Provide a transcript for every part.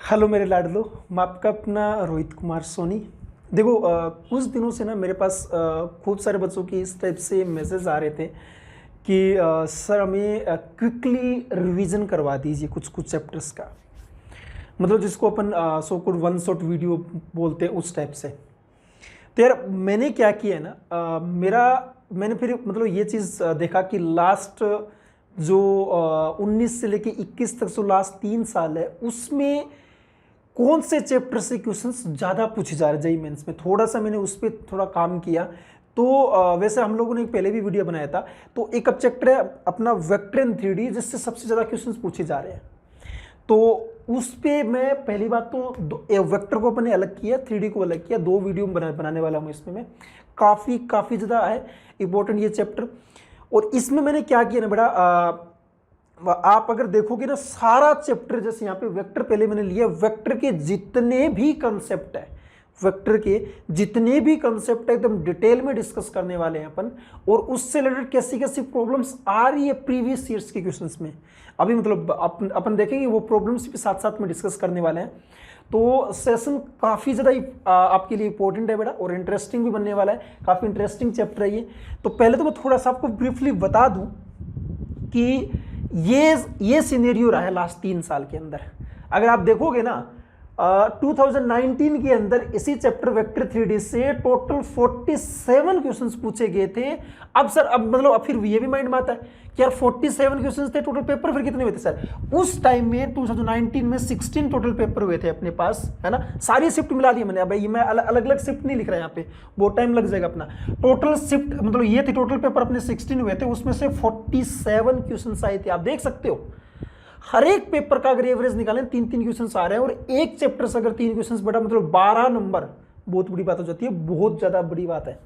Hello मेरे लाडलो, मैं आपका अपना रोहित कुमार सोनी। देखो कुछ दिनों से ना मेरे पास खूब सारे बच्चों की इस टाइप से मैसेज आ रहे थे कि सर हमें क्विकली रिवीजन करवा दीजिए कुछ कुछ चैप्टर्स का। मतलब जिसको अपन so called one shot video बोलते हैं उस टाइप से। तो यार मैंने क्या किया है ना, मैंने फिर मतलब ये चीज़ देखा कि लास्ट जो 19 से लेके 21 तक जो लास्ट 3 साल है उसमें कौन से चैप्टर से क्वेश्चंस ज़्यादा पूछे जा रहे जेईई मेंस में। थोड़ा सा मैंने उस पर थोड़ा काम किया। तो वैसे हम लोगों ने पहले भी वीडियो बनाया था। तो एक अब चैप्टर है अपना वेक्टर इन 3D जिससे सबसे ज़्यादा क्वेश्चंस पूछे जा रहे हैं। तो उस पे मैं पहली बात तो वेक्टर को अपने अलग किया, 3D को अलग किया। 2 वीडियो बनाने वाला हूँ इसमें। मैं काफ़ी ज़्यादा है इंपॉर्टेंट ये चैप्टर। और इसमें मैंने क्या किया ना बेटा, आप अगर देखोगे ना सारा चैप्टर, जैसे यहाँ पे वेक्टर पहले मैंने लिया, वेक्टर के जितने भी कंसेप्ट है, वेक्टर के जितने भी कंसेप्ट है एकदम डिटेल में डिस्कस करने वाले हैं अपन। और उससे रिलेटेड कैसी कैसी प्रॉब्लम्स आ रही है प्रीवियस ईयर्स के क्वेश्चंस में, अभी मतलब अपन देखेंगे वो प्रॉब्लम्स भी साथ साथ में डिस्कस करने वाले हैं। तो सेशन काफ़ी ज़्यादा आपके लिए इंपॉर्टेंट है बेटा और इंटरेस्टिंग भी बनने वाला है। काफ़ी इंटरेस्टिंग चैप्टर है ये। तो पहले तो मैं थोड़ा सा आपको ब्रीफली बता दूं कि ये सिनेरियो रहा है लास्ट 3 साल के अंदर। अगर आप देखोगे ना 2019 के अंदर इसी चैप्टर वेक्टर 3D से टोटल 47 क्वेश्चंस पूछे गए थे। अब सर अब फिर ये भी माइंड में आता है कि यार 47 क्वेश्चंस थे टोटल, पेपर फिर कितने हुए थे सर? उस टाइम में 2019 में 16 टोटल पेपर हुए थे अपने पास, है ना। सारी शिफ्ट मिला दी मैंने। अब ये मैं अलग अलग शिफ्ट नहीं लिख रहा यहाँ पे, बहुत टाइम लग जाएगा अपना। टोटल शिफ्ट मतलब ये थे, टोटल पेपर अपने 16 हुए थे, उसमें से 47 क्वेश्चन आए थे। आप देख सकते हो हर एक पेपर का अगर एवरेज निकालें 3-3 क्वेश्चंस आ रहे हैं। और एक चैप्टर से अगर 3 क्वेश्चंस बेटा मतलब 12 नंबर, बहुत बड़ी बात हो जाती है, बहुत ज्यादा बड़ी बात है।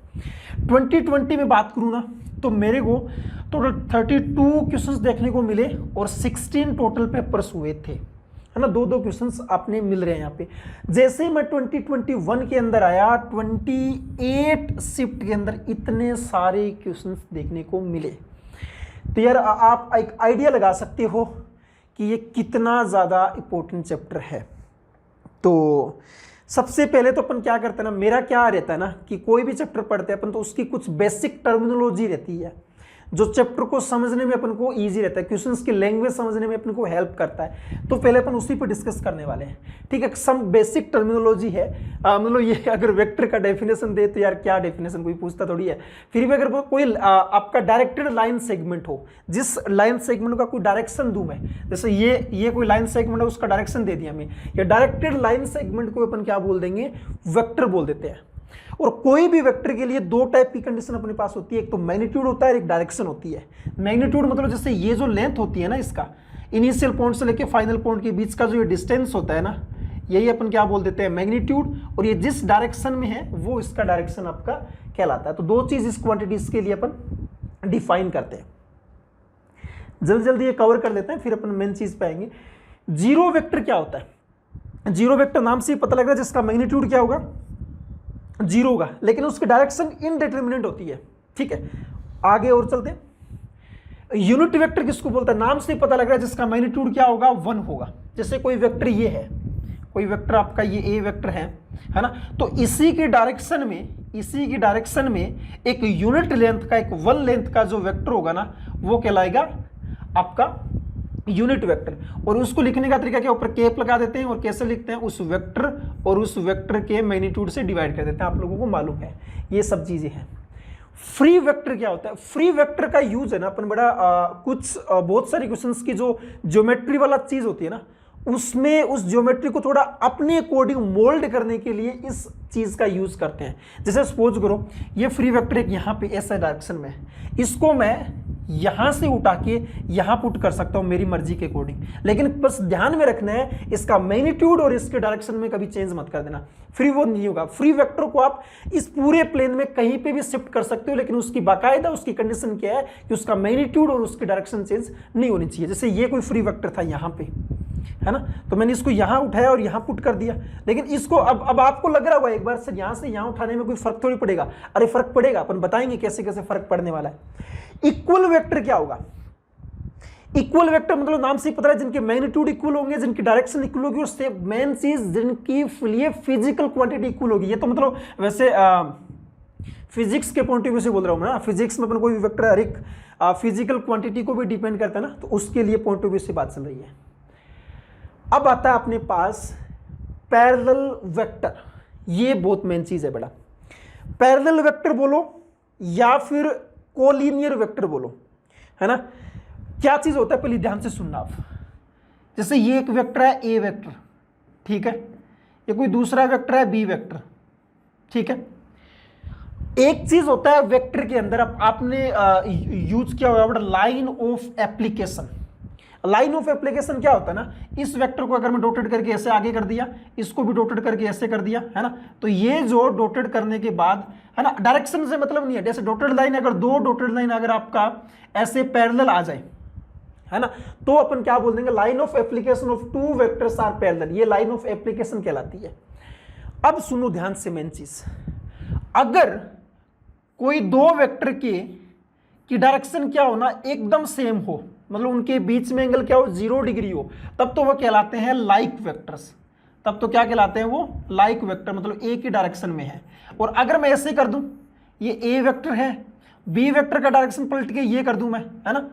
2020 में बात करूं ना तो मेरे को टोटल 32 क्वेश्चंस देखने को मिले और 16 टोटल पेपर्स हुए थे, है ना। 2-2 क्वेश्चंस आपने मिल रहे हैं यहाँ पे। जैसे ही मैं 2021 के अंदर आया, 28 शिफ्ट के अंदर इतने सारे क्वेश्चंस देखने को मिले। तो यार आप एक आइडिया लगा सकते हो कि ये कितना ज़्यादा इंपॉर्टेंट चैप्टर है। तो सबसे पहले तो अपन क्या करते हैं ना, मेरा क्या रहता है ना कि कोई भी चैप्टर पढ़ते हैं अपन तो उसकी कुछ बेसिक टर्मिनोलॉजी रहती है जो चैप्टर को समझने में अपन को इजी रहता है, क्वेश्चंस की लैंग्वेज समझने में अपन को हेल्प करता है। तो पहले अपन उसी पर डिस्कस करने वाले हैं, ठीक है। सम बेसिक टर्मिनोलॉजी है। मतलब ये अगर वेक्टर का डेफिनेशन दे तो यार क्या डेफिनेशन, कोई पूछता थोड़ी है। फिर भी अगर कोई आपका डायरेक्टेड लाइन सेगमेंट हो, जिस लाइन सेगमेंट का कोई डायरेक्शन दूं मैं, जैसे ये कोई लाइन सेगमेंट है उसका डायरेक्शन दे दिया मैं, या डायरेक्टेड लाइन सेगमेंट को अपन क्या बोल देंगे, वेक्टर बोल देते हैं। और कोई भी वेक्टर के लिए 2 टाइप की कंडीशन अपने पास होती है, एक तो मैग्नीट्यूड होता है, एक डायरेक्शन होती है। मैग्नीट्यूड मतलब जैसे ये जो लेंथ होती है ना, इसका इनिशियल पॉइंट से लेके फाइनल पॉइंट के बीच का जो ये डिस्टेंस होता है ना, यही अपन क्या बोल देते हैं, मैग्नीट्यूड। और ये जिस डायरेक्शन में है वो इसका डायरेक्शन आपका कहलाता है। तो 2 चीज इस क्वांटिटीज के लिए अपन डिफाइन करते हैं। जल्दी जल्दी ये कवर कर लेते हैं, फिर अपन मेन चीज पे आएंगे। जीरो वेक्टर क्या होता है? जीरो वेक्टर नाम से ही पता लग रहा है जिसका मैग्नीट्यूड क्या होगा, जीरो होगा, लेकिन उसकी डायरेक्शन इनडिटरमिनेट होती है, ठीक है। आगे और चलते हैं। यूनिट वेक्टर किसको बोलते हैं? नाम से ही पता लग रहा है जिसका मैग्नीट्यूड क्या होगा, 1 होगा। जैसे कोई वेक्टर ये है, कोई वेक्टर आपका ये ए वेक्टर है ना, तो इसी की डायरेक्शन में एक यूनिट लेंथ का, एक 1 लेंथ का जो वेक्टर होगा ना, वो कहलाएगा आपका यूनिट वेक्टर। और उसको लिखने का तरीका क्या, ऊपर कैप लगा देते हैं और कैसे लिखते हैं, उस वेक्टर और उस वेक्टर के मैग्नीट्यूड से डिवाइड कर देते हैं। आप लोगों को मालूम है ये सब चीजें हैं। फ्री वेक्टर क्या होता है? फ्री वेक्टर का यूज है ना अपन बड़ा बहुत सारी क्वेश्चंस की जो ज्योमेट्री वाला चीज होती है ना, उसमें उस ज्योमेट्री को थोड़ा अपने अकॉर्डिंग मोल्ड करने के लिए इस चीज का यूज करते हैं। जैसे सपोज करो ये फ्री वेक्टर एक यहाँ पे ऐसा डायरेक्शन में, इसको मैं यहां से उठा के यहां पुट कर सकता हूं मेरी मर्जी के अकॉर्डिंग, लेकिन बस ध्यान में रखना है इसका मैग्नीट्यूड और इसके डायरेक्शन में कभी चेंज मत कर देना। फ्री वो नहीं होगा। फ्री वेक्टर को आप इस पूरे प्लेन में कहीं पे भी शिफ्ट कर सकते हो, लेकिन उसकी बाकायदा उसकी कंडीशन क्या है कि उसका मैग्नीट्यूड और उसकी डायरेक्शन चेंज नहीं होनी चाहिए। जैसे ये कोई फ्री वेक्टर था यहाँ पे, है ना, तो मैंने इसको यहां उठाया और यहां पुट कर दिया, लेकिन इसको अब आपको लग रहा होगा एक बार सर यहां से यहां उठाने में कोई फर्क थोड़ी पड़ेगा। अरे फर्क पड़ेगा, अपन बताएंगे कैसे कैसे फर्क पड़ने वाला है। इक्वल वेक्टर क्या होगा? इक्वल वेक्टर मतलब नाम से ही पता है जिनके मैग्नीट्यूड इक्वल होंगे, जिनकी डायरेक्शन इक्वल होगी, और मेन चीज जिनकी ये फिजिकल क्वांटिटी इक्वल होगी। ये तो मतलब वैसे फिजिक्स के पॉइंट ऑफ व्यू से बोल रहा हूँ मैं ना, फिजिक्स में अपन कोई भी वेक्टर हर एक फिजिकल क्वांटिटी को भी डिपेंड करता है ना, तो उसके लिए पॉइंट ऑफ व्यू से बात चल रही है। अब आता है अपने पास पैरेलल वेक्टर। ये बहुत मेन चीज है बेटा। पैरेलल वेक्टर बोलो या फिर कोलिनियर वेक्टर बोलो, है ना। क्या चीज होता है पहले ध्यान से सुनना आप। जैसे ये एक वेक्टर है ए वेक्टर, ठीक है, ये कोई दूसरा वेक्टर है बी वेक्टर, ठीक है। एक चीज होता है वेक्टर के अंदर आपने यूज किया होगा line of application. Line of application क्या होता है ना, इस वेक्टर को अगर मैं डॉटेड करके ऐसे आगे कर दिया, इसको भी डॉटेड करके ऐसे कर दिया, है ना, तो ये जो डॉटेड करने के बाद, है ना, डायरेक्शन से मतलब नहीं है। जैसे डॉटेड लाइन, अगर दो डॉटेड लाइन अगर आपका ऐसे पैरेलल आ जाए, है ना, तो अपन क्या बोल देंगे, line of application of two vectors are parallel. ये लाइन ऑफ एप्लीकेशन कहलाती है। अब सुनो ध्यान से मेन चीज, अगर कोई दो वेक्टर की डायरेक्शन क्या हो ना, एकदम सेम हो, मतलब उनके बीच में एंगल क्या हो, 0 डिग्री हो, तब तो वो कहलाते हैं लाइक वेक्टर्स। तब तो क्या कहलाते हैं वो, लाइक वेक्टर, मतलब एक ही डायरेक्शन में है। और अगर मैं ऐसे कर दूं, ये ए वेक्टर है, बी वेक्टर का डायरेक्शन पलट के ये कर दूं मैं, है ना,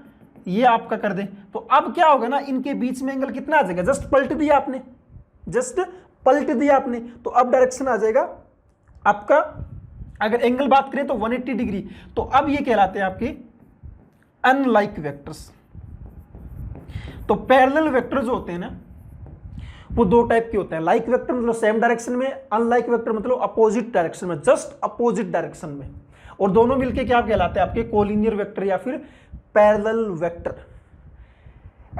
ये आपका कर दे, तो अब क्या होगा ना, इनके बीच में एंगल कितना आ जाएगा, जस्ट पलट दिया आपने, जस्ट पलट दिया आपने, तो अब डायरेक्शन आ जाएगा आपका, अगर एंगल बात करें तो 180 डिग्री। तो अब ये कहलाते हैं आपके अनलाइक वेक्टर्स। तो पैरेलल वेक्टर जो होते हैं ना, वो दो टाइप के होते हैं। लाइक वेक्टर मतलब सेम डायरेक्शन में, अनलाइक वेक्टर मतलब अपोजिट डायरेक्शन में, जस्ट अपोजिट डायरेक्शन में। और दोनों मिलके क्या कहलाते हैं आपके, कोलिनियर वेक्टर या फिर parallel vector.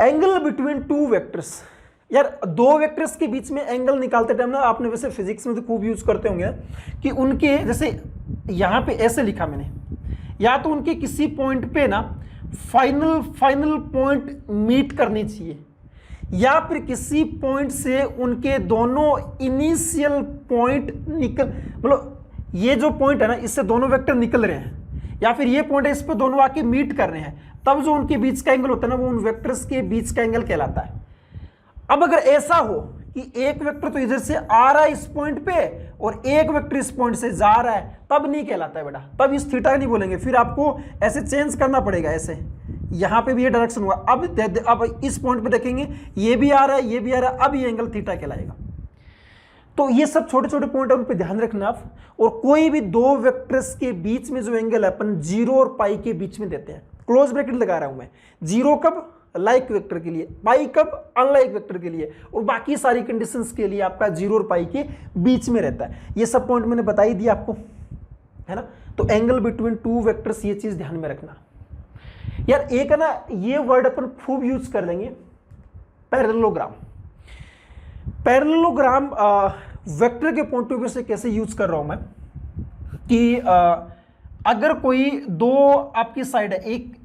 Angle between two vectors, यार दो वेक्टर्स के बीच में एंगल निकालते टाइम ना, आपने वैसे फिजिक्स में तो खूब यूज करते होंगे कि उनके, जैसे यहां पे ऐसे लिखा मैंने, या तो उनके किसी पॉइंट पे ना फाइनल पॉइंट मीट करनी चाहिए, या फिर किसी पॉइंट से उनके दोनों इनिशियल पॉइंट निकल, मतलब ये जो पॉइंट है ना, इससे दोनों वेक्टर निकल रहे हैं, या फिर ये पॉइंट है, इस पे दोनों आके मीट कर रहे हैं, तब जो उनके बीच का एंगल होता है ना, वो उन वेक्टर्स के बीच का एंगल कहलाता है। अब अगर ऐसा हो कि एक वेक्टर तो इधर से आ रहा है इस पॉइंट पे, और एक वेक्टर इस पॉइंट से जा रहा है, तब नहीं कहलाता है बेटा, तब इस थीटा नहीं बोलेंगे, फिर आपको ऐसे चेंज करना पड़ेगा। ऐसे यहां पे भी ये डायरेक्शन हुआ, अब इस पॉइंट पे देखेंगे ये भी आ रहा है, ये भी आ रहा है, अब ये एंगल थीटा कहलाएगा। तो ये सब छोटे छोटे पॉइंट है, उन पे ध्यान रखना आप। और कोई भी दो वेक्टर्स के बीच में जो एंगल है, अपन 0 और पाई के बीच में देते हैं, क्लोज ब्रैकेट लगा रहा हूं मैं, 0 कब, लाइक वेक्टर के लिए, पाई कब, अनलाइक वेक्टर के लिए, और बाकी सारी कंडीशंस के लिए आपका 0 और पाई के बीच में रहता है। ये सब पॉइंट मैंने बता ही दिया आपको, है ना। तो एंगल बिटवीन टू वेक्टर्स, ये चीज ध्यान में रखना। यार एक है ना, ये वर्ड अपन खूब यूज कर लेंगे, पैरेललोग्राम। पैरेललोग्राम वेक्टर के पॉइंट ऑफ व्यू से कैसे यूज कर रहा हूं मैं, कि अगर कोई दो आपकी साइड है,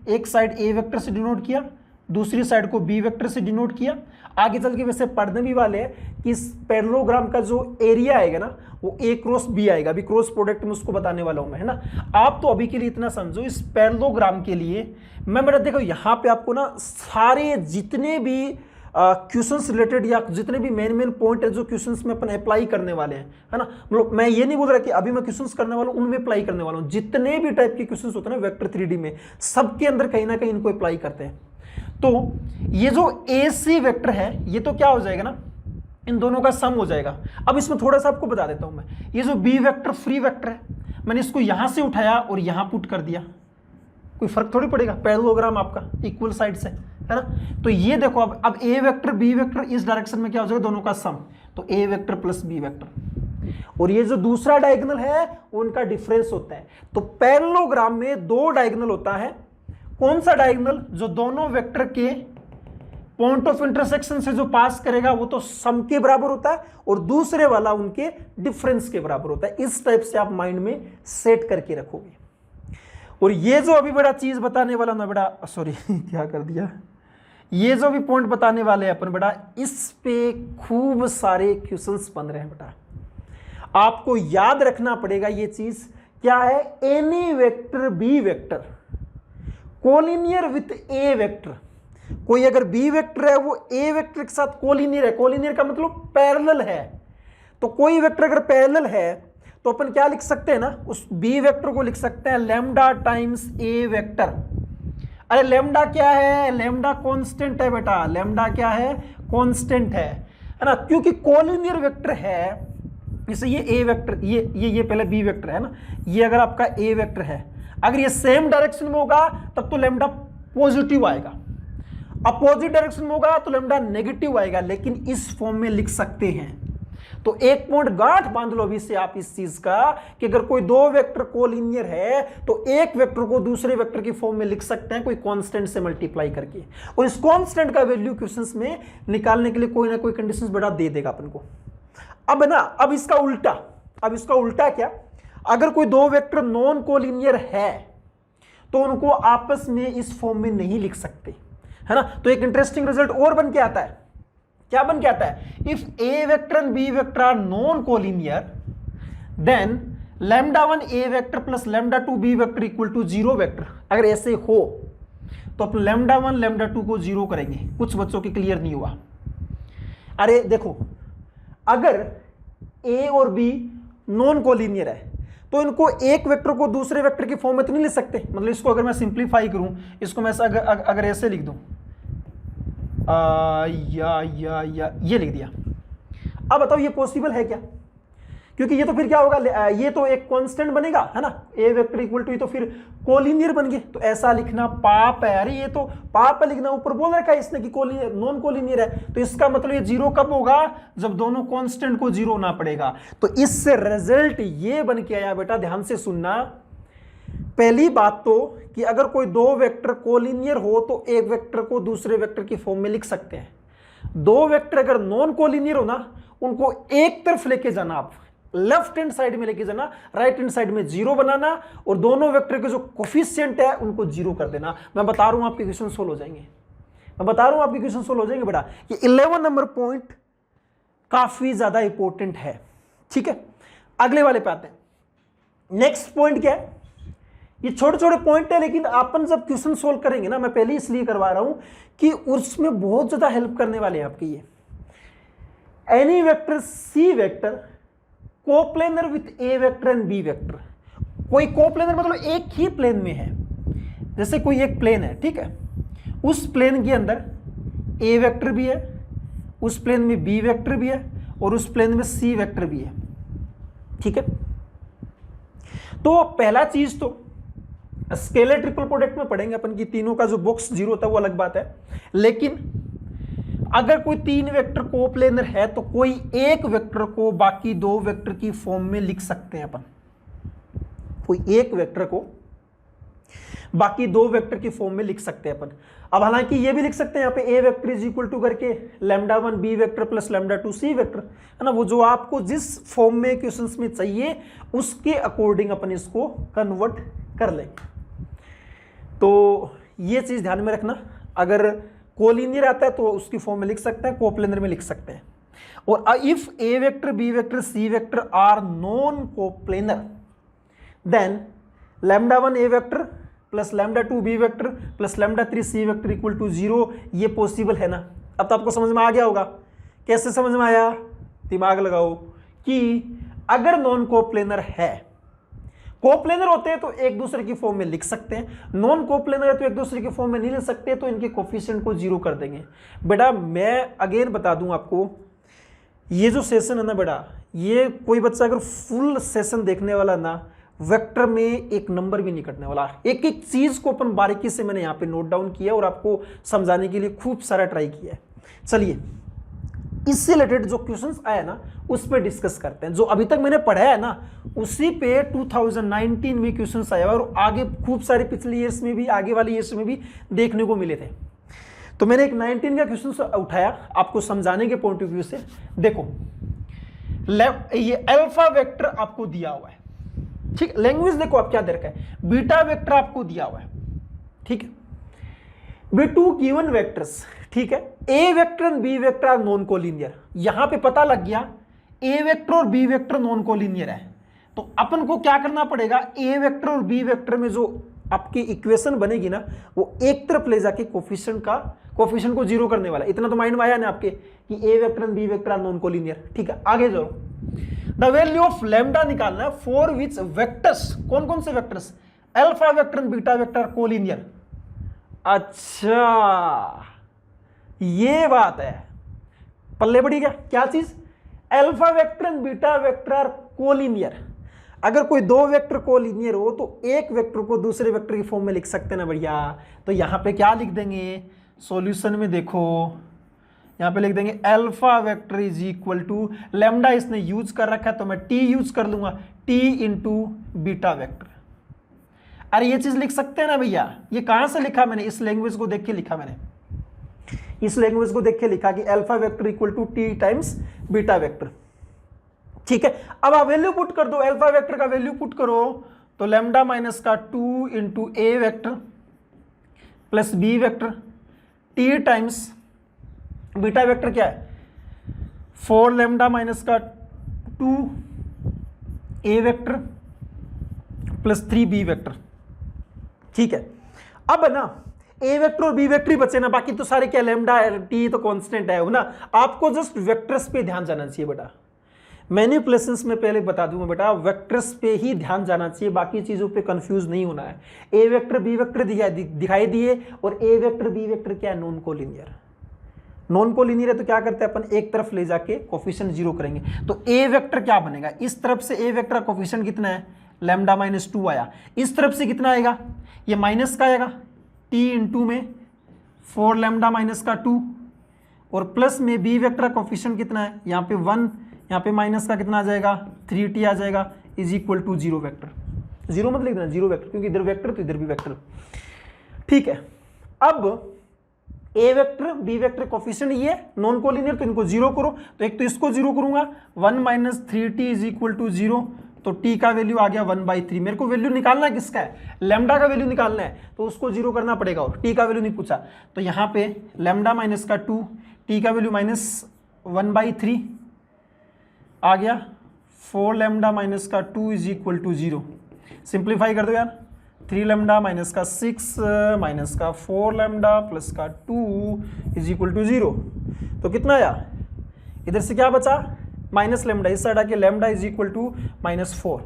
एक साइड ए वेक्टर से डिनोट किया, दूसरी साइड को बी वेक्टर से डिनोट किया, आगे चल के वैसे पढ़ने भी वाले हैं कि इस पैरेललोग्राम का जो एरिया आएगा ना, वो ए क्रॉस बी आएगा। अभी क्रॉस प्रोडक्ट में उसको बताने वाला हूं मैं, है ना। आप तो अभी के लिए इतना समझो, इस पैरेललोग्राम के लिए मैं बेटा देखो, यहां पे आपको ना सारे जितने भी क्वेश्चंस रिलेटेड या जितने भी मेन पॉइंट है जो क्वेश्चंस में अपन अप्लाई करने वाले हैं, है ना, मतलब मैं ये नहीं बोल रहा कि अभी मैं क्वेश्चंस करने वाला हूं उनमें अप्लाई करने वाला हूं, जितने भी टाइप के क्वेश्चंस होते हैं ना वेक्टर 3D में, सबके अंदर कहीं ना कहीं इनको अप्लाई करते हैं। तो ये जो AC वेक्टर है, ये तो क्या हो जाएगा ना, इन दोनों का सम हो जाएगा। अब इसमें थोड़ा सा आपको बता देता हूं मैं, ये जो B वेक्टर फ्री वेक्टर है, मैंने इसको यहां से उठाया और यहां पुट कर दिया, कोई फर्क थोड़ी पड़ेगा, पैरेललोग्राम आपका इक्वल साइड से, है ना। तो ये देखो, अब ए वेक्टर बी वेक्टर इस डायरेक्शन में क्या हो जाएगा, दोनों का सम, तो A vector plus B vector, और ये जो दूसरा डायगोनल है उनका डिफरेंस होता है। तो पैरेललोग्राम में दो डायगोनल होता है। कौन सा डायगोनल, जो दोनों वेक्टर के पॉइंट ऑफ इंटरसेक्शन से जो पास करेगा वो तो सम के बराबर होता है, और दूसरे वाला उनके डिफरेंस के बराबर होता है। इस टाइप से आप माइंड में सेट करके रखोगे। और ये जो अभी बड़ा चीज बताने वाला ना बेटा, सॉरी क्या कर दिया, ये जो भी पॉइंट बताने वाले हैं अपन बेटा, इस पे खूब सारे क्वेश्चंस बन रहे हैं बेटा। आपको याद रखना पड़ेगा ये चीज क्या है, any vector B vector collinear with A vector, कोई अगर बी वेक्टर है वो ए वेक्टर के साथ कोलिनियर है, कोलिनियर का मतलब पैरेलल है, तो कोई वेक्टर अगर पैरेलल है तो अपन क्या लिख सकते हैं ना, उस बी वेक्टर को लिख सकते हैं लैम्डा टाइम्स ए वेक्टर। अरे लैम्डा क्या है, लैम्डा कांस्टेंट है बेटा, लैम्डा क्या है, कांस्टेंट है ना, क्योंकि कोलिनियर वेक्टर है। जैसे ये ए वेक्टर, ये पहले बी वेक्टर है ना, ये अगर आपका ए वेक्टर है, अगर ये सेम डायरेक्शन में होगा तब तो लैम्डा पॉजिटिव आएगा, अपोजिट डायरेक्शन में होगा तो लैम्डा नेगेटिव आएगा, लेकिन इस फॉर्म में लिख सकते हैं। तो एक पॉइंट गांठ बांध लो अभी से आप इस चीज का कि अगर कोई दो वेक्टर कोलिनियर है तो एक वेक्टर को दूसरे वेक्टर की फॉर्म में लिख सकते हैं कोई कांस्टेंट से मल्टीप्लाई करके, और इस कांस्टेंट का वैल्यू क्वेश्चंस में निकालने के लिए कोई ना कोई कंडीशंस बड़ा दे देगा अपन को। अब ना, अब इसका उल्टा क्या, अगर कोई दो वेक्टर नॉन कोलिनियर है तो उनको आपस में इस फॉर्म में नहीं लिख सकते, है ना। तो एक इंटरेस्टिंग रिजल्ट और बन के आता है, क्या बन के आता है, if A vector and B vector are non collinear then λ1 A vector plus λ2 B vector equal to 0 vector. अगर ऐसे हो तो अपन λ1 λ2 को 0 करेंगे। कुछ बच्चों के क्लियर नहीं हुआ। अरे देखो, अगर ए और बी नॉन कोलिनियर है तो इनको एक वेक्टर को दूसरे वेक्टर की फॉर्म में तो नहीं लिख सकते। मतलब इसको अगर मैं सिंप्लीफाई करूं, इसको मैं अगर ऐसे लिख दूं, ये लिख दिया। अब बताओ ये पॉसिबल है क्या, क्योंकि ये तो फिर क्या होगा, ये तो एक कांस्टेंट बनेगा, है ना, ए वेक्टर इक्वल टू, ये तो फिर कोलिनियर बन गए। तो ऐसा लिखना पाप है। अरे ये तो पाप है लिखना, ऊपर बोल रखा है इसने कि कोलिनियर नॉन कोलिनियर है, तो इसका मतलब ये जीरो कब होगा, जब दोनों कांस्टेंट को जीरो होना पड़ेगा। तो इससे रिजल्ट ये बन के आया बेटा, ध्यान से सुनना। पहली बात तो कि अगर कोई दो वेक्टर कोलिनियर हो तो एक वेक्टर को दूसरे वेक्टर की फॉर्म में लिख सकते हैं। दो वेक्टर अगर नॉन कोलिनियर हो ना, उनको एक तरफ लेके जाना, आप लेफ्ट हैंड साइड में लेके जाना, राइट हैंड साइड में जीरो बनाना, और दोनों वेक्टर के जो कोफिशिएंट है उनको जीरो कर देना। मैं बता रहा हूं आपके क्वेश्चन सोल्व हो जाएंगे, बेटा। ये 11 नंबर पॉइंट काफी ज्यादा इंपॉर्टेंट है, ठीक है। अगले वाले पे आते हैं। नेक्स्ट पॉइंट क्या है, ये छोटे छोटे पॉइंट है, लेकिन अपन जब क्वेश्चन सोल्व करेंगे ना, मैं पहले इसलिए करवा रहा हूं कि उसमें बहुत ज्यादा हेल्प करने वाले हैं आपके ये। Any vector C vector coplanar with A vector and B vector. कोई कोप्लेनर मतलब एक ही प्लेन में है, जैसे कोई एक प्लेन है, ठीक है, उस प्लेन के अंदर ए वेक्टर भी है, उस प्लेन में बी वेक्टर भी है, और उस प्लेन में सी वेक्टर भी है, ठीक है। तो पहला चीज तो स्केलर ट्रिपल प्रोडक्ट में पढ़ेंगे अपन की तीनों का जो बॉक्स जीरो था वो अलग बात है, लेकिन अगर कोई तीन वेक्टर कोप्लेनर है तो कोई एक वेक्टर को बाकी दो वेक्टर की फॉर्म में लिख सकते हैं अपन। कोई एक वेक्टर को बाकी दो वेक्टर की फॉर्म में लिख सकते हैं अपन। अब हालांकि ये भी लिख सकते हैं यहाँ पे ए वेक्टर इज इक्वल टू करके λ1 B vector plus λ2 C vector, है ना, वो जो आपको जिस फॉर्म में क्वेश्चंस में चाहिए उसके अकॉर्डिंग अपन इसको कन्वर्ट कर लेंगे। तो ये चीज ध्यान में रखना, अगर कोलिनियर आता है तो उसकी फॉर्म में लिख सकते हैं, कोप्लेनर में लिख सकते हैं। और if A vector B vector C vector are non coplanar then λ1 A vector plus λ2 B vector plus λ3 C vector equal to 0। ये पॉसिबल है ना। अब तो आपको समझ में आ गया होगा। कैसे समझ में आया, दिमाग लगाओ कि अगर नॉन कोप्लेनर है, कोप्लेनर होते हैं तो एक दूसरे की फॉर्म में लिख सकते हैं, नॉन कोप्लेनर है तो एक दूसरे की फॉर्म में नहीं लिख सकते, तो इनके कोफिशिएंट को जीरो कर देंगे। बेटा मैं अगेन बता दूं आपको, ये जो सेशन है ना बेटा, ये कोई बच्चा अगर फुल सेशन देखने वाला ना, वेक्टर में एक नंबर भी नहीं कटने वाला। एक एक चीज को अपन बारीकी से मैंने यहाँ पे नोट डाउन किया और आपको समझाने के लिए खूब सारा ट्राई किया है। चलिए इससे रिलेटेड जो क्वेश्चंस आया ना उस पर डिस्कस करते हैं। जो अभी तक मैंने पढ़ा है ना उसी पे 2019 में क्वेश्चंस आया और आगे खूब सारे पिछले ईयर्स में भी, आगे वाले ईयर्स में भी देखने को मिले थे। तो मैंने एक 19 का क्वेश्चन उठाया आपको समझाने के पॉइंट ऑफ व्यू से। देखो ये अल्फा वेक्टर आपको दिया हुआ है, ठीक, लैंग्वेज देखो आप क्या दे रखा है, बीटा वेक्टर आपको दिया हुआ है, ठीक है, बी टू गिवन वेक्टर्स, ठीक है, A vector and B vector are non collinear. यहां पे पता लग गया ए वेक्टर और बी वेक्टर नॉन कोलिनियर है, तो अपन को क्या करना पड़ेगा, ए वेक्टर और बी वेक्टर में जो आपकी इक्वेशन बनेगी ना वो एक तरफ ले जाके कोफिशिएंट को जीरो करने वाला। इतना तो माइंड में आया ना आपके कि A vector and B vector are non collinear. ठीक है, आगे जाओ। द वैल्यू ऑफ लैम्डा निकालना है फॉर विच वेक्टर्स, कौन कौन से vectors, alpha vector and beta vector collinear. अच्छा ये बात है, पल्ले पड़ी क्या चीज, alpha vector and beta vector are collinear. अगर कोई दो वेक्टर कोलिनियर हो तो एक वेक्टर को दूसरे वेक्टर की फॉर्म में लिख सकते हैं ना बढ़िया। तो यहां पे क्या लिख देंगे, सॉल्यूशन में देखो यहां पे लिख देंगे alpha vector is equal to, lambda इसने यूज कर रखा है तो मैं टी यूज कर लूंगा, टी इंटू बीटा वेक्टर। अरे ये चीज लिख सकते हैं ना भैया। ये कहां से लिखा मैंने, इस लैंग्वेज को देख के लिखा मैंने, इस लैंग्वेज को देख के लिखा कि alpha vector equal to T times beta vector. ठीक है, अब आप वैल्यू पुट कर दो, अल्फा वेक्टर का वैल्यू पुट करो तो लैम्डा माइनस का 2 into A vector plus B vector, T times beta vector क्या है 4 लैम्डा माइनस का 2 A vector plus 3 B vector. ठीक है, अब ना ए वेक्टर और बी वेक्टर ही बचे ना, बाकी तो सारे क्या लैम्डा टी तो कांस्टेंट है ना। आपको जस्ट वेक्टर्स पे ध्यान जाना चाहिए बेटा। मैनिपुलेशंस में पहले बता दूंगा बेटा, वेक्टर्स पे ही ध्यान जाना चाहिए, बाकी चीजों पे कंफ्यूज नहीं होना है। ए वेक्टर बी वेक्टर दिखाई दिए और ए वेक्टर बी वेक्टर क्या है, नॉन कोलिनियर। नॉन कोलिनियर है तो क्या करते हैं अपन, एक तरफ ले जाके कोफिशिएंट जीरो करेंगे। तो ए वेक्टर क्या बनेगा, इस तरफ से ए वेक्टर का कोफिशिएंट कितना है, लैम्डा माइनस 2 आया। इस तरफ से कितना आएगा, ये माइनस का आएगा, टी इंटू में 4 लैम्डा माइनस का 2 और प्लस में बी वेक्टर का कोफिशिएंट कितना है, यहाँ पे 1, यहाँ पे माइनस का कितना आ जाएगा 3t आ जाएगा, इज इक्वल टू 0 वेक्टर। 0 मत लिख देना, 0 वेक्टर, क्योंकि इधर वेक्टर तो इधर भी वेक्टर। ठीक है, अब ए वेक्टर बी वेक्टर कोफिशिएंट ये नॉन कोलिनियर तो इनको 0 करो। तो एक तो इसको 0 करूंगा, 1 minus 3t is equal to 0, तो t का वैल्यू आ गया 1/3। मेरे को वैल्यू निकालना है किसका है, लैम्डा का वैल्यू निकालना है, तो उसको 0 करना पड़ेगा और t का वैल्यू नहीं पूछा। तो यहाँ पे लैम्डा माइनस का 2, t का वैल्यू माइनस 1/3 आ गया, 4 लैम्डा माइनस का 2 इज इक्वल टू 0। सिंप्लीफाई कर दो यार, 3 लैम्डा माइनस का 6 माइनस का 4 लैम्डा प्लस का 2 इज इक्वल टू 0। तो कितना आया, इधर से क्या बचा माइनस लैम्डा, इस साइड आके लैम्डा इज इक्वल टू -4।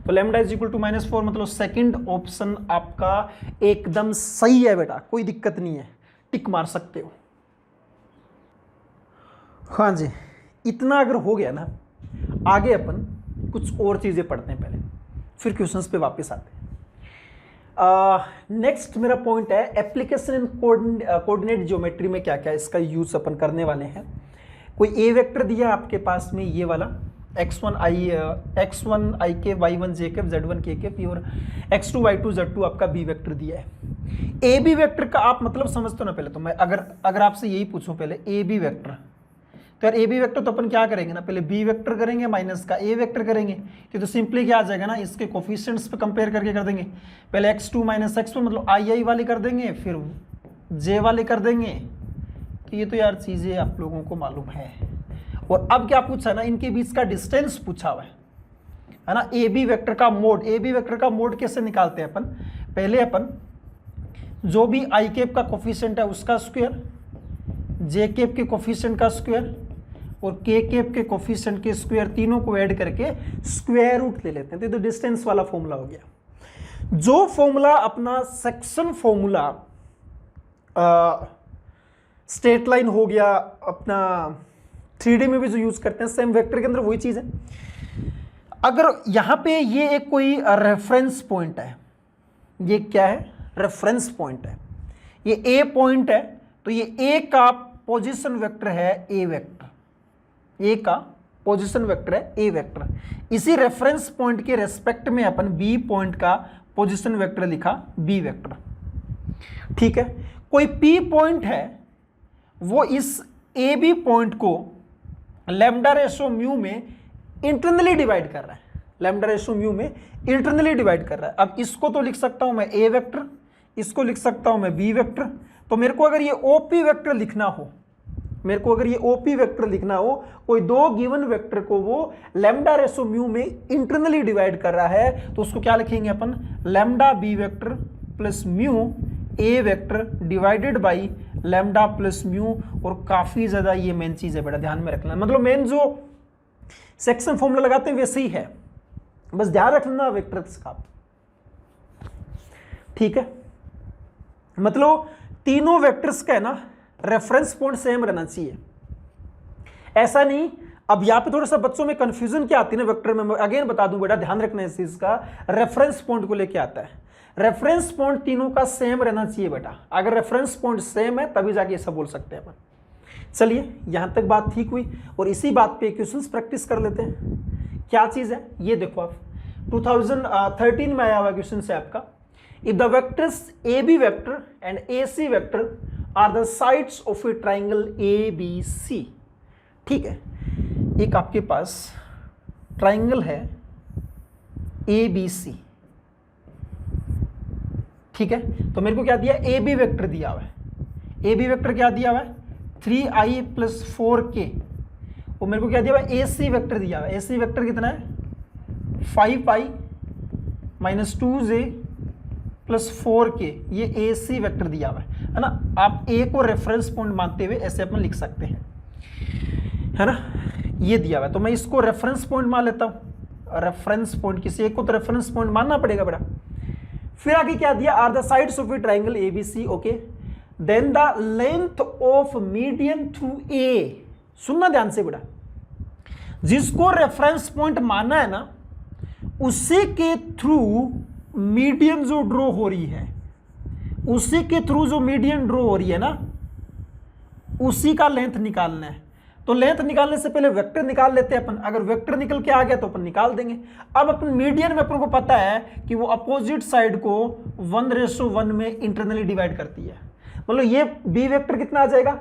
तो लैम्डा इज इक्वल टू -4 मतलब सेकंड ऑप्शन आपका एकदम सही है बेटा, कोई दिक्कत नहीं है, टिक मार सकते हो। हाँ जी, इतना अगर हो गया ना, आगे अपन कुछ और चीजें पढ़ते हैं पहले, फिर क्वेश्चंस पे वापस आते हैं। नेक्स्ट मेरा पॉइंट है एप्लीकेशन इन कोऑर्डिनेट ज्योमेट्री में क्या क्या इसका यूज अपन करने वाले हैं। कोई ए वेक्टर दिया आपके पास में ये वाला x1 i के y1 j के z1 k के और x2 y2 z2 आपका b वेक्टर दिया है। ए बी वेक्टर का आप मतलब समझते हो ना, पहले तो मैं अगर आपसे यही पूछूं पहले ए बी वेक्टर, तो यार ए बी वेक्टर तो अपन क्या करेंगे ना, पहले बी वेक्टर करेंगे माइनस का ए वेक्टर करेंगे। तो सिंपली क्या आ जाएगा ना, इसके कोफिशिएंट्स पे कंपेयर करके कर देंगे। पहले x2 माइनस x1 मतलब आई वाले कर देंगे, फिर j वाले कर देंगे। ये तो यार चीजें आप लोगों को मालूम है। और अब क्या पूछा है ना, इनके बीच का डिस्टेंस पूछा हुआ है ना। ए बी वेक्टर का मोड, ए बी वेक्टर का मोड कैसे निकालते हैं अपन, पहले अपन जो भी आई कैप का कोफिशिएंट है उसका स्क्वायर, जे कैप के कोफिशिएंट का स्क्वायर और के कैप के कोफिशिएंट के स्क्वायर, तीनों को ऐड करके स्क्वायर रूट ले लेते हैं। तो डिस्टेंस वाला फॉर्मूला हो गया। जो फॉर्मूला अपना सेक्शन फॉर्मूला स्ट्रेट लाइन हो गया, अपना 3D में भी जो यूज करते हैं सेम वेक्टर के अंदर वही चीज है। अगर यहां पे ये एक कोई रेफरेंस पॉइंट है, ये क्या है, रेफरेंस पॉइंट है, ये ए पॉइंट है, तो ये ए का पोजीशन वेक्टर है ए वेक्टर, ए का पोजीशन वेक्टर है ए वेक्टर। इसी रेफरेंस पॉइंट के रेस्पेक्ट में अपन बी पॉइंट का पोजीशन वेक्टर लिखा बी वेक्टर। ठीक है, कोई पी पॉइंट है, वो इस ए बी पॉइंट को लैम्डा रेशो म्यू में इंटरनली डिवाइड कर रहा है, लैम्डा रेशो म्यू में इंटरनली डिवाइड कर रहा है। अब इसको तो लिख सकता हूं मैं ए वेक्टर, इसको लिख सकता हूं मैं बी वेक्टर। तो मेरे को अगर ये ओपी वेक्टर लिखना हो, मेरे को अगर ये ओपी वेक्टर लिखना हो, कोई दो गिवन वेक्टर को वो लैम्डा रेशो म्यू में इंटरनली डिवाइड कर रहा है, तो उसको क्या लिखेंगे अपन, lambda B vector plus mu A vector divided by lambda plus mu. और काफी ज्यादा ये मेन चीज है बेटा, ध्यान में रखना, मतलब मेन जो सेक्शन फॉर्मूला लगाते हैं वैसे ही है, बस ध्यान रखना वेक्टर्स का। ठीक है, मतलब तीनों वेक्टर्स का है ना रेफरेंस पॉइंट सेम रहना चाहिए, ऐसा नहीं। अब यहां पे थोड़ा सा बच्चों में कंफ्यूजन क्या आती है ना वेक्टर में, अगेन बता दूं बेटा, ध्यान रखना इस चीज का, रेफरेंस पॉइंट को लेके आता है। रेफरेंस पॉइंट तीनों का सेम रहना चाहिए बेटा, अगर रेफरेंस पॉइंट सेम है तभी जाके ऐसा बोल सकते हैं अपन। चलिए यहां तक बात ठीक हुई, और इसी बात पे क्वेश्चंस प्रैक्टिस कर लेते हैं। क्या चीज है ये देखो, आप 2013 में आया हुआ क्वेश्चन है आपका, if the vectors A B vector and A C vector are the sides of a triangle A B C. ठीक है, एक आपके पास ट्राइंगल है ए बी सी, ठीक है, तो मेरे को क्या दिया, ए बी वेक्टर दिया हुआ है। ए बी वेक्टर क्या दिया हुआ है, 3i + 4k। और मेरे को क्या दिया हुआ है, ए सी वेक्टर दिया हुआ है। ए सी वेक्टर कितना है, 5i - 2j + 4k, ये ए सी वेक्टर दिया हुआ है ना। आप ए को रेफरेंस पॉइंट मानते हुए ऐसे अपन लिख सकते हैं, है ना, ये दिया हुआ है, तो मैं इसको रेफरेंस पॉइंट मान लेता हूं। रेफरेंस पॉइंट, किसी एक को तो रेफरेंस पॉइंट मानना पड़ेगा बेटा। फिर आगे क्या दिया, are the sides of a triangle A B C, okay, then the length of median through A. सुनना ध्यान से बेटा, जिसको रेफरेंस पॉइंट माना है ना, उसी के थ्रू मीडियन जो ड्रॉ हो रही है, उसी के थ्रू जो मीडियन ड्रॉ हो रही है ना, उसी का लेंथ निकालना है। तो लेंथ निकालने से पहले वेक्टर निकाल लेते हैं अपन, अगर वेक्टर निकल के आ गया तो अपन निकाल देंगे। अब अपन मीडियन में अपन को पता है कि वो अपोजिट साइड को 1:1 में इंटरनली डिवाइड करती है, मतलब ये बी वेक्टर कितना आ जाएगा,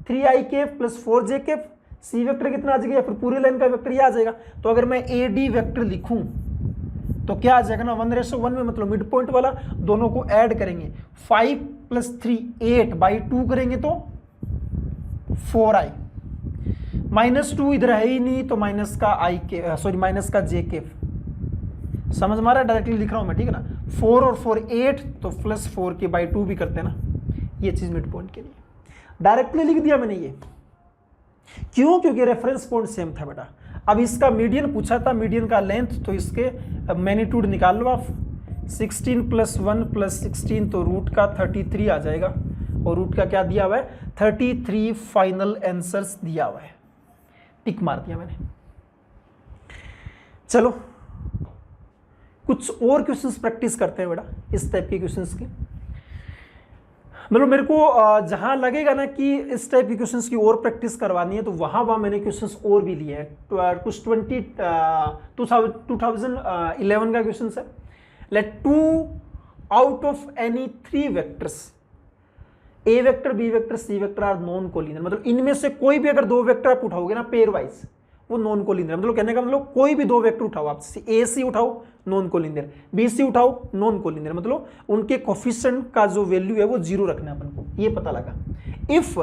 3i + 4j, सी वेक्टर कितना आ जाएगा, या फिर पूरी लाइन का वेक्टर ये आ जाएगा। तो अगर मैं ए डी वेक्टर लिखूं तो क्या आ जाएगा ना, 1:1 में, मतलब मिड पॉइंट वाला, दोनों को ऐड करेंगे, 5 + 3 8/2 करेंगे तो 4i, -2 इधर है ही नहीं तो माइनस का j के, समझ में आ रहा है, डायरेक्टली लिख रहा हूं मैं, ठीक है ना। 4 और 4 8, तो +4k/2 भी करते हैं ना, ये चीज मिड पॉइंट के लिए डायरेक्टली लिख दिया मैंने ये, क्यों, क्योंकि रेफरेंस पॉइंट सेम था बेटा। अब इसका मीडियन पूछा था, मीडियन का लेंथ, तो इसके मैग्नीट्यूड निकाल लो आप, 16 + 1 + 16 तो रूट का 33 आ जाएगा, और रूट का क्या दिया हुआ है, 33 फाइनल आंसर्स दिया हुआ है, टिक मार दिया मैंने। चलो कुछ और क्वेश्चंस प्रैक्टिस करते हैं बेटा, इस टाइप के क्वेश्चंस की, मतलब मेरे को जहां लगेगा ना कि इस टाइप के क्वेश्चंस की और प्रैक्टिस करवानी है, तो वहां मैंने क्वेश्चंस और भी लिए हैं। कुछ 2011 का क्वेश्चन है, let 2 out of any 3 vectors, A vector B vector C vector are non collinear, मतलब इनमें से कोई भी अगर 2 वेक्टर आप उठाओगे ना पेयर वाइज, वो नॉन कोलिनियर, मतलब कहने का मतलब कोई भी 2 वेक्टर उठाओ आप, ए सी उठाओ नॉन कोलिनियर, बी सी उठाओ नॉन कोलिनियर, मतलब उनके कोफिशिएंट का जो वैल्यू है वो 0 रखना है अपन को, ये पता लगा। If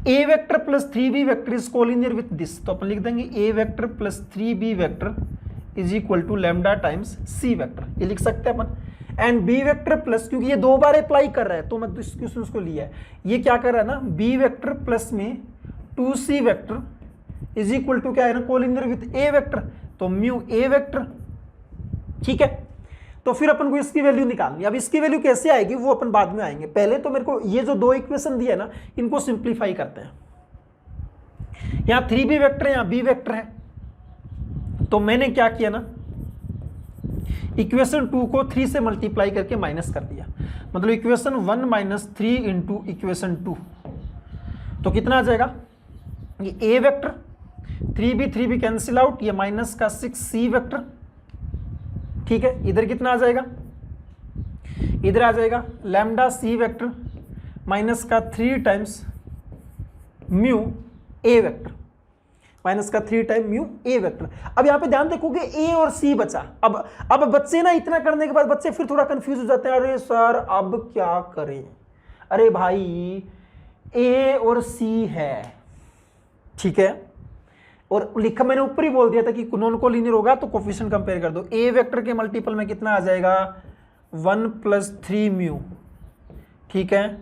A vector + 3b vector is collinear with this, तो अपन लिख देंगे A vector + 3b vector is equal to lambda times C vector, ये लिख सकते हैं अपन। एंड बी वेक्टर प्लस, क्योंकि ये 2 बार अप्लाई कर रहा है तो मैं इस क्वेश्चन को लिया है, ये क्या कर रहा है ना, बी वेक्टर प्लस में 2c vector is equal to क्या है ना, कोलिनियर विथ ए वेक्टर, तो म्यू ए वेक्टर, ठीक है। तो फिर अपन को इसकी वैल्यू निकालनी है। अब इसकी वैल्यू कैसे आएगी वो अपन बाद में आएंगे, पहले तो मेरे को ये जो 2 इक्वेशन दिया है ना, इनको सिंप्लीफाई करते हैं। यहां 3b वेक्टर है, यहां b वेक्टर है, तो मैंने क्या किया ना, इक्वेशन 2 को 3 से मल्टीप्लाई करके माइनस कर दिया, मतलब इक्वेशन 1 - 3 इंटू इक्वेशन 2, तो कितना आ जाएगा, ये ए वेक्टर, 3b कैंसिल आउट, ये माइनस का 6c वेक्टर, ठीक है। इधर कितना आ जाएगा, इधर आ जाएगा लैम्डा सी वेक्टर माइनस का 3 times mu A vector, minus का 3 टाइम म्यू ए वेक्टर। अब यहां पे ध्यान देखोगे ए और सी बचा। अब बच्चे ना इतना करने के बाद बच्चे फिर थोड़ा कंफ्यूज हो जाते हैं, अरे सर अब क्या करें, अरे भाई ए और सी है, ठीक है, और लिखा मैंने ऊपर ही बोल दिया था कि नॉन कोलिनियर होगा तो कोफिशिएंट कंपेयर कर दो। ए वेक्टर के मल्टीपल में कितना आ जाएगा, 1 प्लस 3 म्यू, ठीक है।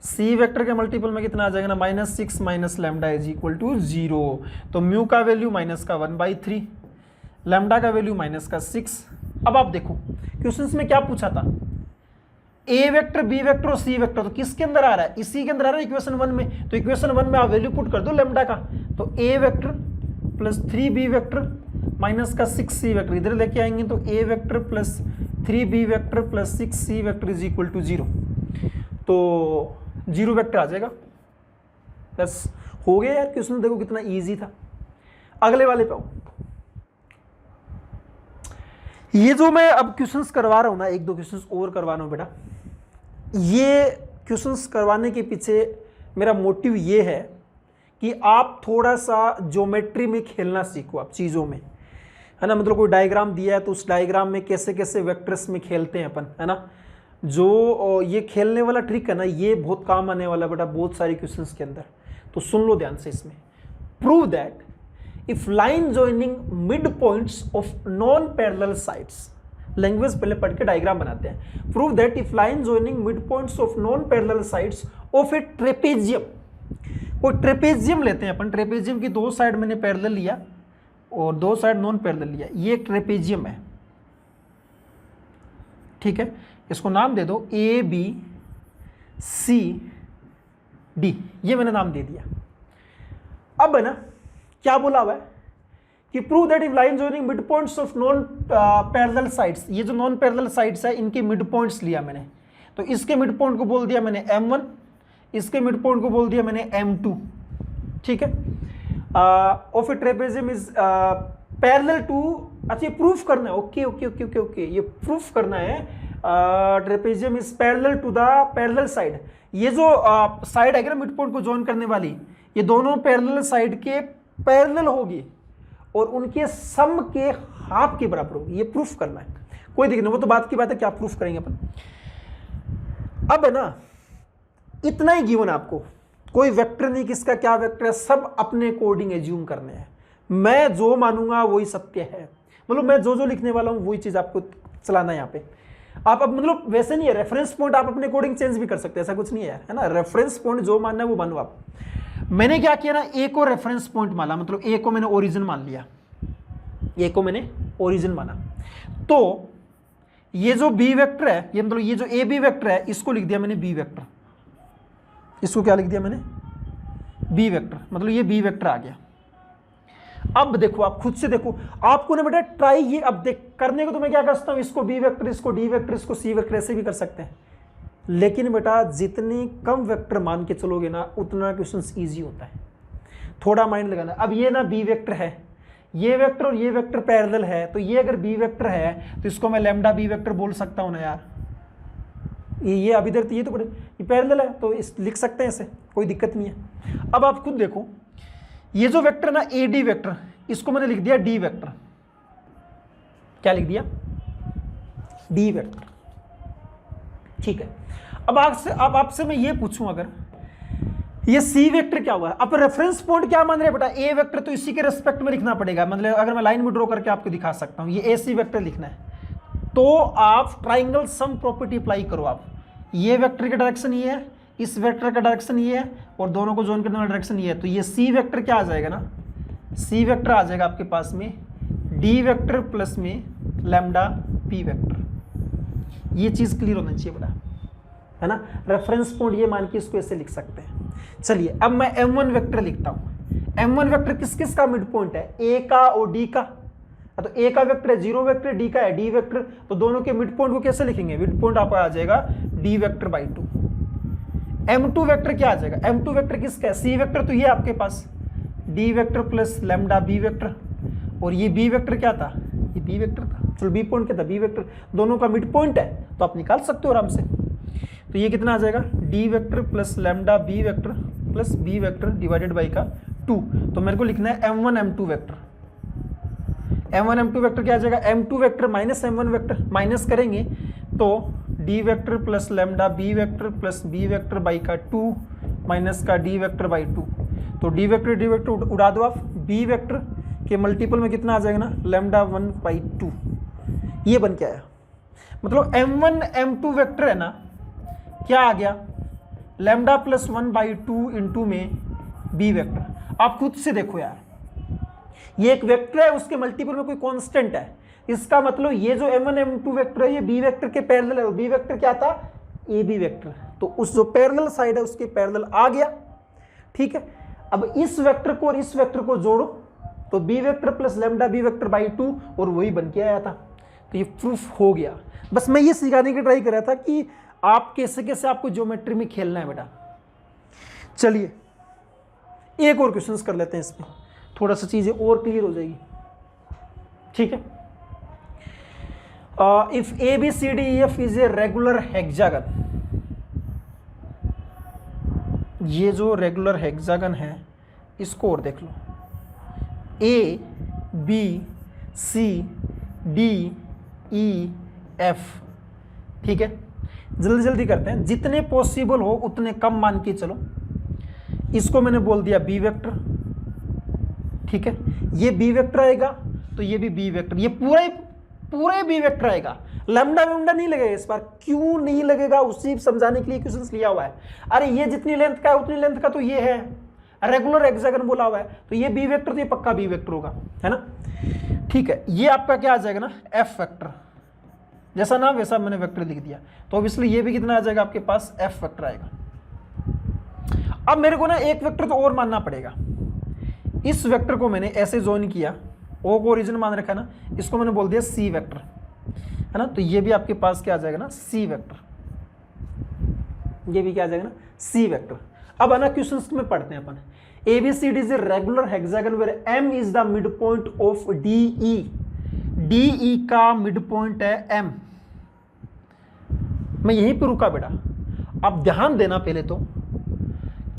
सी वेक्टर के मल्टीपल में कितना आ जाएगा ना, -6 minus lambda is equal to 0। तो म्यू का वैल्यू माइनस का 1/3, लैम्डा का वैल्यू माइनस का 6। अब आप देखो क्वेश्चन में क्या पूछा था, ए वेक्टर, बी वेक्टर और सी वेक्टर, तो किसके अंदर आ रहा है, इसी के अंदर आ रहा है इक्वेशन 1 में। तो इक्वेशन 1 में आप वैल्यू पुट कर दो लैम्डा का, तो A vector plus 3 B vector minus का 6 सी वेक्टर इधर लेके आएंगे, तो A vector plus 3 B vector plus 6 C vector is equal to 0। तो 0 वेक्टर आ जाएगा। बस हो गया यार, क्वेश्चन देखो कितना इजी था। अगले वाले पे आओ। ये जो मैं अब क्वेश्चंस करवा रहा हूं ना, 1-2 क्वेश्चंस और करवा रहा हूं बेटा, ये क्वेश्चंस करवाने के पीछे मेरा मोटिव ये है कि आप थोड़ा सा ज्योमेट्री में खेलना सीखो, आप चीज़ों में, है ना। मतलब कोई डायग्राम दिया है तो उस डायग्राम में कैसे कैसे वेक्टर्स में खेलते हैं अपन, है ना। जो ये खेलने वाला ट्रिक है ना, ये बहुत काम आने वाला बेटा बहुत सारे क्वेश्चंस के अंदर। तो सुन लो ध्यान से इसमें। Prove that if line joining mid points of non parallel sides, language पहले पढ़ के डायग्राम बनाते हैं। Prove that if line joining mid points of non parallel sides of a trapezium, कोई ट्रेपेजियम लेते हैं अपन, ट्रेपेजियम की 2 साइड मैंने पैरेलल लिया और 2 साइड नॉन पैरेलल लिया, ये ट्रेपेजियम है, ठीक है। इसको नाम दे दो ए बी सी डी, ये मैंने नाम दे दिया। अब है ना क्या बोला हुआ है कि prove that if line joining mid points of non parallel sides, ये जो नॉन पैरेलल साइड्स है इनके मिड पॉइंट्स लिया मैंने, तो इसके मिड पॉइंट को बोल दिया मैंने m1, इसके मिड पॉइंट को बोल दिया मैंने m2, ठीक है। Of a trapezium is parallel to, अच्छा ये प्रूफ करना है, okay okay okay okay okay, ये प्रूफ करना है trapezium is parallel to the parallel side. ये जो साइड है ना मिड पॉइंट को जॉइन करने वाली, ये दोनों पैरेलल साइड के पैरेलल होगी और उनके सम के हाफ के बराबर होगी, ये प्रूफ करना है। कोई दिक्कत नहीं, वो तो बात की बात है, क्या प्रूफ करेंगे अपन। अब है ना इतना ही गिवन आपको, कोई वेक्टर नहीं, किसका क्या वेक्टर है, सब अपने अकॉर्डिंग एज्यूम करने हैं। मैं जो मानूंगा वही सत्य है, मतलब मैं जो जो लिखने वाला हूं वही चीज आपको चलाना है यहाँ पे। आप अब मतलब वैसे नहीं है, रेफरेंस पॉइंट आप अपने अकॉर्डिंग चेंज भी कर सकते हैं, ऐसा कुछ नहीं है, है ना। रेफरेंस पॉइंट जो मानना है वो मानो आप। मैंने क्या किया ना, ए को रेफरेंस पॉइंट माना, मतलब ए को मैंने ओरिजिन मान लिया, ए को मैंने ओरिजिन माना। तो ये जो बी वेक्टर है, ये मतलब ये जो ए बी वेक्टर है, इसको लिख दिया मैंने बी वेक्टर। इसको क्या लिख दिया मैंने, बी वेक्टर, मतलब ये बी वेक्टर आ गया। अब देखो आप खुद से देखो, आपको ना बेटा ट्राई ये अब देख करने को, तो मैं क्या करता हूं, इसको बी वेक्टर, इसको डी वेक्टर, इसको सी वेक्टर, ऐसे भी कर सकते हैं। लेकिन बेटा जितनी कम वेक्टर मान के चलोगे ना, उतना क्वेश्चन ईजी होता है, थोड़ा माइंड लगाना। अब ये ना बी वेक्टर है, ये वेक्टर और ये वेक्टर पैरेलल है, तो ये अगर बी वेक्टर है तो इसको मैं लैम्डा बी वेक्टर बोल सकता हूं ना यार। ये अब इधर ये तो ये पैरेलल है, तो इस लिख सकते हैं ऐसे, कोई दिक्कत नहीं है। अब आप खुद देखो, ये जो वेक्टर ना ए डी वेक्टर, इसको मैंने लिख दिया डी वेक्टर। क्या लिख दिया, डी वेक्टर, ठीक है। अब आपसे मैं ये पूछूं, अगर ये सी वेक्टर क्या हुआ है, अब रेफरेंस पॉइंट क्या मान रहे हैं बेटा, ए वेक्टर, तो इसी के रेस्पेक्ट में लिखना पड़ेगा। मतलब अगर मैं लाइन में ड्रॉ करके आपको दिखा सकता हूं, ये ए सी वेक्टर लिखना है, तो आप ट्राइंगल सम प्रॉपर्टी अप्लाई करो। आप ये वेक्टर का डायरेक्शन ये है, इस वेक्टर का डायरेक्शन ये है, और दोनों को जॉइन करने वाला डायरेक्शन ये है, तो ये सी वेक्टर क्या आ जाएगा ना, सी वेक्टर आ जाएगा आपके पास में डी वेक्टर प्लस में लैम्डा पी वेक्टर। ये चीज क्लियर होना चाहिए बेटा, है ना। रेफरेंस पॉइंट ये मान के इसको ऐसे लिख सकते हैं। चलिए अब मैं m1 वेक्टर लिखता हूं। m1 वेक्टर किस किस का मिड पॉइंट है, a का और d का। तो a का वेक्टर है 0 वेक्टर, d का है d वेक्टर, तो दोनों के मिड पॉइंट को कैसे लिखेंगे, मिड पॉइंट आपका आ जाएगा d vector by 2। m2 vector क्या आ जाएगा, m2 वेक्टर किसका है, c वेक्टर, तो ये आपके पास d vector plus lambda b vector, और ये b वेक्टर क्या था, ये b वेक्टर था। चलो b पॉइंट क्या था, b वेक्टर, दोनों का मिड पॉइंट है, तो आप निकाल सकते हो आराम से। तो ये कितना आ जाएगा, D vector plus lambda B vector plus B vector divided by का 2। तो मेरे को लिखना है m1 m2 vector. m1 m2 vector क्या आ जाएगा, m2 vector minus m1 vector, minus करेंगे तो D vector plus lambda B vector plus B vector by का 2 माइनस का डी वेक्टर बाई 2। तो डी वेक्टर उड़ा दो आप, बी वेक्टर के मल्टीपल में कितना आ जाएगा ना, लैम्डा 1/2। ये बन के आया। मतलब m1 m2 वेक्टर है ना, क्या आ गया, लैम्डा प्लस 1/2 इंटू में b वेक्टर। आप खुद से देखो यार, ये एक वेक्टर है, उसके मल्टीपल में कोई कांस्टेंट है, इसका मतलब ये जो m1 m2 वेक्टर है ये b वेक्टर के पैरेलल है। b वेक्टर क्या था, ab वेक्टर, तो उस जो पैरेलल साइड है उसके पैरेलल आ गया। ठीक है, अब इस वेक्टर को और इस वेक्टर को जोड़ो तो b vector plus lambda b vector by 2, और वही बन के आया था। तो ये प्रूफ हो गया। बस मैं ये सिखाने की ट्राई कर रहा था कि आप कैसे कैसे आपको ज्योमेट्री में खेलना है बेटा। चलिए एक और क्वेश्चंस कर लेते हैं, इसमें थोड़ा सा चीजें और क्लियर हो जाएगी। ठीक है, if ABCDEF is a regular hexagon, ये जो रेगुलर हेक्सागन है इसको और देख लो, A B C D E F। ठीक है, जल्दी जल्दी करते हैं, जितने पॉसिबल हो उतने कम मान के चलो। इसको मैंने बोल दिया B वेक्टर। ठीक है, ये B वेक्टर आएगा तो ये भी B वेक्टर, ये पूरे B वेक्टर आएगा। लैम्डा वेम्डा नहीं लगेगा इस बार, क्यों नहीं लगेगा उसी समझाने के लिए क्वेश्चंस लिया हुआ है। अरे ये जितनी लेंथ का है उतनी लेंथ का तो ये है, रेगुलर हेक्सागन बोला हुआ है, तो ये B वेक्टर तो ये पक्का B वेक्टर होगा, है ना। ठीक है, ये आपका क्या आ जाएगा ना, F वेक्टर, जैसा नाम वैसा मैंने वेक्टर लिख दिया, तो ऑब्वियसली ये भी कितना आ जाएगा आपके पास, F वेक्टर आएगा। अब मेरे को ना एक वेक्टर तो और मानना पड़ेगा। इस वेक्टर को मैंने ऐसे ज्वाइन किया, O को ओरिजिन मान रखा है ना, इसको मैंने बोल दिया C वेक्टर, है ना, तो ये भी आपके पास क्या आ जाएगा ना, C वेक्टर, ये भी क्या आ जाएगा ना, C वेक्टर। अब है ना क्वेश्चंस में पढ़ते हैं अपन। ABCD is a regular hexagon where M is the midpoint of DE। DE का मिड पॉइंट है M। मैं यहीं पर रुका बेटा, अब ध्यान देना पहले तो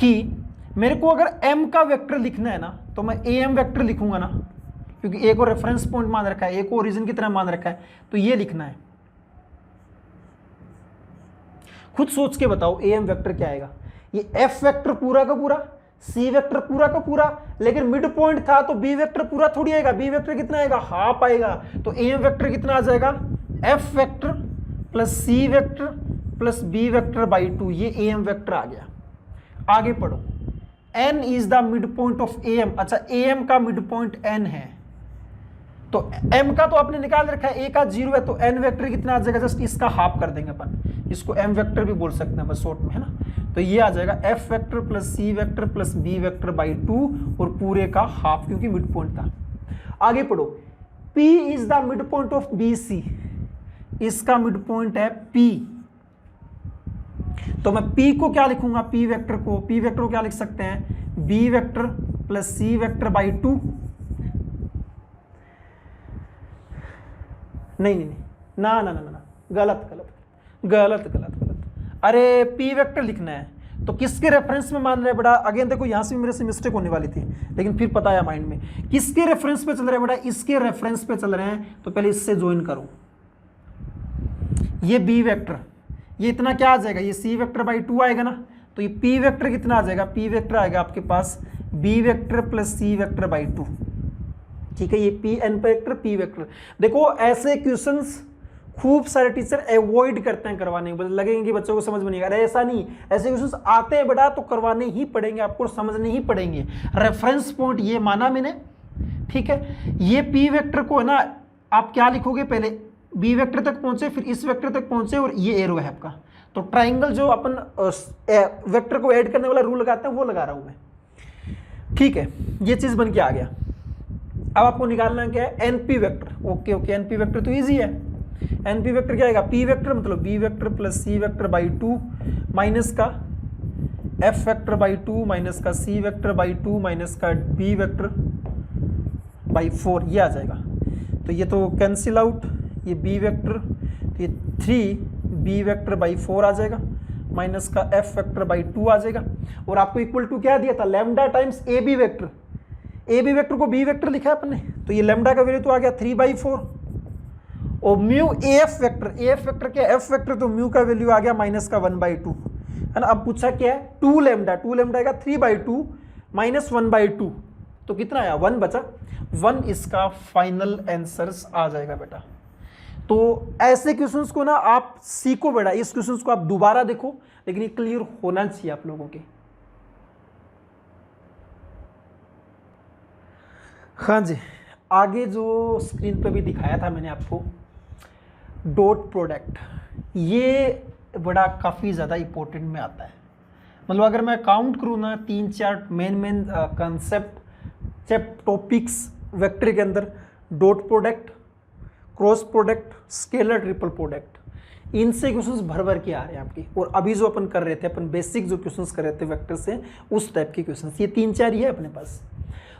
कि मेरे को अगर M का वेक्टर लिखना है ना तो मैं AM वेक्टर लिखूंगा ना, क्योंकि A को रेफरेंस पॉइंट मान रखा है, A को ओरिजिन की तरह मान रखा है, तो ये लिखना है। खुद सोच के बताओ AM वेक्टर क्या आएगा। ये F वेक्टर पूरा का पूरा, C वेक्टर पूरा का पूरा, लेकिन मिड पॉइंट था तो B वेक्टर पूरा थोड़ी आएगा, B वेक्टर कितना आएगा, हाफ आएगा। तो AM वेक्टर कितना आ जाएगा, F vector plus C vector plus B vector by 2, ये AM वेक्टर आ गया। आगे पढ़ो, N is the midpoint of AM। अच्छा, AM का मिड पॉइंट N है, तो M का तो आपने निकाल रखा है, A का 0 है, तो N वेक्टर कितना आ जाएगा, जस्ट इसका हाफ कर देंगे अपन, इसको M वेक्टर भी बोल सकते हैं बस शॉर्ट में, है ना। तो ये आ जाएगा F vector plus C vector plus B vector by 2, और पूरे का हाफ क्योंकि मिड पॉइंट था। आगे पढ़ो, P is the midpoint of BC। इसका मिड पॉइंट है P, तो मैं P को क्या लिखूंगा, P वेक्टर को क्या लिख सकते हैं, B vector plus C vector by 2। नहीं, ना, गलत। अरे P वेक्टर लिखना है तो किसके रेफरेंस में मान रहे बेटा, अगेन देखो यहां से भी मेरे से मिस्टेक होने वाली थी, लेकिन फिर पता है माइंड में किसके रेफरेंस पे चल रहे हैं बेटा, इसके रेफरेंस पे चल रहे हैं, तो पहले इससे ज्वाइन करो। ये B वेक्टर, ये इतना क्या आ जाएगा, ये C वेक्टर बाई 2 आएगा ना, तो ये P वेक्टर कितना आ जाएगा, P वेक्टर आएगा आपके पास B vector plus C vector by 2। ठीक है, ये PN वेक्टर P वेक्टर। देखो ऐसे क्वेश्चंस खूब सारे टीचर अवॉइड करते हैं करवाने, लगेंगे कि बच्चों को समझ में नहीं आ रहा, ऐसा नहीं, ऐसे क्वेश्चंस आते हैं बेटा तो करवाने ही पड़ेंगे, आपको समझने ही पड़ेंगे। रेफरेंस पॉइंट ये माना मैंने, ठीक है। ये P वेक्टर को है ना आप क्या लिखोगे, पहले B वेक्टर तक पहुंचे, फिर इस वेक्टर तक पहुंचे, और ये एरो है आपका। तो ट्राइंगल जो अपन वेक्टर को ऐड करने वाला रूल लगाते हैं वो लगा रहा हूं मैं, ठीक है। ये चीज बन के आ गया। अब आपको निकालना क्या है, NP vector. Okay, NP vector तो इजी है। NP वेक्टर क्या आएगा, P वेक्टर मतलब B vector plus C vector by 2 minus का F वेक्टर बाई 2 माइनस का C वेक्टर बाई 2 माइनस का B वेक्टर बाई 4, ये आ जाएगा। तो ये तो कैंसिल आउट, ये B वेक्टर, तो ये 3B वेक्टर बाई 4 आ जाएगा, माइनस का F वेक्टर बाई 2 आ जाएगा। और आपको इक्वल टू क्या दिया था, lambda times AB vector. AB vector को B वेक्टर लिखा है अपन ने, तो ये लैम्डा का वैल्यू तो आ गया 3/4, और म्यू AF वेक्टर क्या है, F वेक्टर, तो म्यू का वैल्यू आ गया माइनस का 1/2, है ना। अब पूछा क्या है, 2 लैम्डा आएगा 3/2 माइनस 1/2, तो कितना आया, 1 बचा। 1 इसका फाइनल आंसर आ जाएगा बेटा। तो ऐसे क्वेश्चंस को ना आप सीखो बेटा, इस क्वेश्चंस को आप दोबारा देखो, लेकिन ये क्लियर होना चाहिए आप लोगों के। हाँ जी, आगे जो स्क्रीन पे भी दिखाया था मैंने आपको, डॉट प्रोडक्ट, ये बड़ा काफ़ी ज़्यादा इंपॉर्टेंट में आता है। मतलब अगर मैं काउंट करूँ ना 3-4 मेन कंसेप्ट टॉपिक्स वेक्टर के अंदर, dot product, cross product, scalar triple product, इनसे क्वेश्चंस भर भर के आ रहे हैं आपकी। और अभी जो अपन कर रहे थे, अपन बेसिक जो क्वेश्चंस कर रहे थे वेक्टर से, उस टाइप के क्वेश्चंस ये 3-4 ही है अपने पास।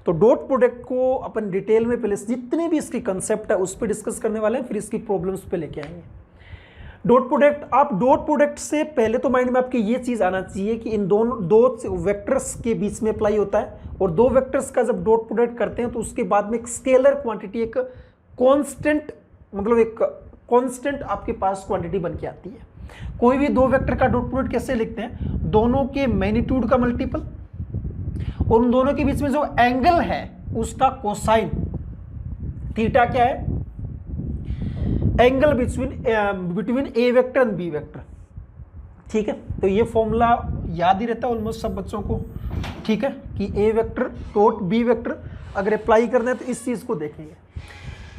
तो डॉट प्रोडक्ट को अपन डिटेल में पहले जितने भी इसके कंसेप्ट है उस पर डिस्कस करने वाले हैं, फिर इसकी प्रॉब्लम्स पे लेके आएंगे। डॉट प्रोडक्ट, आप डॉट प्रोडक्ट से पहले तो माइंड में आपके ये चीज आना चाहिए कि इन दो वेक्टर्स के बीच में अप्लाई होता है, और दो वेक्टर्स का जब डॉट प्रोडक्ट करते हैं तो उसके बाद में एक स्केलर क्वांटिटी, एक कांस्टेंट, मतलब एक कांस्टेंट आपके पास क्वांटिटी बन के आती है। कोई भी दो वेक्टर का डॉट प्रोडक्ट कैसे लिखते हैं? दोनों के मैग्नीट्यूड का मल्टीपल और उन दोनों के बीच में जो एंगल है उसका कोसाइन। थीटा क्या है? Angle between A vector and B vector. ठीक है, तो ये फॉर्मूला याद ही रहता है ऑलमोस्ट सब बच्चों को। ठीक है, कि A vector dot B vector अगर अप्लाई करना है तो इस चीज को देखेंगे।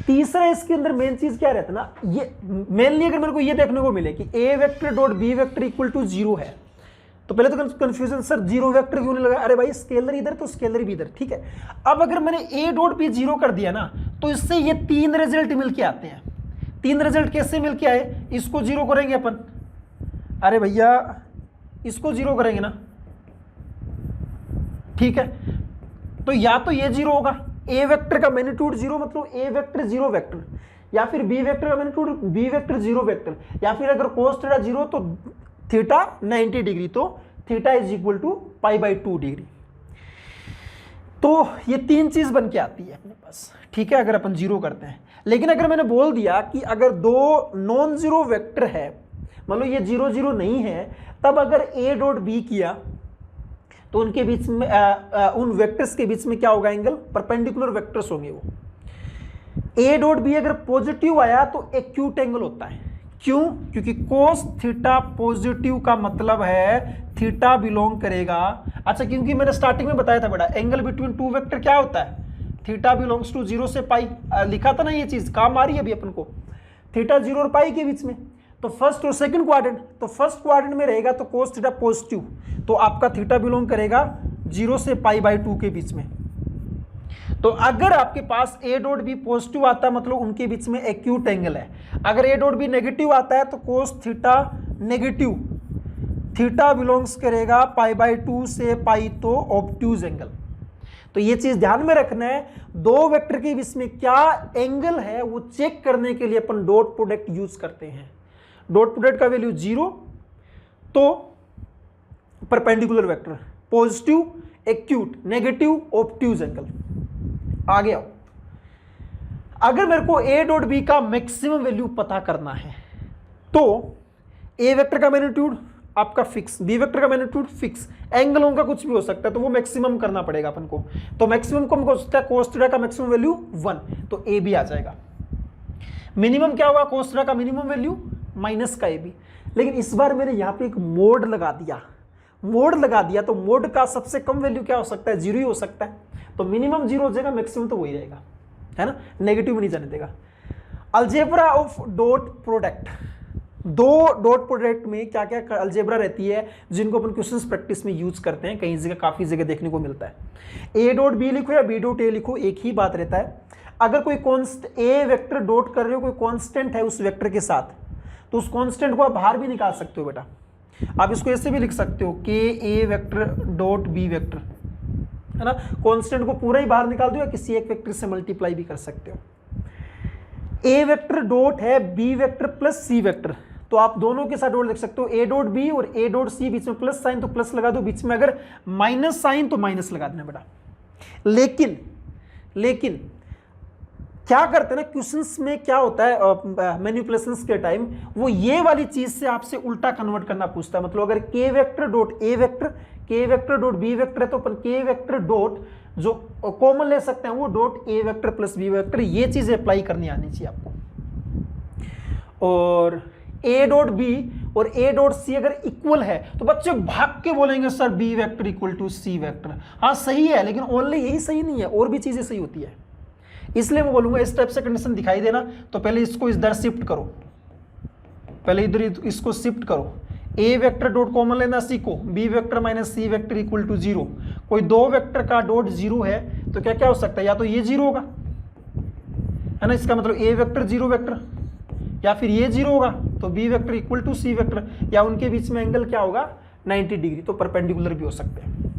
तीसरा इसके अंदर मेन चीज क्या रहता है ना, ये मेनली अगर मेरे को ये देखने को मिले कि A vector dot B vector equal to 0 है, तो पहले तो कंफ्यूजन, सर 0 वेक्टर क्यों नहीं लगा? अरे भाई स्केलर इधर तो स्केलर भी इधर। ठीक है, अब अगर मैंने ए डॉट बी 0 कर दिया ना, तो इससे ये 3 रिजल्ट मिलके आते हैं। 3 रिजल्ट कैसे मिलके आए? इसको 0 करेंगे अपन, अरे भैया इसको 0 करेंगे ना, ठीक है, तो या तो ये 0 होगा, ए वेक्टर का मैग्नीट्यूड 0 मतलब ए वेक्टर 0 वेक्टर, या फिर बी वेक्टर का मैग्नीट्यूड बी वेक्टर 0 वेक्टर, या फिर अगर कोस थीटा 0 तो थीटा 90 डिग्री, तो theta is equal to π/2 degree. तो ये 3 चीज बन के आती है अपने पास। ठीक है, अगर अपन 0 करते हैं। लेकिन अगर मैंने बोल दिया कि अगर दो नॉन जीरो वेक्टर है, मतलब ये 0 0 नहीं है, तब अगर ए डॉट बी किया तो उनके बीच में उन वेक्टर्स के बीच में क्या होगा? एंगल, परपेंडिकुलर वेक्टर्स होंगे वो। ए डॉट बी अगर पॉजिटिव आया तो एक्यूट एंगल होता है। क्यों? क्योंकि कोस थीटा पॉजिटिव का मतलब है थीटा बिलोंग करेगा। अच्छा, क्योंकि मैंने स्टार्टिंग में बताया था बेटा, एंगल बिटवीन टू वेक्टर क्या होता है? थीटा बिलोंग्स टू 0 से पाई, लिखा था ना, ये चीज काम आ रही है अभी अपन को। थीटा 0 और पाई के बीच में, तो फर्स्ट और सेकंड क्वाड्रेंट, तो फर्स्ट क्वाड्रेंट में रहेगा तो कोस थीटा पॉजिटिव, तो आपका थीटा बिलोंग करेगा 0 से π/2 के बीच में। तो अगर आपके पास ए डॉट बी पॉजिटिव आता है मतलब उनके बीच में एक्यूट एंगल है। अगर ए डॉट बी नेगेटिव आता है तो cos theta negative, theta belongs करेगा π/2 से पाई, तो ऑब्ट्यूज एंगल। तो ये चीज ध्यान में रखना है, दो वेक्टर के बीच में क्या एंगल है वो चेक करने के लिए अपन डॉट प्रोडक्ट यूज करते हैं। डॉट प्रोडक्ट का वैल्यू 0, तो perpendicular vector, positive acute, negative obtuse angle. आगे आओ, अगर मेरे को ए डॉट बी का मैक्सिमम वैल्यू पता करना है तो ए वेक्टर का मैग्नीट्यूड आपका फिक्स, बी वेक्टर का मैग्नीट्यूड फिक्स, एंगलों का कुछ भी हो सकता है, तो वो मैक्सिमम करना पड़ेगा अपन को। तो मैक्सिमम को हमको सकता है कोस थीटा का मैक्सिमम वैल्यू 1, तो ए बी आ जाएगा। मिनिमम क्या होगा? कोस थीटा का मिनिमम वैल्यू माइनस का ए बी। लेकिन इस बार मैंने यहां पे एक मोड लगा दिया, तो मोड का सबसे कम वैल्यू क्या हो सकता है? 0 ही हो सकता है। तो मिनिमम 0 हो जाएगा, मैक्सिमम तो वही रहेगा, है ना, नेगेटिव नहीं जाने देगा। अलजेब्रा ऑफ डॉट प्रोडक्ट, दो डॉट प्रोडक्ट में क्या क्या अलजेब्रा रहती है जिनको अपन क्वेश्चंस प्रैक्टिस में यूज करते हैं, कई जगह काफी जगह देखने को मिलता है। ए डॉट बी लिखो या बी डॉट ए लिखो, एक ही बात रहता है। अगर कोई कॉन्स्ट ए वेक्टर डॉट कर रहे हो, कोई कांस्टेंट है उस वेक्टर के साथ, तो उस कांस्टेंट को आप बाहर भी निकाल सकते हो बेटा। आप इसको ऐसे भी लिख सकते हो के ए वेक्टर डॉट बी वेक्टर, है ना, कांस्टेंट को पूरा ही बाहर निकाल दो या किसी एक वेक्टर से मल्टीप्लाई भी कर सकते हो। ए वेक्टर डॉट है B vector plus C vector, तो आप दोनों के साथ डॉट लिख सकते हो, ए डॉट बी और ए डॉट सी, बीच में प्लस साइन तो प्लस लगा दो, बीच में अगर माइनस साइन तो माइनस लगा देना बेटा। लेकिन क्या करते हैं ना क्वेश्चंस में, क्या होता है मैनिपुलेशंस के टाइम, वो ये वाली चीज से आपसे उल्टा कन्वर्ट करना पूछता है। मतलब अगर के वेक्टर डॉट ए वेक्टर, के वेक्टर डॉट बी वेक्टर है, तो अपन के वेक्टर डॉट जो कॉमन ले सकते हैं वो dot A vector plus B vector, ये चीज अप्लाई करनी आनी चाहिए आपको। और ए डॉट बी और ए डॉट सी अगर इक्वल है तो बच्चे भाग के बोलेंगे sir B vector equal to C vector. हाँ सही है, लेकिन ओनली यही सही नहीं है, और भी चीजें सही होती है। इसलिए मैं बोलूंगा इस टाइप से कंडीशन दिखाई देना तो पहले इसको इधर शिफ्ट करो, पहले इधर इसको शिफ्ट करो। ए वेक्टर डॉट कॉमन लेना सीखो, B vector minus C vector equal to 0। कोई दो वेक्टर का डॉट 0 है तो क्या क्या हो सकता है, या तो ये 0 होगा, है ना, इसका मतलब ए वेक्टर 0 वेक्टर, या फिर ये 0 होगा तो B vector equal to C vector, या उनके बीच में एंगल क्या होगा 90 डिग्री, तो परपेंडिकुलर भी हो सकते हैं।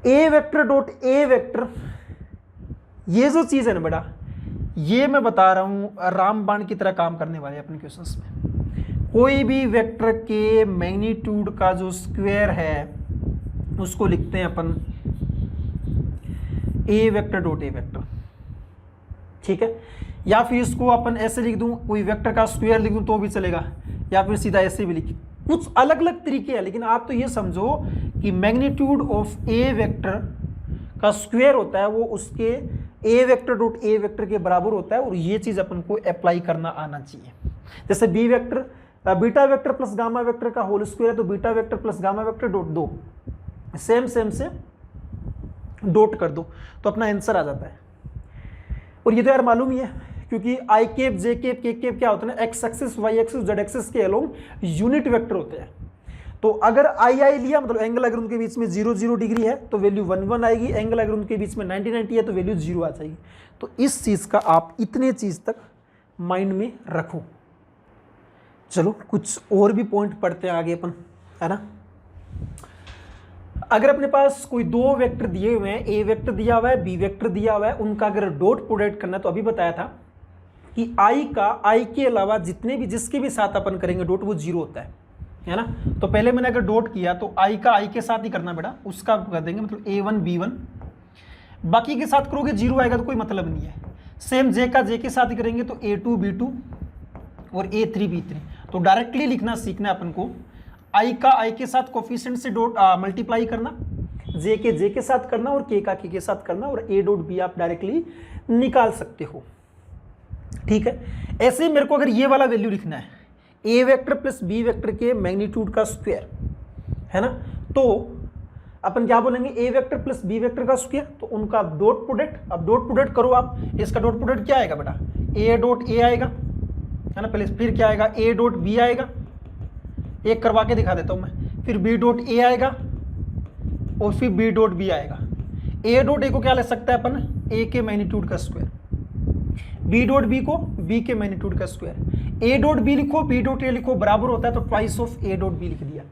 A vector dot A vector, ये जो चीज है ना बेटा, ये मैं बता रहा हूं रामबाण की तरह काम करने वाले अपने क्वेश्चंस में। कोई भी वेक्टर के मैग्नीट्यूड का जो स्क्वायर है उसको लिखते हैं अपन ए वेक्टर डॉट ए वेक्टर, ठीक है, या फिर इसको अपन ऐसे लिख दूं, कोई वेक्टर का स्क्वायर लिख दूं तो भी चलेगा, या फिर सीधा ऐसे भी लिख, कुछ अलग अलग तरीके हैं, लेकिन आप तो ये समझो कि मैग्नीट्यूड ऑफ ए वेक्टर का स्क्वायर होता है वो उसके ए वेक्टर डॉट ए वेक्टर के बराबर होता है, और ये चीज अपन को अप्लाई करना आना चाहिए। जैसे B vector beta vector plus gamma vector का होल स्क्वायर है तो beta vector plus gamma vector dot दो, सेम सेम से डॉट कर दो तो अपना आंसर आ जाता है। और ये तो यार मालूम ही है, क्योंकि i cap j cap k cap क्या होता है ना, X axis Y axis Z axis के अलोंग यूनिट वेक्टर होते हैं। तो अगर आई आई लिया मतलब एंगल अगर उनके बीच में 0 0 डिग्री है तो वैल्यू 1 1 आएगी, एंगल अगर उनके बीच में 90 90 है तो वैल्यू 0 आ जाएगी। तो इस चीज का आप इतने चीज तक माइंड में रखो। चलो कुछ और भी पॉइंट पढ़ते हैं आगे अपन, है ना। अगर अपने पास कोई दो वेक्टर दिए हुए हैं, ए वेक्टर दिया हुआ है, बी वेक्टर दिया हुआ है, उनका अगर डॉट प्रोडक्ट करना है तो अभी बताया था कि आई के अलावा जितने भी जिसके भी साथ अपन करेंगे डॉट वो 0 होता है ना। तो पहले मैंने अगर डॉट किया तो आई का आई के साथ ही करना बेटा, उसका कर देंगे मतलब A1 B1, बाकी के साथ करोगे 0 आएगा तो कोई मतलब नहीं है। सेम जे का जे के साथ ही करेंगे तो A2 B2 और A3 B3। तो डायरेक्टली लिखना सीखना है अपन को, आई का आई के साथ कोफिशिएंट से डॉट मल्टीप्लाई करना, जे के साथ करना और के का के साथ करना, और ए डॉट बी आप डायरेक्टली निकाल सकते हो, ठीक है। ऐसे ही मेरे को अगर ये वाला वैल्यू लिखना है, A vector plus B vector के मैग्नीट्यूड का स्क्वायर, है ना, तो अपन क्या बोलेंगे, ए वेक्टर प्लस बी वेक्टर का स्क्वायर, तो उनका डॉट प्रोडक्ट। अब डॉट प्रोडक्ट करो आप, इसका डॉट प्रोडक्ट क्या आएगा बेटा, ए डॉट ए आएगा, है ना, पहले फिर क्या आएगा, ए डॉट बी आएगा, एक करवा के दिखा देता हूं मैं, फिर बी डॉट ए आएगा और फिर बी डॉट बी आएगा। ए डॉट ए को क्या ले सकता है अपन, ए के मैग्नीट्यूड का स्क्वायर, बी डॉट बी को बी के मैग्नीट्यूड का स्क्वायर, ए डॉट बी लिखो बी डॉट ए लिखो बराबर होता है तो twice of A dot B लिख दिया,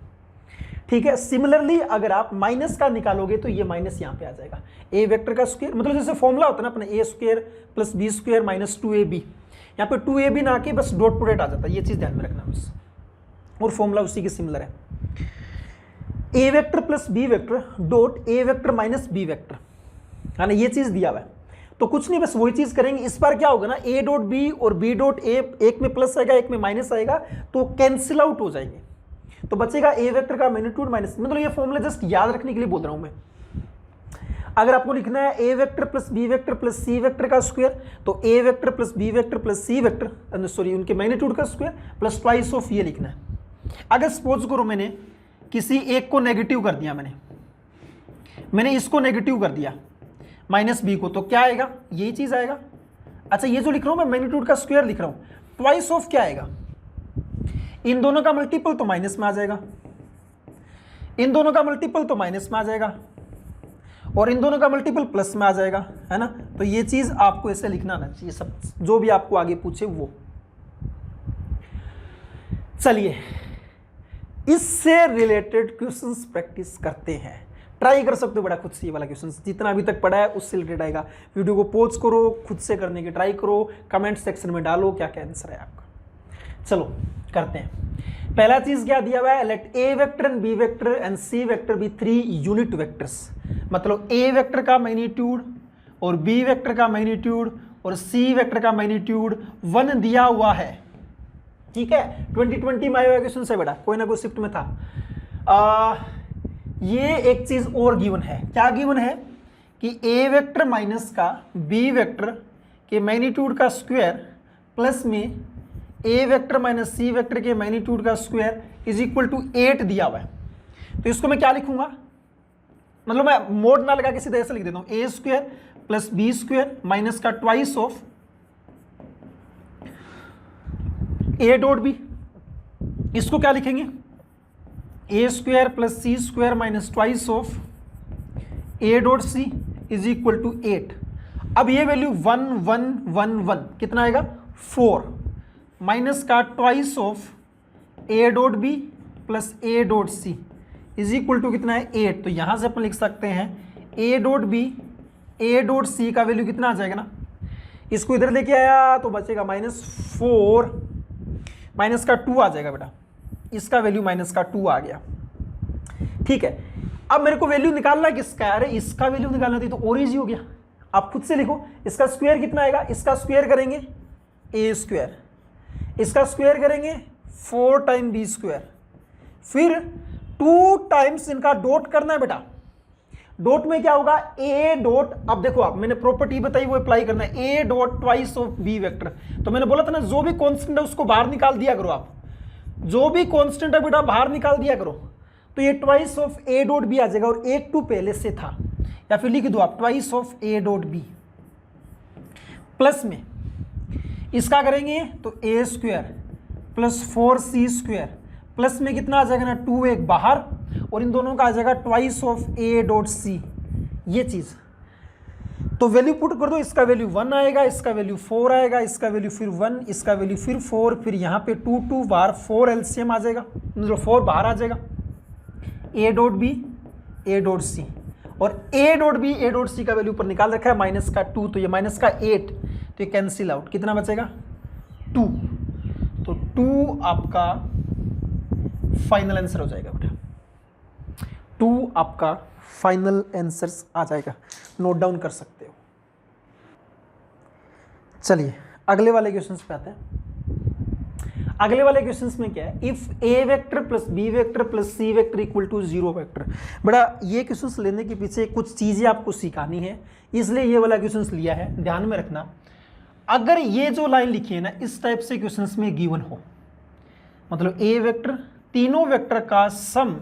ठीक है। सिमिलरली अगर आप माइनस का निकालोगे तो ये माइनस यहाँ पे आ जाएगा, ए वेक्टर का स्क्वायर मतलब जैसे फॉर्मूला होता है ना अपना, A square plus B square minus 2ab, यहाँ पे 2ab ना के बस डॉट प्रोडक्ट आ जाता है, ये चीज ध्यान में रखना बस, और फॉर्मूला उसी के सिमिलर है। A vector plus B vector dot A vector minus B vector, है ना, ये चीज दिया हुआ है। तो कुछ नहीं बस वही चीज करेंगे, इस बार क्या होगा ना, ए डॉट बी और बी डॉट ए, एक में प्लस आएगा एक में माइनस आएगा तो कैंसिल आउट हो जाएंगे, तो बचेगा ए वेक्टर का मैग्नीट्यूड माइनस, मतलब ये फॉर्मूला जस्ट याद रखने के लिए बोल रहा हूं मैं। अगर आपको लिखना है A vector plus B vector plus C vector का स्क्वायर, तो A vector plus B vector plus C vector, sorry उनके मैग्नीट्यूड का स्क्वायर प्लस ट्वाइस ऑफ ये लिखना है। अगर सपोज करो मैंने किसी एक को नेगेटिव कर दिया, मैंने इसको नेगेटिव कर दिया माइनस बी को, तो क्या आएगा, यही चीज आएगा। अच्छा ये जो लिख रहा हूं मैं मैग्नीट्यूड का स्क्वायर लिख रहा हूं, ट्वाइस ऑफ क्या आएगा, इन दोनों का मल्टीपल तो माइनस में आ जाएगा, इन दोनों का मल्टीपल तो माइनस में आ जाएगा, और इन दोनों का मल्टीपल प्लस में आ जाएगा, है ना। तो ये चीज आपको ऐसे लिखना आना चाहिए, सब जो भी आपको आगे पूछे वो। चलिए इससे रिलेटेड क्वेश्चंस प्रैक्टिस करते हैं, ट्राई कर सकते हो बड़ा खुद से ये वाला क्वेश्चंस, जितना अभी तक पढ़ा है उससे रिलेटेड आएगा। वीडियो को पॉज करो, खुद से करने की ट्राई करो, कमेंट सेक्शन में डालो क्या क्या आंसर है आपका। चलो करते हैं। पहला चीज क्या दिया हुआ है, let A vector and B vector and C vector be 3 unit vectors, मतलब ए वेक्टर का मैग्नीट्यूड और बी वेक्टर का मैग्नीट्यूड और सी वेक्टर का मैग्नीट्यूड 1 दिया हुआ है, ठीक है। 2020 में आया क्वेश्चन से बेटा, कोई ना कोई शिफ्ट में था। ये एक चीज और गिवन है, क्या गिवन है कि ए वेक्टर माइनस का बी वेक्टर के मैग्नीट्यूड का स्क्वायर प्लस में A vector minus C vector के मैग्नीट्यूड का स्क्वायर इज इक्वल टू 8 दिया हुआ है। तो इसको मैं क्या लिखूंगा, मतलब मैं मोड ना लगा के सीधे ऐसे लिख देता हूं, A square plus B square minus का twice of A dot B. इसको क्या लिखेंगे, A square plus C square minus twice of A dot C is equal to 8। अब ये वैल्यू 1 1 1 1 कितना आएगा 4 माइनस का twice of A dot B plus A dot C is equal to कितना है 8। तो यहां से अपन लिख सकते हैं A dot B A dot C का वैल्यू कितना आ जाएगा ना, इसको इधर लेके आया तो बचेगा -4 माइनस का 2 आ जाएगा बेटा, इसका वैल्यू माइनस का 2 आ गया। ठीक है, अब मेरे को वैल्यू निकालना है किसका, अरे इसका वैल्यू निकालना थी तो और इजी हो गया। आप खुद से लिखो, इसका स्क्वायर कितना आएगा, इसका स्क्वायर करेंगे ए स्क्वायर, इसका स्क्वायर करेंगे 4 टाइम बी स्क्वायर, फिर 2 टाइम्स इनका डॉट करना है बेटा। डॉट में क्या होगा ए डॉट, अब देखो आप मैंने प्रॉपर्टी बताई वो अप्लाई करना है, A dot twice of B vector. तो मैंने बोला था ना जो भी कांस्टेंट है उसको बाहर निकाल दिया करो, आप जो भी कांस्टेंट है बेटा बाहर निकाल दिया करो। तो ये twice of A dot B आ जाएगा, और 1 2 पहले से था, या फिर लिख दो आप twice of A dot B. Plus में इसका करेंगे तो A square plus 4c square, plus में कितना आ जाएगा ना 2 एक बाहर, और इन दोनों का आ जाएगा twice of A dot C, ये चीज। तो वैल्यू पुट कर दो, इसका वैल्यू 1 आएगा, इसका वैल्यू 4 आएगा, इसका वैल्यू फिर 1, इसका वैल्यू फिर 4, फिर यहाँ पे 2 2 बाहर 4 एलसीएम आ जाएगा, मतलब 4 बाहर आ जाएगा, A dot B A dot C, और A dot B A dot C का वैल्यू ऊपर निकाल रखा है माइनस का 2, तो ये माइनस का 8, तो ये कैंसिल आउट, कितना बचेगा 2। तो 2 आपका फाइनल आंसर हो जाएगा बेटा, 2 आपका फाइनल आंसर आ जाएगा, नोट डाउन कर सकते हो। चलिए अगले वाले क्वेश्चंस पे आते हैं। अगले वाले क्वेश्चंस में क्या है, if A vector plus B vector plus C vector equal to 0 vector. बेटा ये क्वेश्चंस लेने के पीछे कुछ चीजें आपको सिखानी है, इसलिए ये वाला क्वेश्चंस लिया है, ध्यान में रखना। अगर ये जो लाइन लिखी है ना इस टाइप से क्वेश्चंस में गिवन हो, मतलब ए वेक्टर तीनों वेक्टर का सम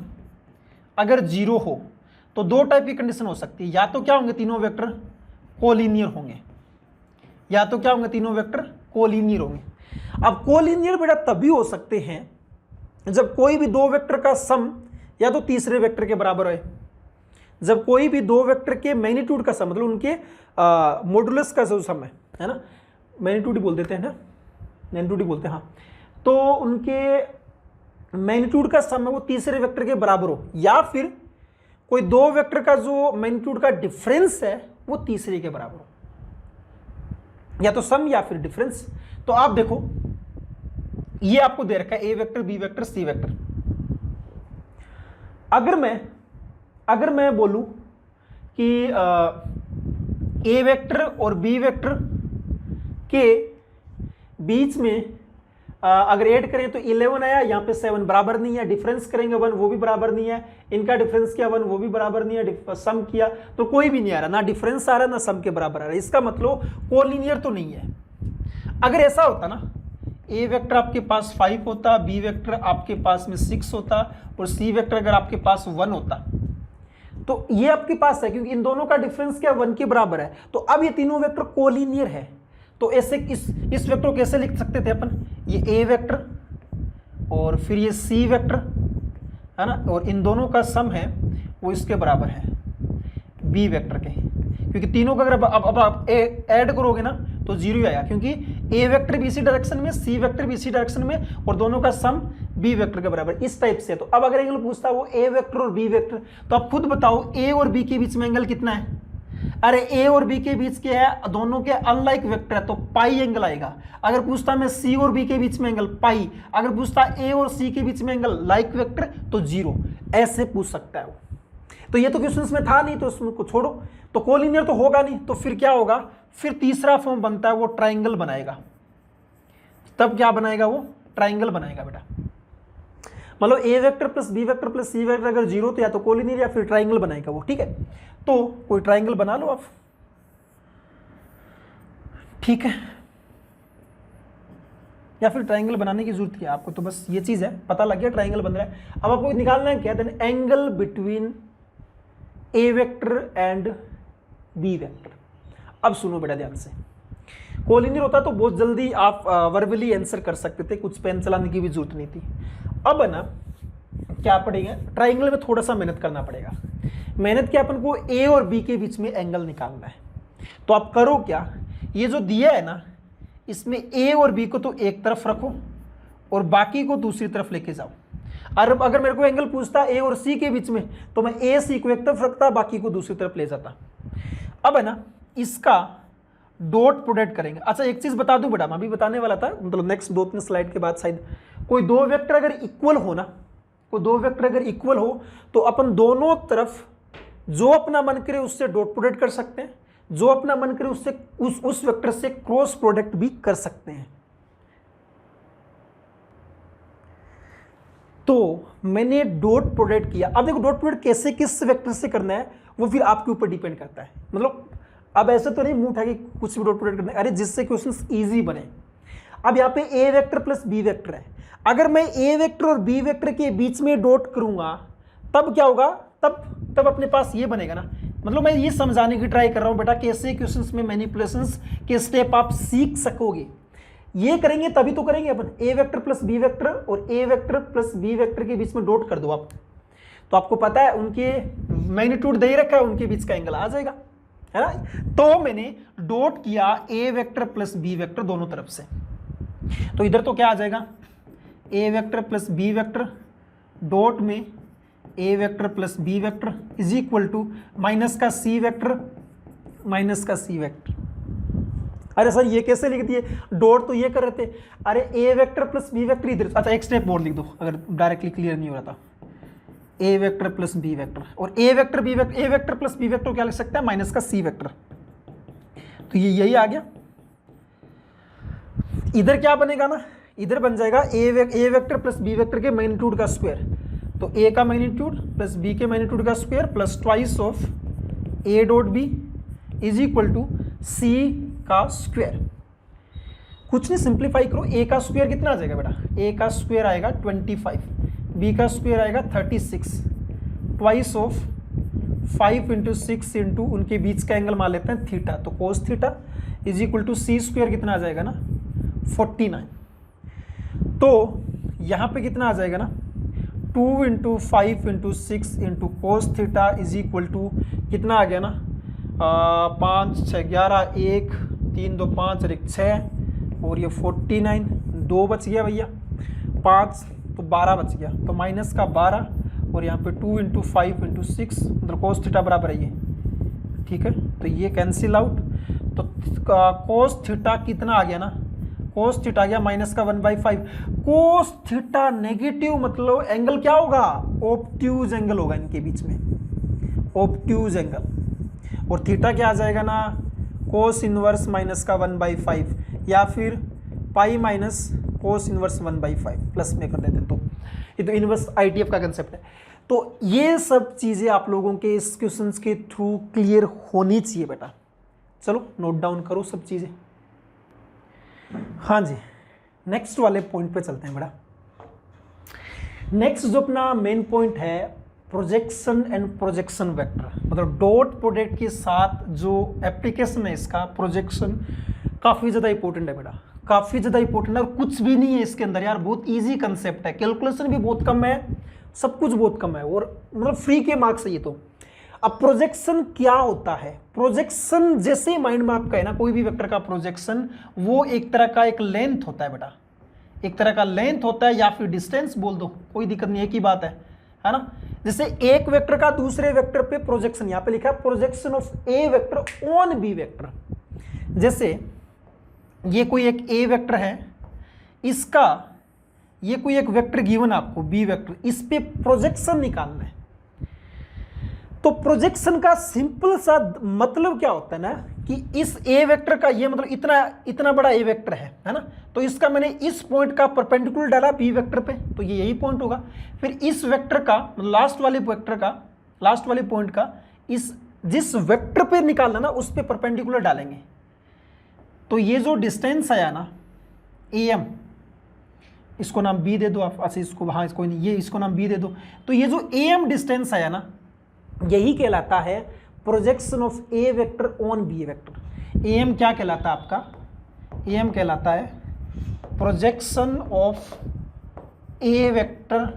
अगर 0 हो, तो 2 टाइप की कंडीशन हो सकती है, या तो क्या होंगे तीनों वेक्टर कोलिनियर होंगे, या तो क्या होंगे तीनों वेक्टर कोलिनियर होंगे। अब कोलिनियर बेटा तभी हो सकते हैं जब कोई भी 2 वेक्टर का सम या तो तीसरे वेक्टर के बराबर है, जब कोई भी 2 वेक्टर के मैग्नीट्यूड का सम, मतलब उनके मॉडुलस का जो सम है ना, मैग्नीट्यूड बोल देते हैं ना, मैग्नीट्यूड बोलते हैं हाँ, तो उनके मैग्नीट्यूड का सम है वो तीसरे वेक्टर के बराबर हो, या फिर कोई 2 वेक्टर का जो मैग्नीट्यूड का डिफरेंस है वो तीसरे के बराबर हो, या तो सम या फिर डिफरेंस। तो आप देखो ये आपको दे रखा है A vector B vector C vector. अगर मैं बोलूं कि ए वेक्टर और बी वेक्टर के बीच में अगर ऐड करें तो 11 आया, यहाँ पे 7 बराबर नहीं है, डिफरेंस करेंगे 1 वो भी बराबर नहीं है, इनका डिफरेंस किया 1 वो भी बराबर नहीं है, सम किया तो कोई भी नहीं आ रहा, ना डिफरेंस आ रहा ना सम के बराबर आ रहा है, इसका मतलब कोलिनियर तो नहीं है। अगर ऐसा होता ना, ए वेक्टर आपके पास 5 होता, बी वेक्टर आपके पास में 6 होता, और सी वेक्टर अगर आपके पास 1 होता, तो ये आपके पास है क्योंकि इन दोनों का डिफरेंस क्या 1 के बराबर है, तो अब ये तीनों वेक्टर कोलिनियर है। तो ऐसे इस वेक्टर को कैसे लिख सकते थे अपन, ये ए वेक्टर और फिर ये सी वेक्टर है ना, और इन दोनों का सम है वो इसके बराबर है बी वेक्टर के, क्योंकि तीनों का अगर अब आप ऐड करोगे ना तो 0 आया, क्योंकि ए वेक्टर भी इसी डायरेक्शन में, सी वेक्टर भी इसी डायरेक्शन में, और दोनों का सम बी वेक्टर के बराबर, इस टाइप से। तो अब अगर एंगल पूछता है वो ए वेक्टर और बी वेक्टर, तो आप खुद बताओ ए और बी के बीच में एंगल कितना है, अरे ए और बी के बीच क्या है, दोनों के अनलाइक वेक्टर है तो पाई एंगल आएगा। अगर पूछता मैं सी और बी के बीच में एंगल पाई, अगर पूछता ए और सी के बीच में एंगल लाइक वेक्टर तो 0, ऐसे पूछ सकता है वो। तो ये तो क्वेश्चंस में था नहीं तो उसमें को छोड़ो, तो कोलिनियर तो होगा नहीं, तो फिर क्या होगा, फिर तीसरा फॉर्म बनता है वो ट्राइंगल बनाएगा। तब क्या बनाएगा वो ट्राइंगल बनाएगा बेटा, मतलब A vector plus B vector plus C vector अगर 0 तो या तो कोलिनियर या फिर ट्राइंगल बनाएगा वो, ठीक है। तो कोई ट्राइंगल बना लो आप, ठीक है। या फिर ट्राइंगल बनाने की जरूरत क्या है आपको, तो बस ये चीज़ है, पता लग गया ट्राइंगल बन रहा है। अब आपको निकालना है क्या, then angle between A vector and B vector. अब सुनो बेटा ध्यान से, कोलिनियर होता तो बहुत जल्दी आप वर्बली आंसर कर सकते थे, कुछ पेन चलाने की भी जरूरत नहीं थी। अब है ना क्या पड़ेगा, ट्राइंगल में थोड़ा सा मेहनत करना पड़ेगा। मेहनत क्या, अपन को ए और बी के बीच में एंगल निकालना है। तो आप करो क्या, ये जो दिया है ना, इसमें ए और बी को तो एक तरफ रखो और बाकी को दूसरी तरफ लेके जाओ। और अगर मेरे को एंगल पूछता ए और सी के बीच में, तो मैं ए सी को एक तरफ रखता, बाकी को दूसरी तरफ ले जाता। अब है ना इसका डॉट प्रोडक्ट करेंगे। अच्छा एक चीज बता दूं बेटा, मैं अभी बताने वाला था, मतलब नेक्स्ट 2-3 स्लाइड के बाद शायद, कोई दो वेक्टर अगर इक्वल हो ना, कोई दो वेक्टर अगर इक्वल हो तो अपन दोनों तरफ जो अपना मन करे उससे डॉट प्रोडक्ट कर सकते हैं, जो अपना मन करे उससे उस वेक्टर से क्रॉस प्रोडक्ट भी कर सकते हैं। तो मैंने डॉट प्रोडक्ट किया। अब देखो डॉट प्रोडक्ट कैसे किस वेक्टर से करना है वो फिर आपके ऊपर डिपेंड करता है। मतलब अब ऐसे तो नहीं मुंह उठा के कुछ भी डॉट प्रोडक्ट करना है, अरे जिससे क्वेश्चन इजी बने। अब यहाँ पे ए वेक्टर प्लस बी वेक्टर है, अगर मैं ए वेक्टर और बी वेक्टर के बीच में डॉट करूंगा तब क्या होगा, तब अपने पास ये बनेगा ना। मतलब मैं ये समझाने की ट्राई कर रहा हूँ बेटा कैसे क्वेश्चंस में मैनिपुलेशंस के स्टेप आप सीख सकोगे। ये करेंगे तभी तो करेंगे अपन, ए वेक्टर प्लस बी वेक्टर और ए वेक्टर प्लस बी वेक्टर के बीच में डॉट कर दो आप, तो आपको पता है उनके मैग्नीट्यूड दे ही रखा है, उनके बीच का एंगल आ जाएगा, है ना। तो मैंने डॉट किया A vector plus B vector दोनों तरफ से, तो इधर तो क्या आ जाएगा, A vector plus B vector dot में A vector plus B vector is equal to minus का सी वेक्टर माइनस का सी वेक्टर। अरे सर ये कैसे लिख दिए, डॉट तो ये कर रहे थे, अरे ए वेक्टर प्लस बी वेक्टर इधर, अच्छा एक स्टेप और लिख दो अगर डायरेक्टली क्लियर नहीं हो रहा था। ए वेक्टर प्लस बी वेक्टर और ए वेक्टर बी वेक्टर, ए वेक्टर प्लस बी वेक्टर क्या लिख सकता है, माइनस का सी वेक्टर। तो ये यही आ गया। इधर क्या बनेगा ना, इधर बन जाएगा A vector plus B vector के मैग्नीट्यूड का स्क्वायर, तो ए का मैग्नीट्यूड प्लस बी के मैग्नीट्यूड का square plus twice of A dot B is equal to C का स्क्वायर। कुछ नहीं सिंप्लीफाई करो, ए का स्क्वायर कितना आ जाएगा बेटा, ए का स्क्वायर आएगा 25, बी का स्क्वायर आएगा 36, ट्वाइस ऑफ 5 इंटू 6 इंटू उनके बीच का एंगल मान लेते हैं थीटा, तो cos theta is equal to C square कितना आ जाएगा ना 49। तो यहाँ पे कितना आ जाएगा ना 2 into 5 into 6 into cos theta is equal to कितना आ गया ना 5 6 11 1 3 2 5 और 1 6 और ये 49, 2 बच गया भैया, 5 तो 12 बच गया, तो माइनस का 12 और यहाँ पे 2 इंटू 5 इंटू 6 मतलब कोस थीटा बराबर है ये, ठीक है। तो ये कैंसिल आउट, तो कोस थीटा कितना आ गया ना, कोस थीटा आ गया माइनस का 1/5। कोस थीटा नेगेटिव मतलब एंगल क्या होगा, ऑब्ट्यूज एंगल होगा इनके बीच में, ऑब्ट्यूज एंगल। और थीटा क्या आ जाएगा ना कोस इनवर्स माइनस का 1/5 या फिर pi minus cos inverse 1/5 plus में कर देते हैं, तो ये तो इनवर्स आईटीएफ का कंसेप्ट है। तो ये सब चीजें आप लोगों के इस क्वेश्चंस के थ्रू क्लियर होनी चाहिए बेटा। चलो नोट डाउन करो सब चीजें। हाँ जी, नेक्स्ट वाले पॉइंट पे चलते हैं बेटा। नेक्स्ट जो अपना मेन पॉइंट है प्रोजेक्शन एंड प्रोजेक्शन वेक्टर, मतलब डॉट प्रोडक्ट के साथ जो एप्लीकेशन है इसका प्रोजेक्शन काफ़ी ज़्यादा इंपॉर्टेंट है बेटा, काफ़ी ज़्यादा इंपॉर्टेंट है। और कुछ भी नहीं है इसके अंदर यार, बहुत इजी कंसेप्ट है, कैलकुलेशन भी बहुत कम है, सब कुछ बहुत कम है और मतलब फ्री के मार्क्स है ये तो। अब प्रोजेक्शन क्या होता है, प्रोजेक्शन जैसे माइंड में आपका है ना कोई भी वेक्टर का प्रोजेक्शन, वो एक तरह का एक लेंथ होता है बेटा, एक तरह का लेंथ होता है या फिर डिस्टेंस बोल दो, कोई दिक्कत नहीं, एक ही बात है ना। जैसे एक वेक्टर का दूसरे वेक्टर पे प्रोजेक्शन, यहाँ पे लिखा है projection of A vector on B vector. जैसे ये कोई एक ए वेक्टर है, इसका ये कोई एक वेक्टर गिवन आपको बी वेक्टर, इस पे प्रोजेक्शन निकालना है। तो प्रोजेक्शन का सिंपल सा मतलब क्या होता है ना कि इस ए वेक्टर का ये मतलब इतना बड़ा ए वेक्टर है ना, तो इसका मैंने इस पॉइंट का परपेंडिकुलर डाला बी वेक्टर पे, तो ये यही पॉइंट होगा। फिर इस वेक्टर का लास्ट वाले पॉइंट का इस जिस वेक्टर पे निकालना ना उस पे परपेंडिकुलर डालेंगे। तो ये जो डिस्टेंस आया ना AM, इसको नाम बी दे दो आप, अच्छा इसको, हाँ इसको नहीं, ये इसको नाम बी दे दो। तो ये जो ए एम डिस्टेंस आया ना, यही कहलाता है projection of A vector on B vector. A M क्या कहलाता है आपका, ए एम कहलाता है projection of A vector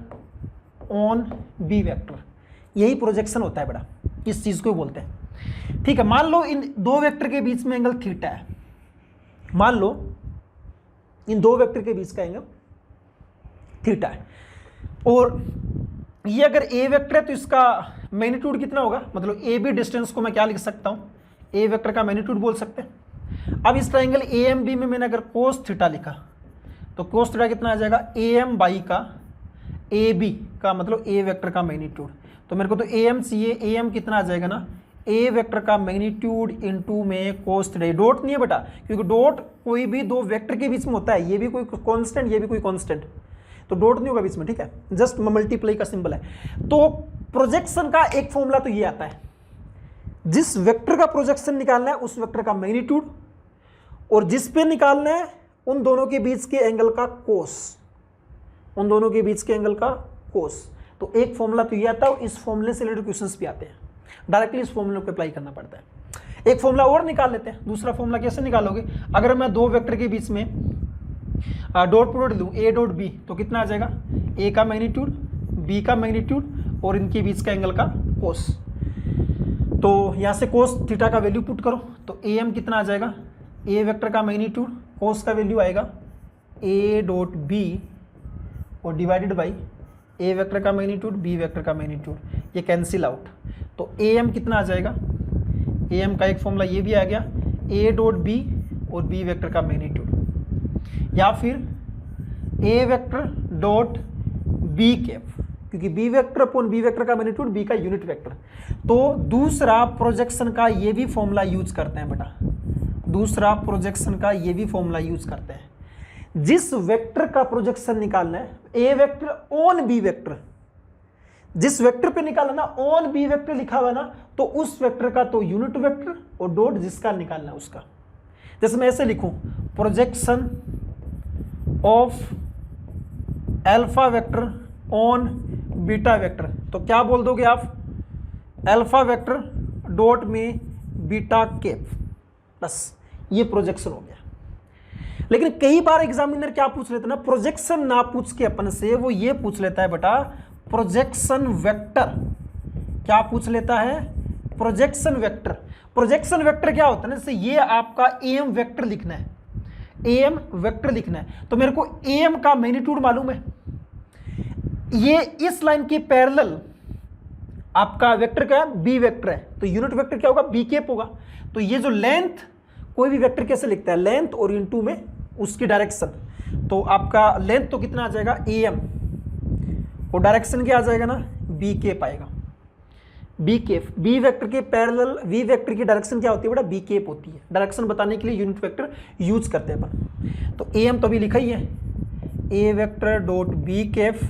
on B vector, यही प्रोजेक्शन होता है बेटा, इस चीज को बोलते हैं। ठीक है, मान लो इन दो वेक्टर के बीच में एंगल थीटा है, मान लो इन दो वेक्टर के बीच का एंगल थीटा है, और ये अगर ए वेक्टर है तो इसका मैग्नीट्यूड कितना होगा, मतलब ए बी डिस्टेंस को मैं क्या लिख सकता हूं, ए वेक्टर का मैग्नीट्यूड बोल सकते हैं। अब इस ट्राइंगल ए एम बी में मैंने अगर कोस थीटा लिखा तो कोस थीटा कितना आ जाएगा, ए एम बाई का ए बी का मतलब ए वेक्टर का मैग्नीट्यूड। तो मेरे को तो ए एम चाहिए, ए एम कितना आ जाएगा ना, ए वेक्टर का मैग्नीट्यूड इनटू में कोस थीटा। डॉट नहीं है बेटा, क्योंकि डॉट कोई भी दो वेक्टर के बीच में होता है, ये भी कोई कांस्टेंट ये भी कोई कांस्टेंट, तो डॉट नहीं होगा बीच में, ठीक है, जस्ट मल्टीप्लाई का सिंबल है। तो प्रोजेक्शन का एक फॉर्मूला तो ये आता है, जिस वेक्टर का प्रोजेक्शन निकालना है उस वेक्टर का मैग्नीट्यूड, और जिस पे निकालना है उन दोनों के बीच के एंगल का कोस, उन दोनों के बीच के एंगल का कोस। तो एक फॉर्मूला तो ये आता है, इस फॉर्मूले से रिलेटेड क्वेश्चंस भी आते हैं, डायरेक्टली इस फॉर्मूले को अप्लाई करना पड़ता है। एक फॉर्मूला और निकाल लेते हैं। दूसरा फॉर्मूला कैसे निकालोगे, अगर मैं दो वेक्टर के बीच में डॉट प्रोडक्ट लूँ ए डॉट बी, तो कितना आ जाएगा, ए का मैग्नीट्यूड बी का मैग्नीट्यूड और इनके बीच का एंगल का कोस। तो यहाँ से कोस थीटा का वैल्यू पुट करो, तो ए एम कितना आ जाएगा, ए वेक्टर का मैग्नीट्यूड कोस का वैल्यू आएगा ए डॉट बी और डिवाइडेड बाई ए वेक्टर का मैग्नीट्यूड बी वेक्टर का मैग्नीट्यूड, ये कैंसिल आउट। तो ए एम कितना आ जाएगा, ए एम का एक फॉर्मूला ये भी आ गया, ए डॉट बी और बी वेक्टर का मैग्नीट्यूड, या फिर A vector dot B cap, क्योंकि B vector upon B vector का मैग्नीट्यूड बी का यूनिट वेक्टर। तो दूसरा प्रोजेक्शन का ये भी फॉर्मूला यूज करते हैं बेटा, दूसरा प्रोजेक्शन का ये भी फॉर्मूला यूज करते हैं। जिस वेक्टर का प्रोजेक्शन निकालना है, A vector on B vector, जिस वेक्टर पे निकालना ना ऑन बी वेक्टर लिखा हुआ ना, तो उस वेक्टर का तो यूनिट वेक्टर और डॉट जिसका निकालना है उसका। जैसे मैं ऐसे लिखूं, projection of alpha vector on beta vector, तो क्या बोल दोगे आप, अल्फा वेक्टर डॉट में बीटा कैप, बस ये प्रोजेक्शन हो गया। लेकिन कई बार एग्जामिनर क्या पूछ लेता है ना, प्रोजेक्शन ना पूछ के अपन से वो ये पूछ लेता है बेटा प्रोजेक्शन वेक्टर, क्या पूछ लेता है, प्रोजेक्शन वेक्टर। प्रोजेक्शन वेक्टर क्या होता है ना, जैसे ये आपका एम वेक्टर लिखना है, एम वेक्टर लिखना है, तो मेरे को एम का मैग्नीट्यूड मालूम है, ये इस लाइन के पैरेलल आपका वेक्टर क्या है, बी वेक्टर है, तो यूनिट वेक्टर क्या होगा, बी कैप होगा। तो ये जो लेंथ, कोई भी वेक्टर कैसे लिखता है, लेंथ और इनटू में उसकी डायरेक्शन, तो आपका लेंथ तो कितना आ जाएगा ए एम, और डायरेक्शन क्या आ जाएगा ना, बी कैप आएगा, बी कैप। बी वेक्टर के पैरेलल वी वेक्टर की डायरेक्शन क्या होती है बेटा, बी कैप होती है। डायरेक्शन बताने के लिए यूनिट वेक्टर यूज करते हैं अपन। तो ए एम तो अभी लिखा ही है, A vector dot B cap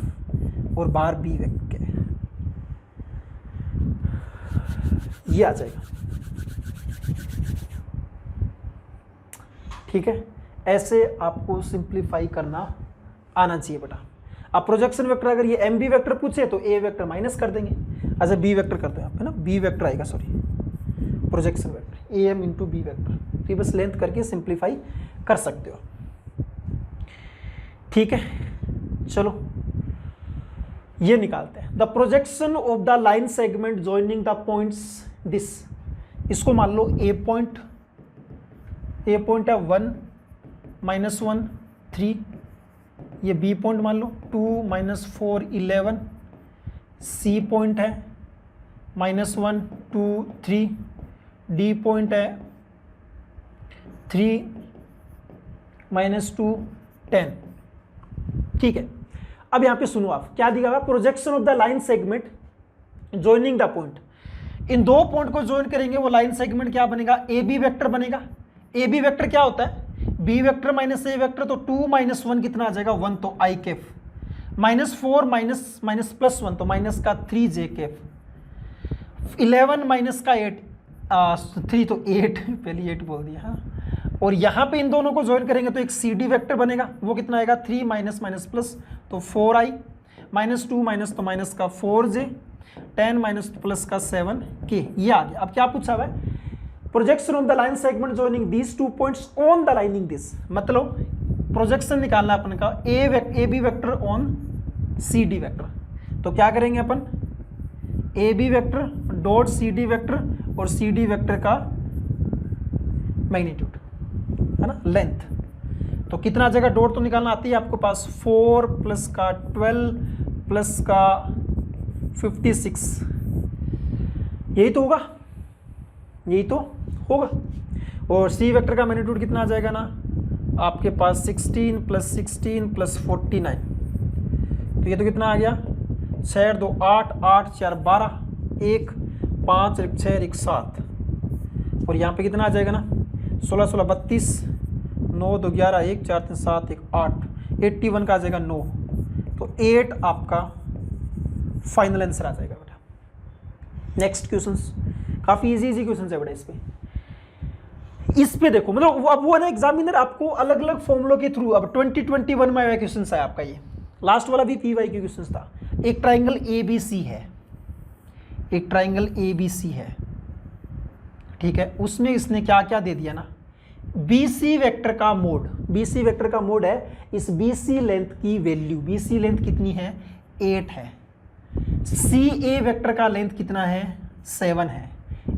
और बाहर बी वेक्टर, ये आ जाएगा, ठीक है। ऐसे आपको सिंप्लीफाई करना आना चाहिए बेटा। अब प्रोजेक्शन वेक्टर अगर ये एम बी वेक्टर पूछे तो ए वेक्टर माइनस कर देंगे, अच्छा बी वेक्टर करते हैं आप, है ना, बी वेक्टर आएगा, sorry projection vector A M into B vector, तो ये बस लेंथ करके सिंप्लीफाई कर सकते हो, ठीक है। चलो ये निकालते हैं, the projection of the line segment joining the points this, इसको मान लो ए पॉइंट है 1 -1 3, ये बी पॉइंट मान लो 2 - 4 11, सी पॉइंट है -1 2 3, डी पॉइंट है 3 - 2 10, ठीक है। अब यहां पे सुनो आप, क्या दिया हुआ, projection of the line segment joining the point, इन दो पॉइंट को ज्वाइन करेंगे वो लाइन सेगमेंट क्या बनेगा, ए बी वेक्टर बनेगा। ए बी वेक्टर क्या होता है, बी वेक्टर माइनस ए वेक्टर, तो 2 - 1 कितना आ जाएगा 1, तो आई कैफ, -4 माइनस प्लस 1 तो माइनस का 3 जे कैफ, 11 माइनस का 8 3 तो 8 पहले 8 बोल दिया, हाँ, और यहाँ पे इन दोनों को ज्वाइन करेंगे तो एक सी डी वैक्टर बनेगा, वो कितना आएगा 3 माइनस माइनस प्लस तो 4i, माइनस 2 माइनस तो माइनस का 4j, 10 माइनस प्लस का 7k, ये आ गया। अब क्या पूछा हुआ है, projection of the line segment joining these 2 points on the lining this, मतलब प्रोजेक्शन निकालना अपन का A B vector on C D vector. तो क्या करेंगे अपन, A B vector dot C D vector और सी डी वेक्टर का मैग्नीट्यूड है ना, लेंथ। तो कितना जगह डॉट तो निकालना आती है आपको पास, 4 प्लस का 12 प्लस का 56, यही तो होगा, यही तो होगा। और सी वेक्टर का मैग्नीट्यूड कितना आ जाएगा ना आपके पास, 16 प्लस 16 प्लस 49, तो ये तो कितना आ गया, 6 2 8 8 4 12, 1 5 1 6 1 7, और यहाँ पे कितना आ जाएगा ना 16 16 32, 9 2 11 1 4 3 7 1 8, 81 का आ जाएगा 9, तो 8 आपका फाइनल आंसर आ जाएगा बेटा। नेक्स्ट क्वेश्चंस, काफ़ी इजी क्वेश्चन है बेटा। इस पे देखो, मतलब अब वो ना एग्जामिनर आपको अलग अलग फॉर्मुलों के थ्रू, अब 2021 में आया क्वेश्चन है आपका, ये लास्ट वाला भी पी वाई क्यू क्वेश्चन था। एक ट्राइंगल ए बी सी है, एक ट्राइंगल ए बी सी है, ठीक है, उसमें इसने क्या क्या दे दिया ना, बी सी वेक्टर का मोड, बी सी वेक्टर का मोड है इस बी सी लेंथ की वैल्यू, बी सी लेंथ कितनी है 8 है, सी ए वेक्टर का लेंथ कितना है 7 है,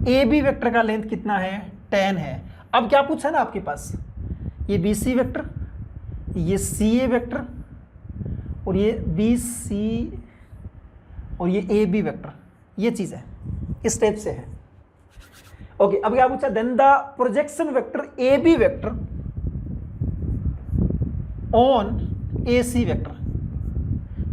ए बी वेक्टर का लेंथ कितना है 10 है। अब क्या पूछा ना आपके पास, ये बी सी वेक्टर, ये सी ए वेक्टर और ये बी सी और ये ए बी वेक्टर, ये चीज़ है, इस टाइप से है। ओके, अब क्या पूछा, then the projection vector A B vector on A C vector.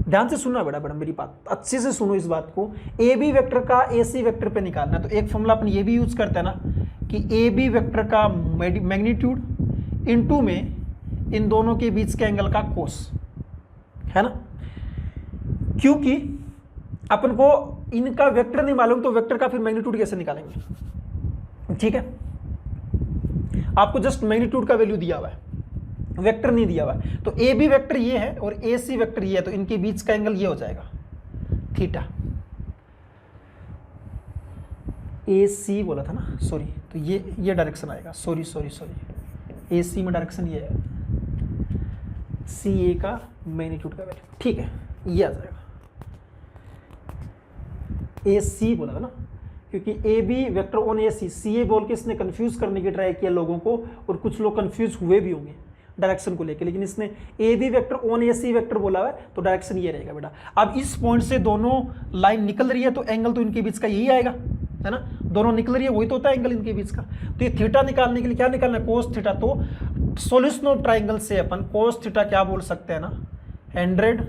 ध्यान से सुनना बेटा, मेरी बात अच्छे से सुनो इस बात को। ए बी वेक्टर का ए सी वेक्टर पे निकालना, तो एक फॉर्मूला अपन ये भी यूज करते हैं ना कि ए बी वेक्टर का मैग्नीट्यूड इनटू में इन दोनों के बीच के एंगल का कोस, है ना, क्योंकि अपन को इनका वेक्टर नहीं मालूम तो वेक्टर का फिर मैग्नीट्यूड कैसे निकालेंगे, ठीक है। आपको जस्ट मैग्नीट्यूड का वैल्यू दिया हुआ है, वेक्टर नहीं दिया हुआ है, तो ए बी वेक्टर ये है और ए सी वेक्टर ये है, तो इनके बीच का एंगल ये हो जाएगा थीटा। ए सी बोला था ना, सॉरी, तो ये डायरेक्शन आएगा, सॉरी, ए सी में डायरेक्शन ये है, सी ए का मैग्नीट्यूड का वैल्यू, ठीक है, ये आ जाएगा। ए सी बोला था ना, क्योंकि ए बी वेक्टर ऑन ए सी, सी ए बोल के इसने कंफ्यूज करने की ट्राई किया लोगों को, और कुछ लोग कंफ्यूज हुए भी होंगे डायरेक्शन को लेके, लेकिन इसने A B vector on A C vector बोला है, तो डायरेक्शन ये रहेगा बेटा। अब इस पॉइंट से दोनों लाइन निकल रही है, तो एंगल तो इनके बीच का यही आएगा, है ना, दोनों निकल रही है, वही तो होता है एंगल इनके बीच का। तो ये थीटा निकालने के लिए क्या निकालना है, कोस थीटा। तो सोल्यूशन ऑफ ट्राइंगल से अपन कोस थीटा क्या बोल सकते हैं ना, 100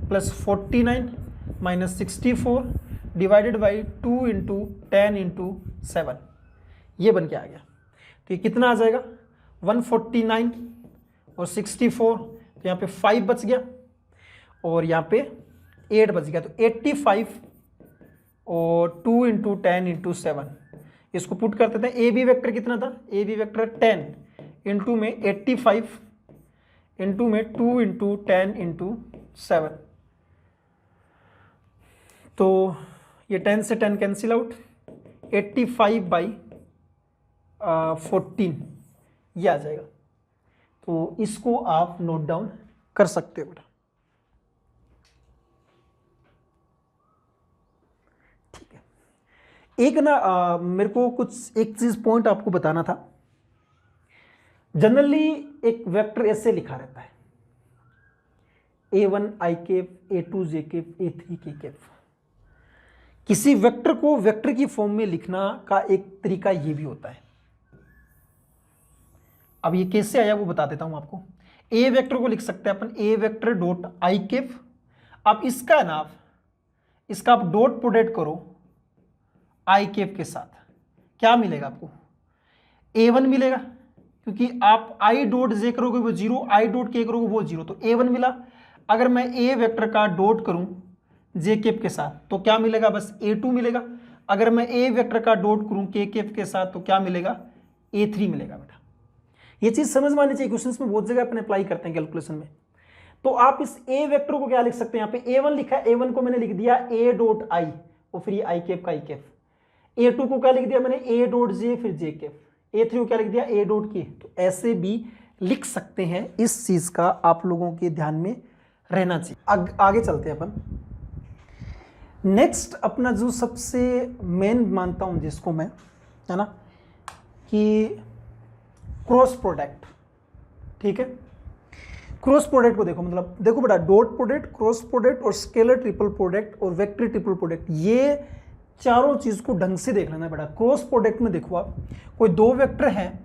plus 49 minus 64 divided by 2 into 10 into 7, ये बन के आ गया। तो ये कितना आ जाएगा 149 और 64, तो यहाँ पे 5 बच गया और यहाँ पे 8 बच गया, तो 85 और 2 इंटू 10 इंटू 7, इसको पुट करते थे। ए बी वेक्टर कितना था, ए बी वेक्टर 10 इंटू में 85 इंटू में 2 इंटू 10 इंटू 7, तो ये 10 से 10 कैंसिल आउट, 85 बाई 14 ये आ जाएगा। तो इसको आप नोट डाउन कर सकते हो बेटा, ठीक है। एक ना मेरे को कुछ एक चीज पॉइंट आपको बताना था। जनरली एक वेक्टर ऐसे लिखा रहता है, A1 i cap, A2 j cap, A3 k cap. किसी वेक्टर को वेक्टर की फॉर्म में लिखना का एक तरीका ये भी होता है। अब ये कैसे आया वो बता देता हूं आपको। ए वेक्टर को लिख सकते हैं अपन ए वेक्टर डॉट आई कैप। अब इसका ना इसका आप डॉट प्रोडक्ट करो आई कैप के साथ, क्या मिलेगा आपको, A1 मिलेगा, क्योंकि आप आई डॉट जे करोगे वो 0, आई डॉट के करोगे वो 0, तो A1 मिला। अगर मैं ए वेक्टर का डॉट करूं जे कैप के साथ तो क्या मिलेगा, बस A2 मिलेगा। अगर मैं ए वेक्टर का डॉट करूं के कैप के साथ तो क्या मिलेगा, A3 मिलेगा बेटा। ये चीज समझ में आनी चाहिए, क्वेश्चन में बहुत जगह अपन अप्लाई करते हैं कैलकुलेशन में। तो आप इस ए वेक्टर को क्या लिख सकते हैं, यहाँ पे A1 लिखा है, A1 को मैंने लिख दिया A डॉट आई और फिर ये आई कैप का आई कैप। A2 को क्या लिख दिया मैंने A डॉट जे फिर जे कैप। A3 को क्या लिख दिया A डॉट के। तो ऐसे भी लिख सकते हैं, इस चीज का आप लोगों के ध्यान में रहना चाहिए। आगे चलते हैं अपन। नेक्स्ट अपना जो सबसे मेन मानता हूं जिसको मैं, है ना, कि क्रॉस प्रोडक्ट। ठीक है, क्रॉस प्रोडक्ट को देखो, मतलब देखो बेटा, डॉट प्रोडक्ट, क्रॉस प्रोडक्ट और स्केलर ट्रिपल प्रोडक्ट और वेक्टर ट्रिपल प्रोडक्ट, ये चारों चीज को ढंग से देख लेना बेटा। क्रॉस प्रोडक्ट में देखो आप, कोई दो वेक्टर हैं,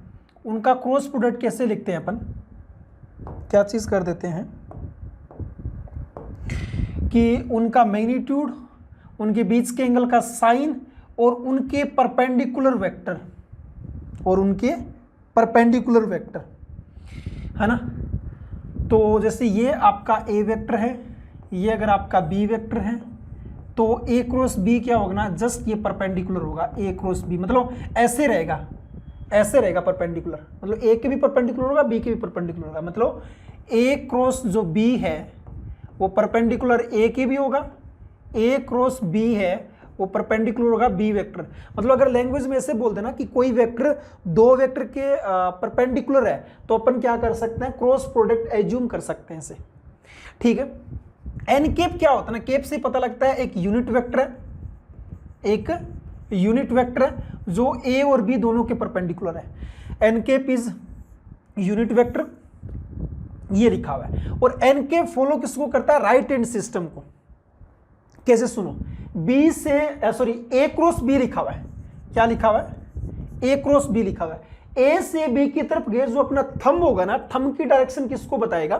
उनका क्रॉस प्रोडक्ट कैसे लिखते हैं अपन, क्या चीज कर देते हैं कि उनका मैग्नीट्यूड, उनके बीच के एंगल का साइन और उनके परपेंडिकुलर वेक्टर, और उनके परपेंडिकुलर वेक्टर, है ना। तो जैसे ये आपका ए वेक्टर है, ये अगर आपका बी वेक्टर है, तो ए क्रॉस बी क्या होगा ना, जस्ट ये परपेंडिकुलर होगा ए क्रॉस बी, मतलब ऐसे रहेगा, ऐसे रहेगा परपेंडिकुलर, मतलब ए के भी परपेंडिकुलर होगा, बी के भी परपेंडिकुलर होगा, मतलब ए क्रॉस जो बी है वो परपेंडिकुलर ए के भी होगा, ए क्रॉस बी है वो परपेंडिकुलर होगा बी वेक्टर। मतलब अगर लैंग्वेज में ऐसे बोल देना कि कोई वेक्टर दो वेक्टर के परपेंडिकुलर है, तो अपन क्या कर सकते हैं, क्रॉस प्रोडक्ट एज्यूम कर सकते हैं इसे। ठीक है, एन केप क्या होता है ना, केप से पता लगता है एक यूनिट वेक्टर है, एक यूनिट वेक्टर है जो ए और बी दोनों के परपेंडिकुलर है। N cap is unit vector, ये लिखा हुआ है। और एन केप फॉलो किसको करता है, राइट हैंड सिस्टम को। कैसे, सुनो, बी से सॉरी ए क्रॉस बी लिखा हुआ है, क्या लिखा हुआ है, ए क्रॉस बी लिखा हुआ है। ए से बी की तरफ गए जो अपना थंब होगा ना, थंब की डायरेक्शन किसको बताएगा,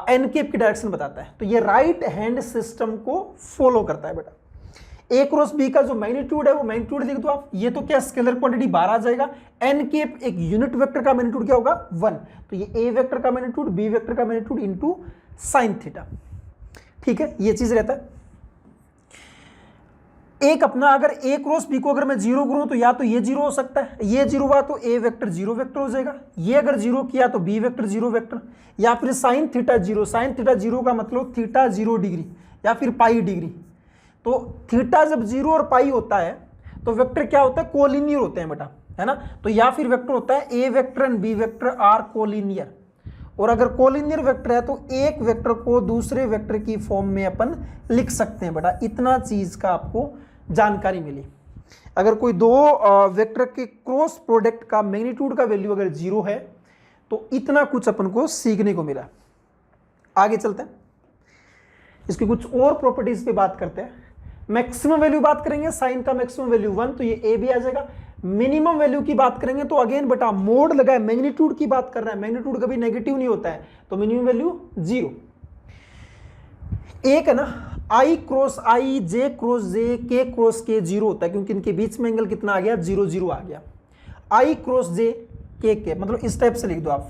एन केप की डायरेक्शन बताता है। तो ये राइट हैंड सिस्टम को फॉलो करता है बेटा। ए क्रॉस बी का जो मैग्नीट्यूड है वो मैग्नीट्यूड लिख दो आप, ये तो क्या स्केलर क्वांटिटी 12 आ जाएगा। एन केप एक यूनिट वेक्टर का मैग्नीट्यूड क्या होगा 1, तो ये ए वेक्टर का मैग्नीट्यूड बी वेक्टर का मैग्नीट्यूड इनटू साइन थीटा। ठीक है, ये चीज रहता है। एक अपना अगर ए क्रॉस बी को अगर मैं जीरो करूं तो या तो ये जीरो हो सकता है, ये जीरो हुआ तो ए वेक्टर जीरो वेक्टर हो जाएगा, ये अगर जीरो किया तो बी वेक्टर जीरो वेक्टर, या फिर sine theta zero, sine theta zero का मतलब थीटा 0 डिग्री या फिर पाई डिग्री। तो थीटा जब जीरो और पाई होता है तो वेक्टर क्या होता है, कोलिनियर होते हैं बेटा, है ना। तो या फिर वेक्टर होता है A vector and B vector are collinear, और अगर कोलिनियर वेक्टर है तो एक वेक्टर को दूसरे वेक्टर की फॉर्म में अपन लिख सकते हैं बेटा। इतना चीज का आपको जानकारी मिली। अगर कोई दो वेक्टर के क्रॉस प्रोडक्ट का मैग्नीट्यूड का वैल्यू अगर जीरो है तो इतना कुछ अपन को सीखने को मिला। आगे चलते हैं, इसकी कुछ और प्रॉपर्टीज पे बात करते हैं। मैक्सिमम वैल्यू बात करेंगे, साइन का मैक्सिमम वैल्यू 1, तो ये ए भी आ जाएगा। मिनिमम वैल्यू की बात करेंगे तो अगेन बेटा मोड लगा है, मैग्नीट्यूड की बात कर रहा है, मैग्नीट्यूड कभी नेगेटिव नहीं होता है, तो मिनिमम वैल्यू 0। एक है ना आई क्रॉस आई, जे क्रॉस जे, के क्रॉस के 0 होता है, क्योंकि इनके बीच में एंगल कितना आ गया 0 0 आ गया। आई क्रॉस जे के मतलब इस टाइप से लिख दो आप,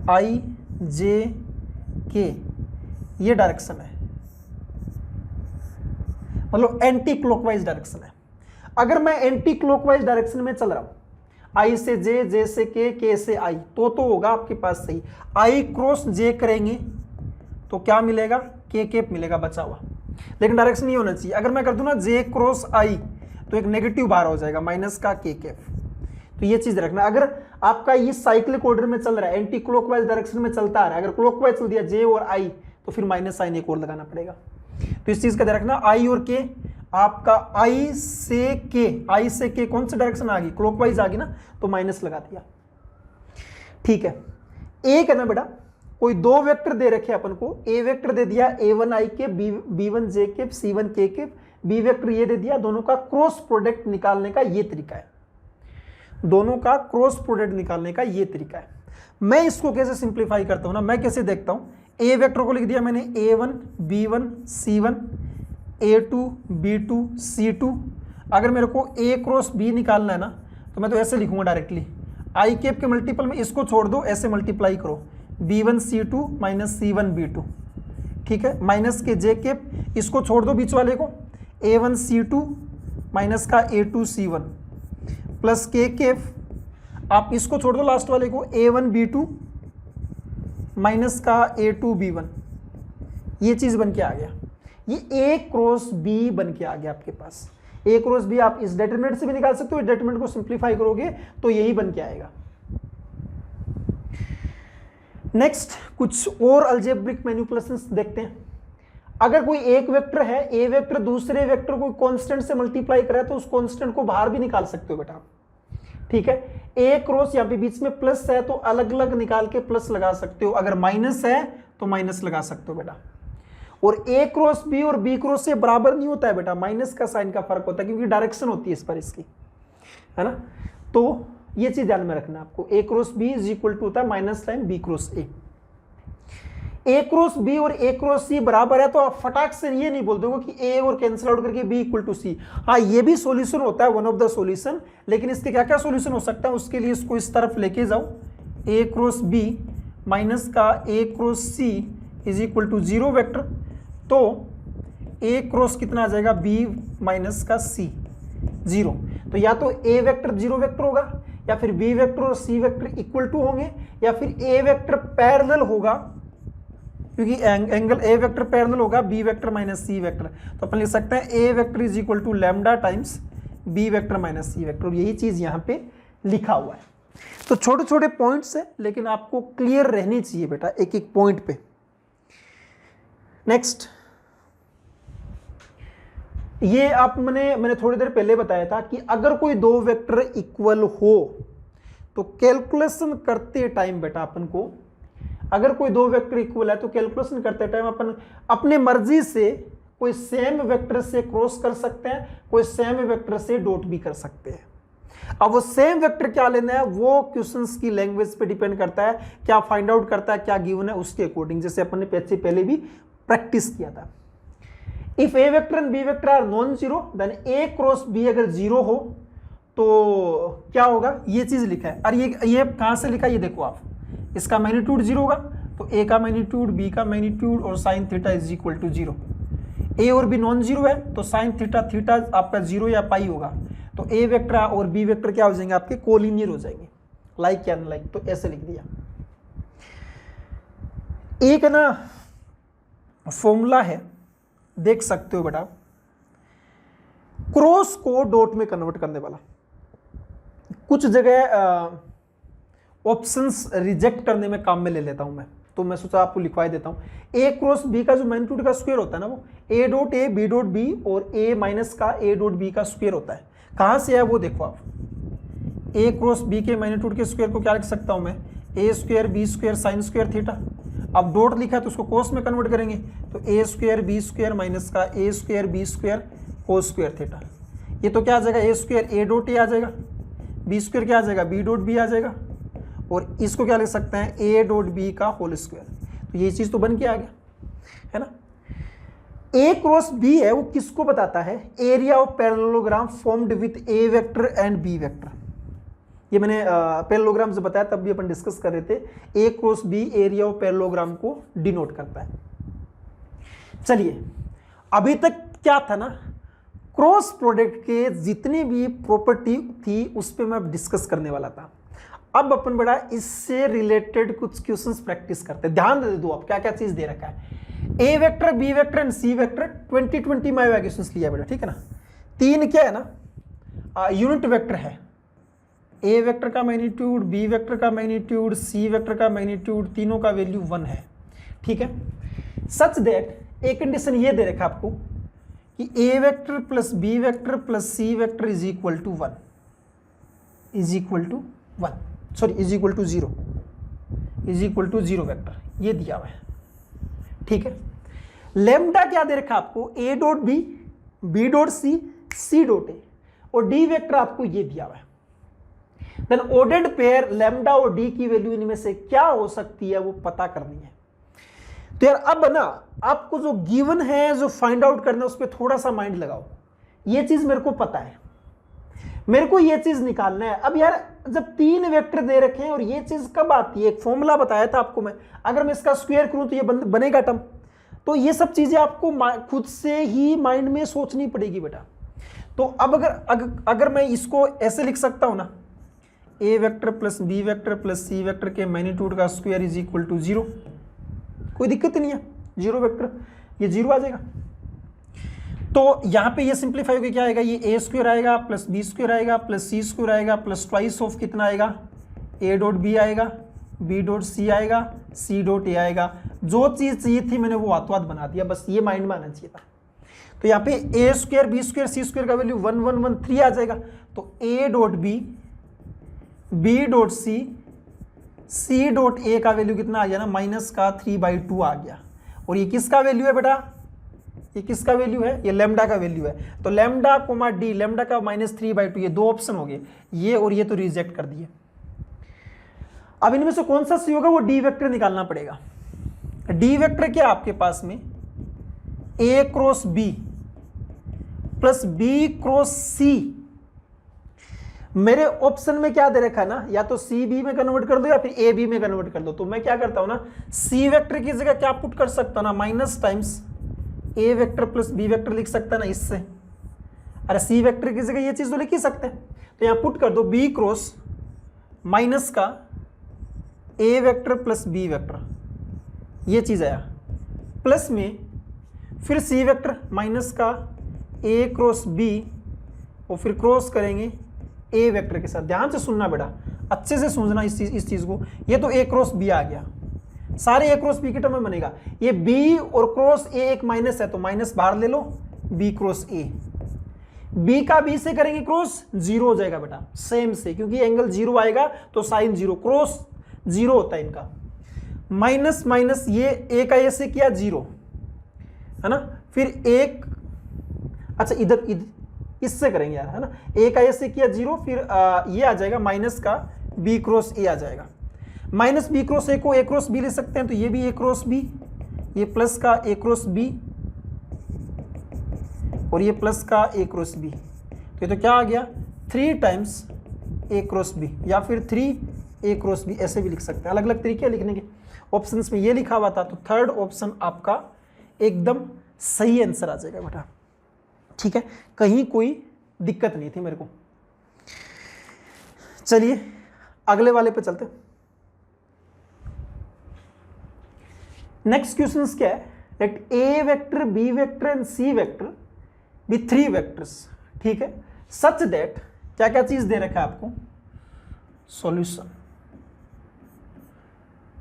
आई जे के, ये डायरेक्शन है, मतलब एंटी क्लॉकवाइज डायरेक्शन है। अगर मैं एंटी क्लॉकवाइज डायरेक्शन में चल रहा हूं, आई से जे, जे से के से आई, तो होगा आपके पास सही। आई क्रॉस जे करेंगे तो क्या मिलेगा, के केप मिलेगा बचा हुआ, लेकिन डायरेक्शन नहीं होना चाहिए। अगर मैं कर दूं ना जे क्रॉस आई तो एक नेगेटिव बाहर हो जाएगा माइनस का के केप, तो ये चीज रखना। अगर आपका ये साइक्लिक ऑर्डर में चल रहा है, एंटी क्लॉकवाइज डायरेक्शन में चलता आ रहा है, अगर क्लॉकवाइज चल दिया जे और आई तो फिर माइनस साइन एक और लगाना पड़ेगा। तो इस चीज का ध्यान रखना। आई और के, आपका आई से के कौन सी डायरेक्शन आ गई, क्लॉकवाइज आ गई ना, तो माइनस लगा दिया। ठीक है, एक है ना बेटा, कोई दो वेक्टर दे रखे अपन को, ए वेक्टर दे दिया a1 आई के, b1 जे के, c1 के, बी वेक्टर ये दे दिया। दोनों का क्रॉस प्रोडक्ट निकालने का ये तरीका है, दोनों का क्रॉस प्रोडक्ट निकालने का ये तरीका है। मैं इसको कैसे सिंप्लीफाई करता हूं ना, मैं कैसे देखता हूं, ए वेक्टर को लिख दिया मैंने a1 b1 c1, a2 b2 c2। अगर मेरे को a क्रॉस b निकालना है ना, तो मैं तो ऐसे लिखूंगा डायरेक्टली, आई केप के मल्टीपल में इसको छोड़ दो, ऐसे मल्टीप्लाई करो, b1 c2 minus c1 b2, ठीक है, माइनस के जे केप, इसको छोड़ दो बीच वाले को, a1 c2 माइनस का a2 c1, प्लस के केफ, आप इसको छोड़ दो लास्ट वाले को, A1 B2 माइनस का A2 B1, ये चीज बन के आ गया। ये A क्रॉस B बन के आ गया आपके पास। A क्रॉस B आप इस डिटरमिनेंट से भी निकाल सकते हो, इस डिटरमिनेंट को सिंप्लीफाई करोगे तो यही बन के आएगा। नेक्स्ट कुछ और अलजेब्रिक मैनिपुलेशंस देखते हैं। अगर कोई एक वेक्टर है, ए वेक्टर दूसरे वेक्टर को कांस्टेंट से मल्टीप्लाई करे तो उस कांस्टेंट को बाहर भी निकाल सकते हो बेटा, ठीक है। ए क्रॉस यहाँ पे बीच में प्लस है तो अलग अलग निकाल के प्लस लगा सकते हो, अगर माइनस है तो माइनस लगा सकते हो बेटा। और ए क्रॉस बी और बी क्रॉस से बराबर नहीं होता है बेटा, माइनस का साइन का फर्क होता है क्योंकि डायरेक्शन होती है इस पर इसकी, है ना। तो ये चीज ध्यान में रखना आपको, A cross B is equal to होता है minus time B cross A. A cross B और ए क्रॉस सी बराबर है तो आप फटाक से ये नहीं बोल दोगे कि ए और कैंसिल आउट करके बी इक्वल टू सी। हाँ, ये भी सॉल्यूशन होता है, वन ऑफ द सॉल्यूशन, लेकिन इसके क्या क्या सॉल्यूशन हो सकता है उसके लिए इसको इस तरफ लेके जाओ। ए क्रॉस बी माइनस का A cross C is equal to 0 vector, तो ए क्रॉस कितना आ जाएगा, बी माइनस का सी 0। तो या तो ए वेक्टर 0 वेक्टर होगा, या फिर बी वेक्टर और सी वेक्टर इक्वल टू होंगे, या फिर ए वेक्टर पैरेलल होगा क्योंकि एंगल ए वेक्टर पैरेलल होगा B vector minus C vector. तो अपन लिख सकते हैं A vector is equal to lambda times B vector minus C vector, और यही चीज यहां पे लिखा हुआ है। तो छोटे छोटे पॉइंट्स है लेकिन आपको क्लियर रहनी चाहिए बेटा एक एक पॉइंट पे। नेक्स्ट, ये आप मैंने थोड़ी देर पहले बताया था कि अगर कोई दो वेक्टर इक्वल हो तो कैलकुलेशन करते टाइम बेटा अपन को, अगर कोई दो वेक्टर इक्वल है तो कैलकुलेशन करते टाइम अपन अपने मर्जी से कोई सेम वेक्टर से क्रॉस कर सकते हैं, कोई सेम वेक्टर से डॉट भी कर सकते हैं। अब वो सेम वेक्टर क्या लेना है वो क्वेश्चंस की लैंग्वेज पे डिपेंड करता है, क्या फाइंड आउट करता है, क्या गिवन है उसके अकॉर्डिंग, जैसे अपन ने पहले भी प्रैक्टिस किया था। If A vector and B vector are non zero then A cross B अगर जीरो हो तो क्या होगा, ये चीज लिखा है। और ये कहां से लिखा है ये देखो आप, इसका मैग्नीट्यूड 0 होगा तो ए का मैग्नीट्यूड, बी का मैग्नीट्यूड और sine theta is equal to 0। A और बी नॉन जीरो है तो साइन थीटा आपका 0 या पाई होगा, तो ए वेक्टर और बी वेक्टर क्या हो जाएंगे आपके, कोलिनियर हो जाएंगे, लाइक या अनलाइक। तो ऐसे लिख दिया। एक ना फॉर्मूला है, देख सकते हो बेटा, क्रॉस को डॉट में कन्वर्ट करने वाला। कुछ जगह ऑप्शंस रिजेक्ट करने में काम में ले लेता हूं मैं, तो मैं सोचा आपको लिखवा देता हूं। ए क्रॉस बी का जो मैग्नीट्यूड का स्क्वायर होता है ना, वो A dot A B dot B और ए माइनस का ए डॉट बी का स्क्वायर होता है। कहां से है वो देखो आप, ए क्रॉस बी के मैग्नीट्यूड के स्क्वायर को क्या लिख सकता हूं मैं, A square B square sine square theta. अब डॉट लिखा है तो उसको कोस में कन्वर्ट करेंगे, तो A square B square minus का A square B square cos square theta. ये तो क्या आ जाएगा, ए स्क्वायर ए डॉट ए आ जाएगा, बी स्क्वायर क्या आ जाएगा, बी डॉट बी आ जाएगा, और इसको क्या लिख सकते हैं, ए डॉट बी का होल स्क्वायर। तो ये चीज तो बन के आ गया, है ना। ए क्रॉस बी है वो किसको बताता है, area of parallelogram formed with A vector and B vector. ये मैंने पैरेललोग्राम से बताया तब भी अपन डिस्कस कर रहे थे। A cross B area of parallelogram को डिनोट करता है। चलिए, अभी तक क्या था ना, क्रॉस प्रोडक्ट के जितनी भी प्रॉपर्टी थी उस पर मैं डिस्कस करने वाला था। अब अपन बड़ा इससे रिलेटेड कुछ क्वेश्चंस प्रैक्टिस करते हैं। ध्यान दे दो आप क्या क्या चीज दे रखा है, A vector B vector and C vector 2020 में क्वेश्चंस लिया बेटा, ठीक है ना। तीन क्या है ना, यूनिट वेक्टर है, ए वेक्टर का मैग्नीट्यूड, बी वेक्टर का मैग्नीट्यूड, सी वेक्टर का मैग्नीट्यूड, तीनों का वैल्यू 1 है, ठीक है। सच दैट एक कंडीशन ये दे रखा आपको कि A vector plus B vector plus C vector is equal to 1, is equal to 1, sorry is equal to 0, is equal to 0 vector, ये दिया हुआ है, ठीक है। लैम्डा क्या दे रखा आपको, A dot B, B dot C, C dot A, और डी वेक्टर आपको ये दिया हुआ है। देन ऑर्डर्ड पेयर लैम्डा और डी की वैल्यू इनमें से क्या हो सकती है वो पता करनी है। तो यार अब ना आपको जो गिवन है, जो फाइंड आउट करना है, उस पर थोड़ा सा माइंड लगाओ। ये चीज मेरे को पता है, मेरे को ये चीज निकालना है। अब यार जब तीन वेक्टर दे रखे हैं और ये चीज कब आती है, एक फॉर्मूला बताया था आपको मैं, अगर मैं इसका स्क्वायर करूं तो ये बनेगा टर्म। तो ये सब चीजें आपको खुद से ही माइंड में सोचनी पड़ेगी बेटा। तो अब अगर मैं इसको ऐसे लिख सकता हूँ ना, A vector plus B vector plus C vector के मैग्नीट्यूड का स्क्वायर इज इक्वल टू 0, कोई दिक्कत नहीं है, 0 वेक्टर, ये 0 आ जाएगा। तो यहाँ पे ये सिंप्लीफाई होकर क्या आएगा, ये ए स्क्वायर आएगा प्लस बी स्क्वायर आएगा प्लस सी स्क्वायर आएगा प्लस ट्वाइस ऑफ कितना आएगा, ए डॉट बी आएगा, बी डॉट सी आएगा, सी डॉट ए आएगा। जो चीज़ चाहिए थी मैंने वो हाथों हाथ बना दिया, बस ये माइंड में आना चाहिए था। तो यहाँ पे A square B square C square का वैल्यू 1113 आ जाएगा। तो A dot B dot C dot A का वैल्यू कितना आ गया ना, माइनस का 3/2 आ गया। और ये किसका वैल्यू है बेटा, ये किसका वैल्यू है, ये लैम्डा का वैल्यू है। तो लैम्डा कोमा डी, लैम्डा का -3/2, ये 2 ऑप्शन हो गए, ये और ये तो रिजेक्ट कर दिए। अब इनमें से कौन सा सही होगा, वो डी वेक्टर निकालना पड़ेगा। डी वेक्टर क्या आपके पास में, A cross B plus B cross C. मेरे ऑप्शन में क्या दे रखा है ना, या तो सी बी में कन्वर्ट कर दो या फिर ए बी में कन्वर्ट कर दो। तो मैं क्या करता हूं ना, सी वेक्टर की जगह क्या पुट कर सकता हूं ना, minus times A vector plus B vector लिख सकता है ना इससे। अरे सी वेक्टर की जगह ये चीज तो लिख ही सकते हैं। तो यहां पुट कर दो बी क्रॉस माइनस का ए वेक्टर प्लस बी वेक्टर, ये चीज आया, प्लस में फिर सी वेक्टर माइनस का ए क्रॉस बी और फिर क्रॉस करेंगे ए वेक्टर के साथ। ध्यान से सुनना बेटा, अच्छे से समझना इस चीज को। ये तो ए क्रॉस बी आ गया, सारे ए क्रॉस बी के टर्म में बनेगा। ये बी और क्रॉस ए एक माइनस है तो माइनस बाहर ले लो, बी क्रॉस ए। बी का बी से करेंगे क्रॉस, 0 हो जाएगा बेटा, सेम से, क्योंकि एंगल 0 आएगा तो साइन 0, क्रॉस 0 होता है इनका। माइनस माइनस ये ए का ए से किया 0 है ना, फिर एक, अच्छा इधर इससे करेंगे यार, है ना, ए का ए से किया 0, फिर ये आ जाएगा माइनस का बी क्रॉस ए आ जाएगा। माइनस बी क्रॉस ए को ए क्रॉस बी ले सकते हैं, तो ये भी ए क्रॉस बी, ये प्लस का ए क्रॉस बी और ये प्लस का ए क्रॉस बी। तो ये तो क्या आ गया, 3 टाइम्स ए क्रॉस बी या फिर 3 ए क्रॉस बी, ऐसे भी लिख सकते हैं। अलग अलग तरीके लिखने के, ऑप्शंस में ये लिखा हुआ था, तो थर्ड ऑप्शन आपका एकदम सही आंसर आ जाएगा बेटा। ठीक है, कहीं कोई दिक्कत नहीं थी मेरे को। चलिए अगले वाले पे चलते। नेक्स्ट क्वेश्चन क्या है, let A vector B vector and C vector be 3 vectors, ठीक है, सच दैट, क्या क्या चीज दे रखा है आपको, सॉल्यूशन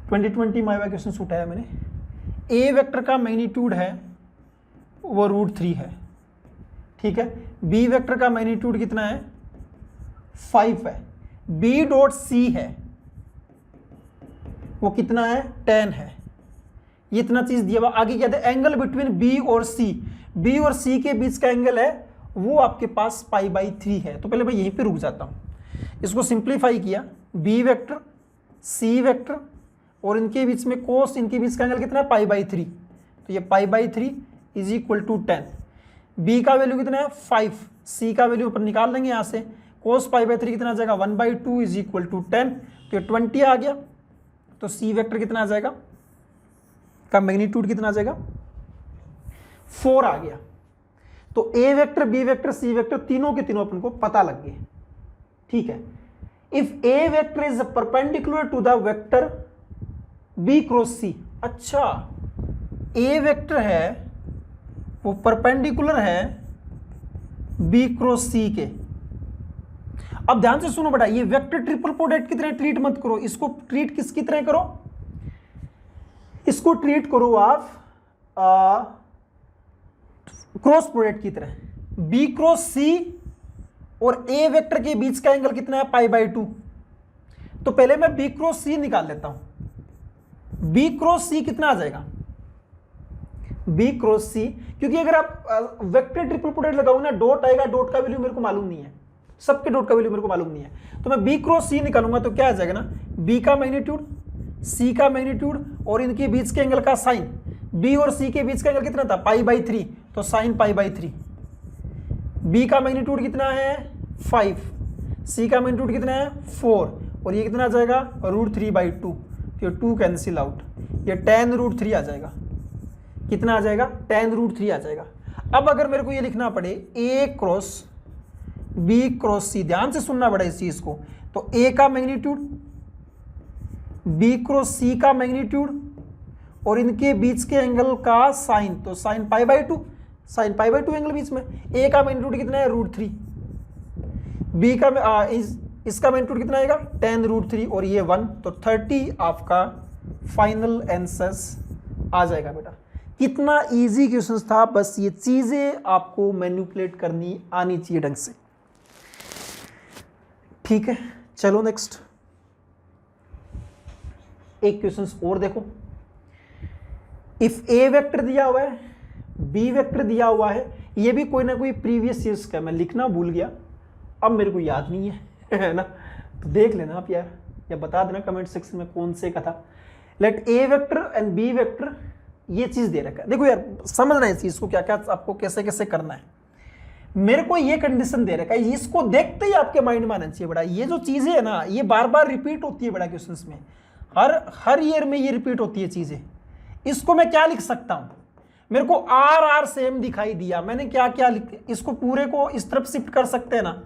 2020 माइवा क्वेश्चन उठाया मैंने। ए वेक्टर का मैग्नीट्यूड है वो √3 है, ठीक है। बी वेक्टर का मैग्नीट्यूड कितना है, 5 है। बी डॉट सी है वो कितना है, 10 है। ये इतना चीज दिया हुआ। आगे क्या है, एंगल बिटवीन बी और सी, बी और सी के बीच का एंगल है वो आपके पास π/3 है। तो पहले मैं यहीं पे रुक जाता हूं, इसको सिंप्लीफाई किया, बी वेक्टर सी वेक्टर और इनके बीच में कोस, इनके बीच का एंगल कितना है, π/3। तो ये π/3 इज इक्वल टू 10। बी का वैल्यू कितना है, 5, सी का वैल्यू ऊपर निकाल लेंगे यहाँ से, कोस π/3 कितना आ जाएगा, 1/2 इज इक्वल टू 10। तो ये 20 आ गया। तो सी वेक्टर कितना आ जाएगा, का मैग्नीट्यूड कितना आ जाएगा, 4 आ गया। तो A vector B vector C vector तीनों के तीनों अपन को पता लग गए, ठीक है। If A vector is perpendicular to the vector B cross C, अच्छा ए वेक्टर है वो परपेंडिकुलर है बी क्रॉस सी के। अब ध्यान से सुनो बेटा, ये वेक्टर ट्रिपल प्रोडक्ट की तरह ट्रीट मत करो, इसको ट्रीट किसकी तरह करो, इसको ट्रीट करो आप क्रॉस प्रोडक्ट की तरह। बी क्रॉस सी और ए वेक्टर के बीच का एंगल कितना है, π/2। तो पहले मैं बी क्रॉस सी निकाल लेता हूं। बी क्रॉस सी कितना आ जाएगा, बी क्रॉस सी, क्योंकि अगर आप वेक्टर ट्रिपल प्रोडक्ट लगाओ ना, डॉट आएगा, डॉट का वैल्यू मेरे को मालूम नहीं है, सबके डॉट का वैल्यू मेरे को मालूम नहीं है। तो मैं बी क्रॉस सी निकालूंगा तो क्या आ जाएगा ना, बी का मैग्नीट्यूड सी का मैग्नीट्यूड और इनके बीच के एंगल का साइन, बी और सी के बीच का एंगल कितना था, π/3, तो साइन π/3। बी का मैग्नीट्यूड कितना है, 5, सी का मैग्नीट्यूड कितना है, 4 और ये कितना आ जाएगा, √3/2। तो 2 कैंसिल आउट, ये tan√3 आ जाएगा। कितना आ जाएगा, tan√3 आ जाएगा। अब अगर मेरे को ये लिखना पड़े a क्रॉस बी क्रॉस सी, ध्यान से सुनना बड़ा इस चीज को। तो ए का मैग्नीट्यूड, बी क्रॉस सी का मैग्नीट्यूड और इनके बीच के एंगल का साइन, तो sine pi by two, sine pi by two angle बीच में। ए का मैग्नीट्यूड कितना है √3, बी का इसका मैग्नीट्यूड कितना आएगा 10√3 और ये 1, तो 30 आपका फाइनल आंसर आ जाएगा बेटा। कितना इजी क्वेश्चन था, बस ये चीजें आपको मैनिपुलेट करनी आनी चाहिए ढंग से। ठीक है, चलो नेक्स्ट एक क्वेश्चन और देखो। इफ ए वेक्टर दिया हुआ है, बी वेक्टर दिया हुआ है, ये भी कोई ना कोई प्रीवियस ईयर्स का, मैं लिखना भूल गया, अब मेरे को याद नहीं है है ना, तो देख लेना आप यार, या बता देना कमेंट सेक्शन में कौन से का था। Let A vector and B vector, ये चीज दे रखा है। देखो यार समझना है इस चीज को, क्या क्या आपको कैसे कैसे करना है। मेरे को ये कंडीशन दे रखा है, इसको देखते ही आपके माइंड में आना चाहिए बड़ा। ये जो चीजें है ना, ये बार बार रिपीट होती है बड़ा क्वेश्चंस में, हर ईयर में ये रिपीट होती है चीजें। इसको मैं क्या लिख सकता हूं, मेरे को आर सेम दिखाई दिया, मैंने क्या क्या इसको पूरे को इस तरफ शिफ्ट कर सकते हैं ना,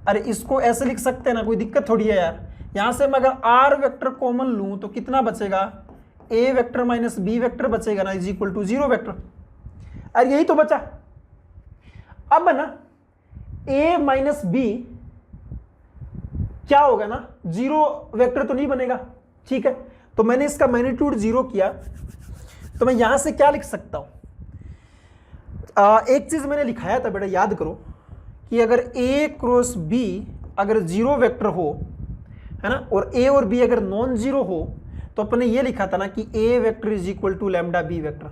अरे इसको ऐसे लिख सकते हैं ना, कोई दिक्कत थोड़ी है यार। यहां से मैं अगर आर वेक्टर कॉमन लूं तो कितना बचेगा, ए वेक्टर माइनस बी वेक्टर बचेगा ना, इज इक्वल टू 0 वेक्टर। अरे यही तो बचा। अब ना ए माइनस बी क्या होगा ना, 0 वेक्टर तो नहीं बनेगा, ठीक है। तो मैंने इसका मैग्नीट्यूड 0 किया, तो मैं यहां से क्या लिख सकता हूं, एक चीज मैंने लिखाया था बेटा, याद करो कि अगर ए क्रॉस बी अगर 0 वेक्टर हो, है ना, और ए और बी अगर नॉन जीरो हो, तो अपने ये लिखा था ना कि A vector is equal to lambda B vector.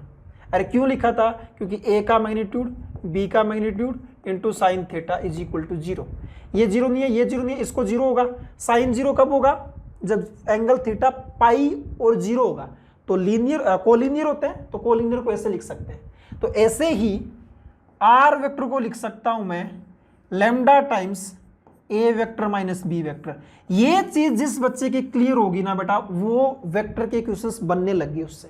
अरे क्यों लिखा था, क्योंकि ए का मैग्नीट्यूड बी का magnitude into sine theta is equal to 0। ये 0 नहीं है, ये 0 नहीं है, इसको 0 होगा। साइन 0 कब होगा, जब एंगल थीटा पाई और 0 होगा। तो लीनियर कोलिनियर होते हैं, तो कोलिनियर को ऐसे लिख सकते हैं। तो ऐसे ही आर वेक्टर को लिख सकता हूं मैं lambda times A vector minus B vector. ये चीज जिस बच्चे की क्लियर होगी ना बेटा, वो वेक्टर के क्वेश्चंस बनने लगे उससे।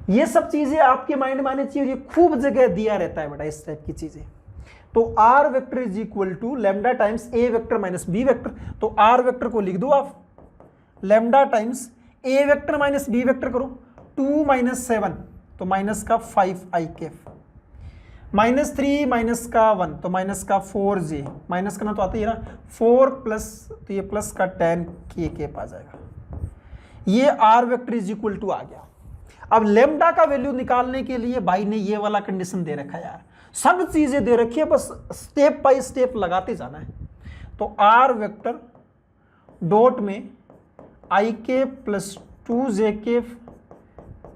ये सब चीजें आपके माइंड में आनी चाहिए, ये खूब जगह दिया रहता है बेटा इस टाइप की चीजें। तो R vector is equal to lambda times A vector minus B vector. तो आर वेक्टर को लिख दो आप lambda times A vector minus B vector करो, 2 माइनस 7 तो माइनस का 5 आई कैफ, माइनस 3 माइनस का 1 तो माइनस का 4j, माइनस करना तो आता ही है ना, 4 प्लस तो ये प्लस का 10 के कैप आ जाएगा। ये R vector is equal to आ गया। अब लेम्डा का वैल्यू निकालने के लिए भाई ने ये वाला कंडीशन दे रखा है यार, सब चीजें दे रखी है, बस स्टेप बाय स्टेप लगाते जाना है। तो आर वेक्टर डॉट में आई के प्लस 2j के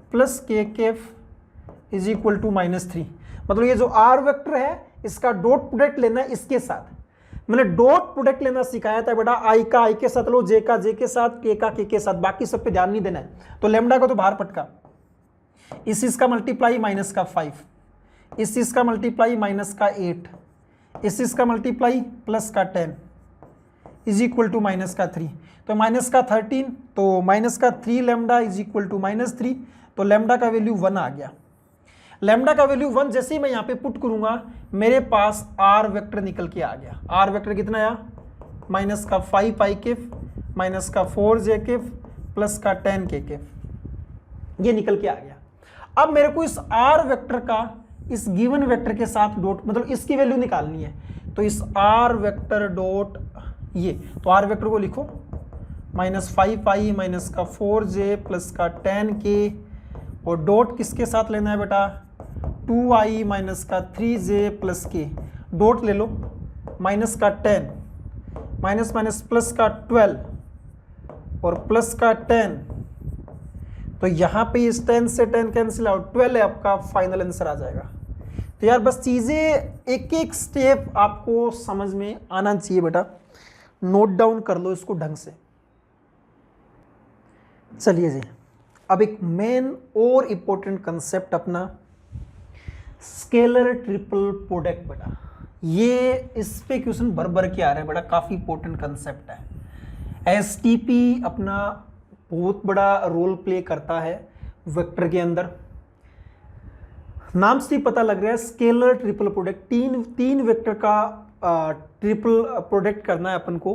प्लस के कैफ इज इक्वल टू -3। मतलब ये जो आर वेक्टर है इसका डॉट प्रोडक्ट लेना है इसके साथ। मैंने डॉट प्रोडक्ट लेना सिखाया था बेटा, आई का आई के साथ लो, जे का जे के साथ, के का के साथ, बाकी सब पे ध्यान नहीं देना है। तो लेम्डा को तो बाहर पटका, इस चीज का मल्टीप्लाई माइनस का 5, इस चीज का मल्टीप्लाई माइनस का 8, इस चीज का मल्टीप्लाई प्लस का 10 इज इक्वल टू माइनस का 3। तो माइनस का 13 तो माइनस का 3 लेम्डा इज इक्वल टू -3। तो लेम्डा का वैल्यू 1 आ गया। लेम्डा का वैल्यू 1 जैसे ही मैं यहाँ पे पुट करूंगा, मेरे पास आर वेक्टर निकल के आ गया। आर वेक्टर कितना आया, माइनस का 5 आई केफ माइनस का 4j केफ प्लस का 10 के केफ, ये निकल के आ गया। अब मेरे को इस आर वेक्टर का इस गिवन वेक्टर के साथ डॉट, मतलब इसकी वैल्यू निकालनी है। तो इस आर वेक्टर डॉट ये, तो आर वेक्टर को लिखो -5i माइनस का 4j प्लस का 10k, और डॉट किसके साथ लेना है बेटा, 2i माइनस का 3j प्लस k, डॉट ले लो माइनस का 10 माइनस माइनस प्लस का 12 और प्लस का 10। तो यहाँ पे इस 10 से 10 कैंसिल आउट, 12 है आपका फाइनल आंसर आ जाएगा। तो यार बस चीज़ें एक एक स्टेप आपको समझ में आना चाहिए बेटा, नोट डाउन कर लो इसको ढंग से। चलिए जी, अब एक मेन और इम्पोर्टेंट कंसेप्ट अपना स्केलर ट्रिपल प्रोडक्ट बेटा, ये इस पे क्वेश्चन भर भर के आ रहे हैं बेटा, काफ़ी इंपॉर्टेंट कंसेप्ट है। एसटीपी अपना बहुत बड़ा रोल प्ले करता है वेक्टर के अंदर। नाम से पता लग रहा है स्केलर ट्रिपल प्रोडक्ट, तीन वेक्टर का ट्रिपल प्रोडक्ट करना है अपन को,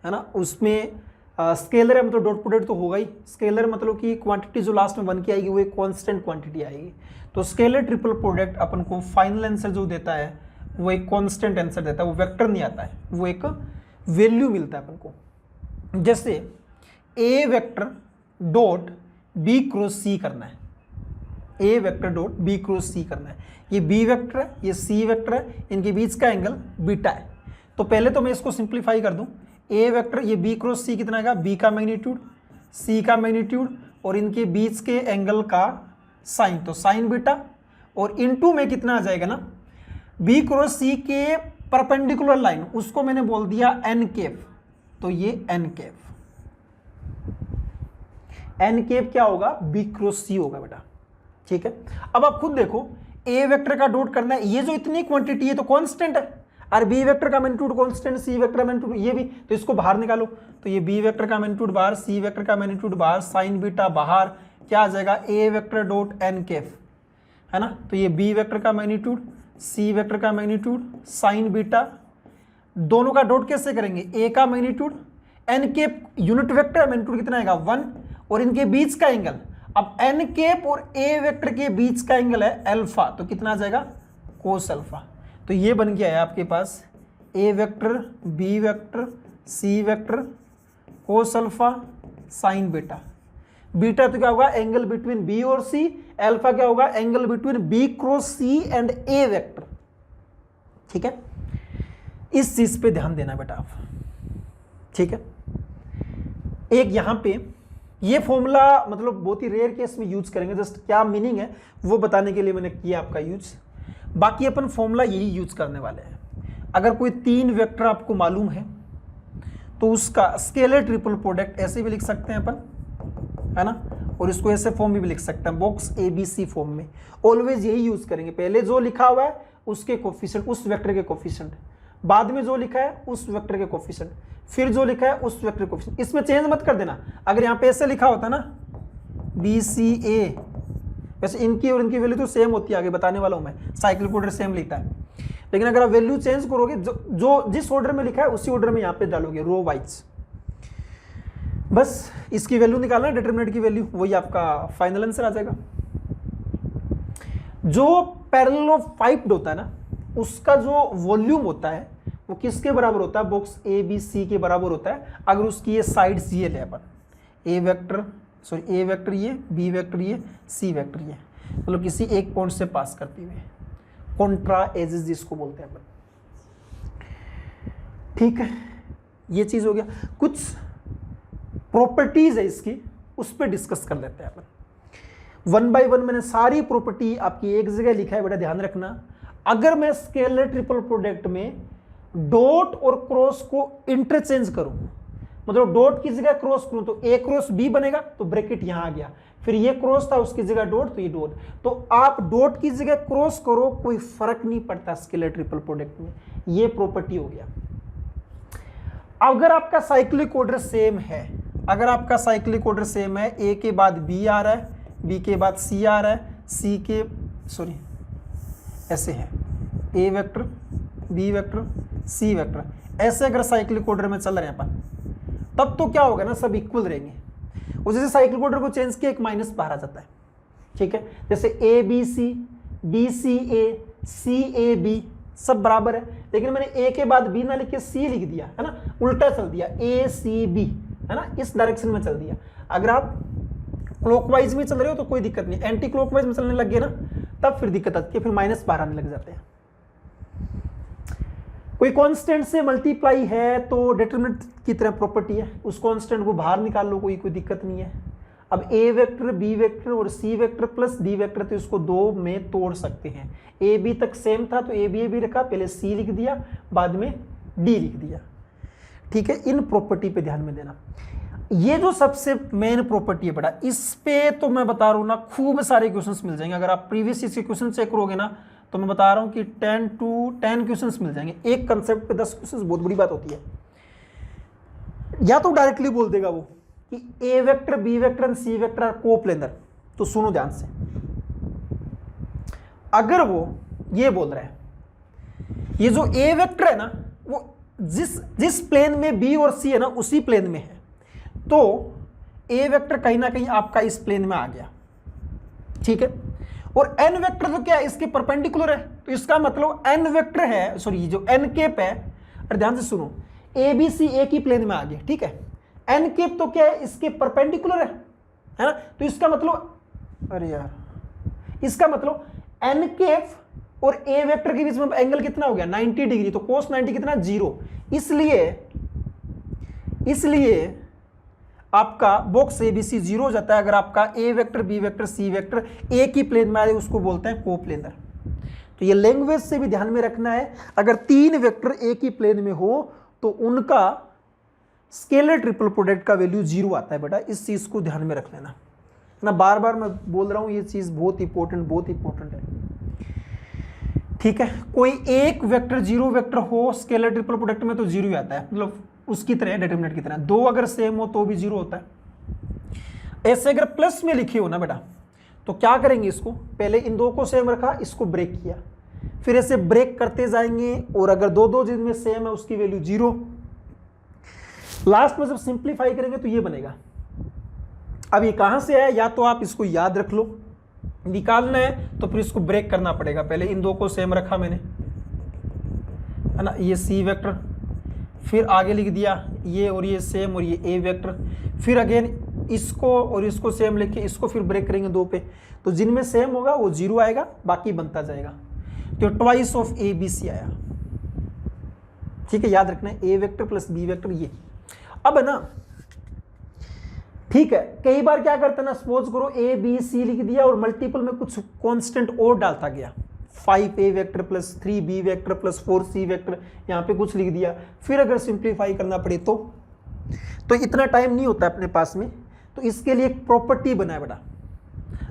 है ना। उसमें स्केलर है मतलब डॉट प्रोडक्ट तो होगा ही। स्केलर मतलब कि क्वांटिटी जो लास्ट में 1 की आएगी वो एक कांस्टेंट क्वांटिटी आएगी। तो स्केलर ट्रिपल प्रोडक्ट अपन को फाइनल आंसर जो देता है वो एक कांस्टेंट आंसर देता है, वो वेक्टर नहीं आता है, वो एक वैल्यू मिलता है अपन को। जैसे ए वेक्टर डॉट बी क्रॉस सी करना है, A vector dot B cross सी करना है। ये बी वेक्टर है, ये सी वेक्टर है, इनके बीच का एंगल बीटा है। तो पहले तो मैं इसको सिंप्लीफाई कर दूं। ए वेक्टर ये बी क्रॉस सी कितना आएगा, बी का मैग्नीट्यूड, सी का मैग्नीट्यूड और इनके बीच के एंगल का साइन, तो साइन बीटा। और इनटू में कितना आ जाएगा ना, बी क्रॉस सी के परपेंडिकुलर लाइन, उसको मैंने बोल दिया एन कैप, तो ये एन कैप, एन कैप क्या होगा, बी क्रॉस सी होगा बेटा। ठीक है, अब आप खुद देखो, ए वेक्टर का डॉट करना है, ये जो इतनी क्वांटिटी है तो कांस्टेंट है, और बी वेक्टर का मैग्नीट्यूड कांस्टेंट, सी वेक्टर का मैग्नीट्यूड ये भी, तो इसको बाहर निकालो। तो ये बी वेक्टर का मैग्नीट्यूड बाहर, सी वेक्टर का मैग्नीट्यूड बाहर, साइन बीटा बाहर, क्या आ जाएगा, A vector dot N cap, है ना। तो ये बी वेक्टर का मैग्नीट्यूड, सी वेक्टर का मैग्नीट्यूड, साइन बीटा, दोनों का डॉट कैसे करेंगे, ए का magnitude, N cap unit vector magnitude कितना आएगा 1, और इनके बीच का एंगल, अब एन कैप और ए वेक्टर के बीच का एंगल है अल्फा, तो कितना आ जाएगा, कोस अल्फा। तो ये बन गया है आपके पास A vector, B vector, C vector, cos alpha, sine beta. Beta तो क्या होगा, एंगल बिटवीन बी और सी, अल्फा क्या होगा, angle between B cross C and A vector. ठीक है, इस चीज पे ध्यान देना बेटा आप। ठीक है, एक यहां पे ये फॉर्मूला मतलब बहुत ही रेयर केस में यूज करेंगे, जस्ट क्या मीनिंग है वो बताने के लिए मैंने किया आपका यूज। बाकी अपन फॉर्मूला यही यूज करने वाले हैं। अगर कोई 3 वेक्टर आपको मालूम है तो उसका स्केलर ट्रिपल प्रोडक्ट ऐसे भी लिख सकते हैं अपन, है ना, और इसको ऐसे फॉर्म में भी लिख सकते हैं, बॉक्स ABC फॉर्म में। ऑलवेज यही यूज करेंगे, पहले जो लिखा हुआ है उसके कोफिशिएंट, उस वेक्टर के कोफिशिएंट, बाद में जो लिखा है उस वेक्टर के कोफिशिएंट, फिर जो लिखा है उस वेक्टर के कोफिशिएंट। इसमें चेंज मत कर देना। अगर यहाँ पे ऐसे लिखा होता ना BCA, वैसे इनकी और इनकी वैल्यू तो सेम होती है, आगे बताने वाला हूं मैं, साइक्लिक ऑर्डर सेम लिखता है, लेकिन अगर आप वैल्यू चेंज करोगे जो जिस ऑर्डर में लिखा है उसी ऑर्डर में यहाँ पे डालोगे, रो वाइज। बस इसकी वैल्यू निकालना है, डिटरमिनेंट की वैल्यू, वही आपका फाइनल आंसर आ जाएगा। जो पैरेललोपाइप्ड होता है ना, उसका जो वॉल्यूम होता है वो किसके बराबर होता है, बॉक्स ABC के बराबर होता है, अगर उसकी ये साइड्स ये ले अपन, ए वेक्टर ये, बी वेक्टर ये, सी वेक्टर ये, मतलब किसी एक पॉइंट से पास करते हुए, कॉन्ट्रा एजेस जिसको बोलते हैं अपन। ठीक है, ये चीज हो गया। कुछ प्रॉपर्टीज है इसकी, उस पर डिस्कस कर लेते हैं अपन 1 बाय 1। मैंने सारी प्रॉपर्टी आपकी एक जगह लिखा है बेटा, ध्यान रखना। अगर मैं स्केलर ट्रिपल प्रोडक्ट में डॉट और क्रॉस को इंटरचेंज करूं, मतलब डॉट की जगह क्रॉस करूं, तो ए क्रॉस बी बनेगा, तो ब्रैकेट यहां आ गया, फिर ये क्रॉस था उसकी जगह डॉट, तो ये डॉट। तो आप डॉट की जगह क्रॉस करो, कोई फर्क नहीं पड़ता स्केलर ट्रिपल प्रोडक्ट में, ये प्रॉपर्टी हो गया। अगर आपका साइक्लिक ऑर्डर सेम है, अगर आपका साइक्लिक ऑर्डर सेम है, ए के बाद बी आ रहा है, बी के बाद सी आ रहा है, सी के ऐसे है, A vector, B vector, C vector, ऐसे अगर साइक्लिक ऑर्डर में चल रहे हैं अपन, तब तो क्या होगा ना, सब इक्वल रहेंगे। और जैसे साइक्लिक ऑर्डर को चेंज किया, एक माइनस बाहर आ जाता है। ठीक है, जैसे ABC, BCA, CAB सब बराबर है, लेकिन मैंने ए के बाद बी ना लिख के सी लिख दिया, है ना, उल्टा चल दिया, ACB, है ना, इस डायरेक्शन में चल दिया। अगर आप क्लॉकवाइज में चल रहे हो तो कोई दिक्कत नहीं, एंटी क्लॉकवाइज में चलने लग गए ना, तब फिर दिक्कत आती है, फिर माइनस बाहर आने लग जाते हैं। कोई कांस्टेंट से मल्टीप्लाई है तो डिटरमिनेंट की तरह प्रॉपर्टी है, उस कांस्टेंट को बाहर निकाल लो, कोई दिक्कत नहीं है। अब ए वेक्टर, बी वेक्टर और C vector plus D vector, तो इसको 2 में तोड़ सकते हैं। ए बी तक सेम था तो ए बी रखा, पहले सी लिख दिया, बाद में डी लिख दिया। ठीक है, इन प्रॉपर्टी पे ध्यान में देना। ये जो सबसे मेन प्रॉपर्टी है बेटा, इस पे तो मैं बता रहा हूँ ना, खूब सारे क्वेश्चंस मिल जाएंगे। अगर आप प्रीवियस ईयर के क्वेश्चन चेक करोगे ना, तो मैं बता रहा हूँ कि 10 to 10 क्वेश्चंस मिल जाएंगे। एक कंसेप्ट पे 10 क्वेश्चंस बहुत बड़ी बात होती है। या तो डायरेक्टली बोल देगा वो कि A vector, B vector and C vector are coplanar, तो सुनो ध्यान से। अगर वो ये बोल रहा है, ये जो ए वेक्टर है ना, जिस प्लेन में बी और सी है ना उसी प्लेन में है, तो ए वेक्टर कहीं ना कहीं आपका इस प्लेन में आ गया, ठीक है। और एन वेक्टर तो क्या है, इसके परपेंडिकुलर है, तो इसका मतलब एन वेक्टर है, सॉरी जो एन केप है, अरे ध्यान से सुनो, ए बी सी एक ही प्लेन में आ गया, ठीक है। एन केप तो क्या है, इसके परपेंडिकुलर है ना, तो इसका मतलब, अरे यार, इसका मतलब एन केप और ए वेक्टर के बीच में एंगल कितना हो गया 90 डिग्री, तो cos 90 कितना 0, इसलिए आपका बॉक्स एबीसी 0 हो जाता है अगर आपका A vector B vector C vector एक ही प्लेन में आए, उसको बोलते हैं कोप्लेनर। तो ये लैंग्वेज से भी ध्यान में रखना है, अगर 3 वेक्टर एक ही प्लेन में हो तो उनका स्केलर ट्रिपल प्रोडक्ट का वैल्यू 0 आता है बेटा, इस चीज को ध्यान में रख लेना ना, बार बार मैं बोल रहा हूं, ये चीज बहुत इंपॉर्टेंट है, ठीक है। कोई एक वेक्टर 0 वेक्टर हो स्केलर ट्रिपल प्रोडक्ट में तो 0 ही आता है, मतलब उसकी तरह डिटरमिनेंट की तरह, 2 अगर सेम हो तो भी 0 होता है। ऐसे अगर प्लस में लिखे हो ना बेटा, तो क्या करेंगे, इसको पहले इन 2 को सेम रखा, इसको ब्रेक किया, फिर ऐसे ब्रेक करते जाएंगे, और अगर 2 जिनमें सेम है उसकी वैल्यू 0, लास्ट में जब सिंप्लीफाई करेंगे तो ये बनेगा। अब ये कहां से आया, या तो आप इसको याद रख लो, निकालना है तो फिर इसको ब्रेक करना पड़ेगा, पहले इन 2 को सेम रखा मैंने, है ना, ये सी वेक्टर, फिर आगे लिख दिया ये और ये सेम और ये ए वेक्टर, फिर अगेन इसको और इसको सेम लिख के इसको फिर ब्रेक करेंगे 2 पे, तो जिनमें सेम होगा वो 0 आएगा, बाकी बनता जाएगा, तो twice of A B C आया, ठीक है। याद रखना है A vector plus B vector ये। अब है ना, ठीक है, कई बार क्या करते हैं ना, सपोज करो ए बी सी लिख दिया और मल्टीपल में कुछ कांस्टेंट और डालता गया, 5a vector plus 3b vector plus 4c vector, यहाँ पे कुछ लिख दिया, फिर अगर सिंप्लीफाई करना पड़े तो इतना टाइम नहीं होता अपने पास में, तो इसके लिए एक प्रॉपर्टी बनाए बेटा,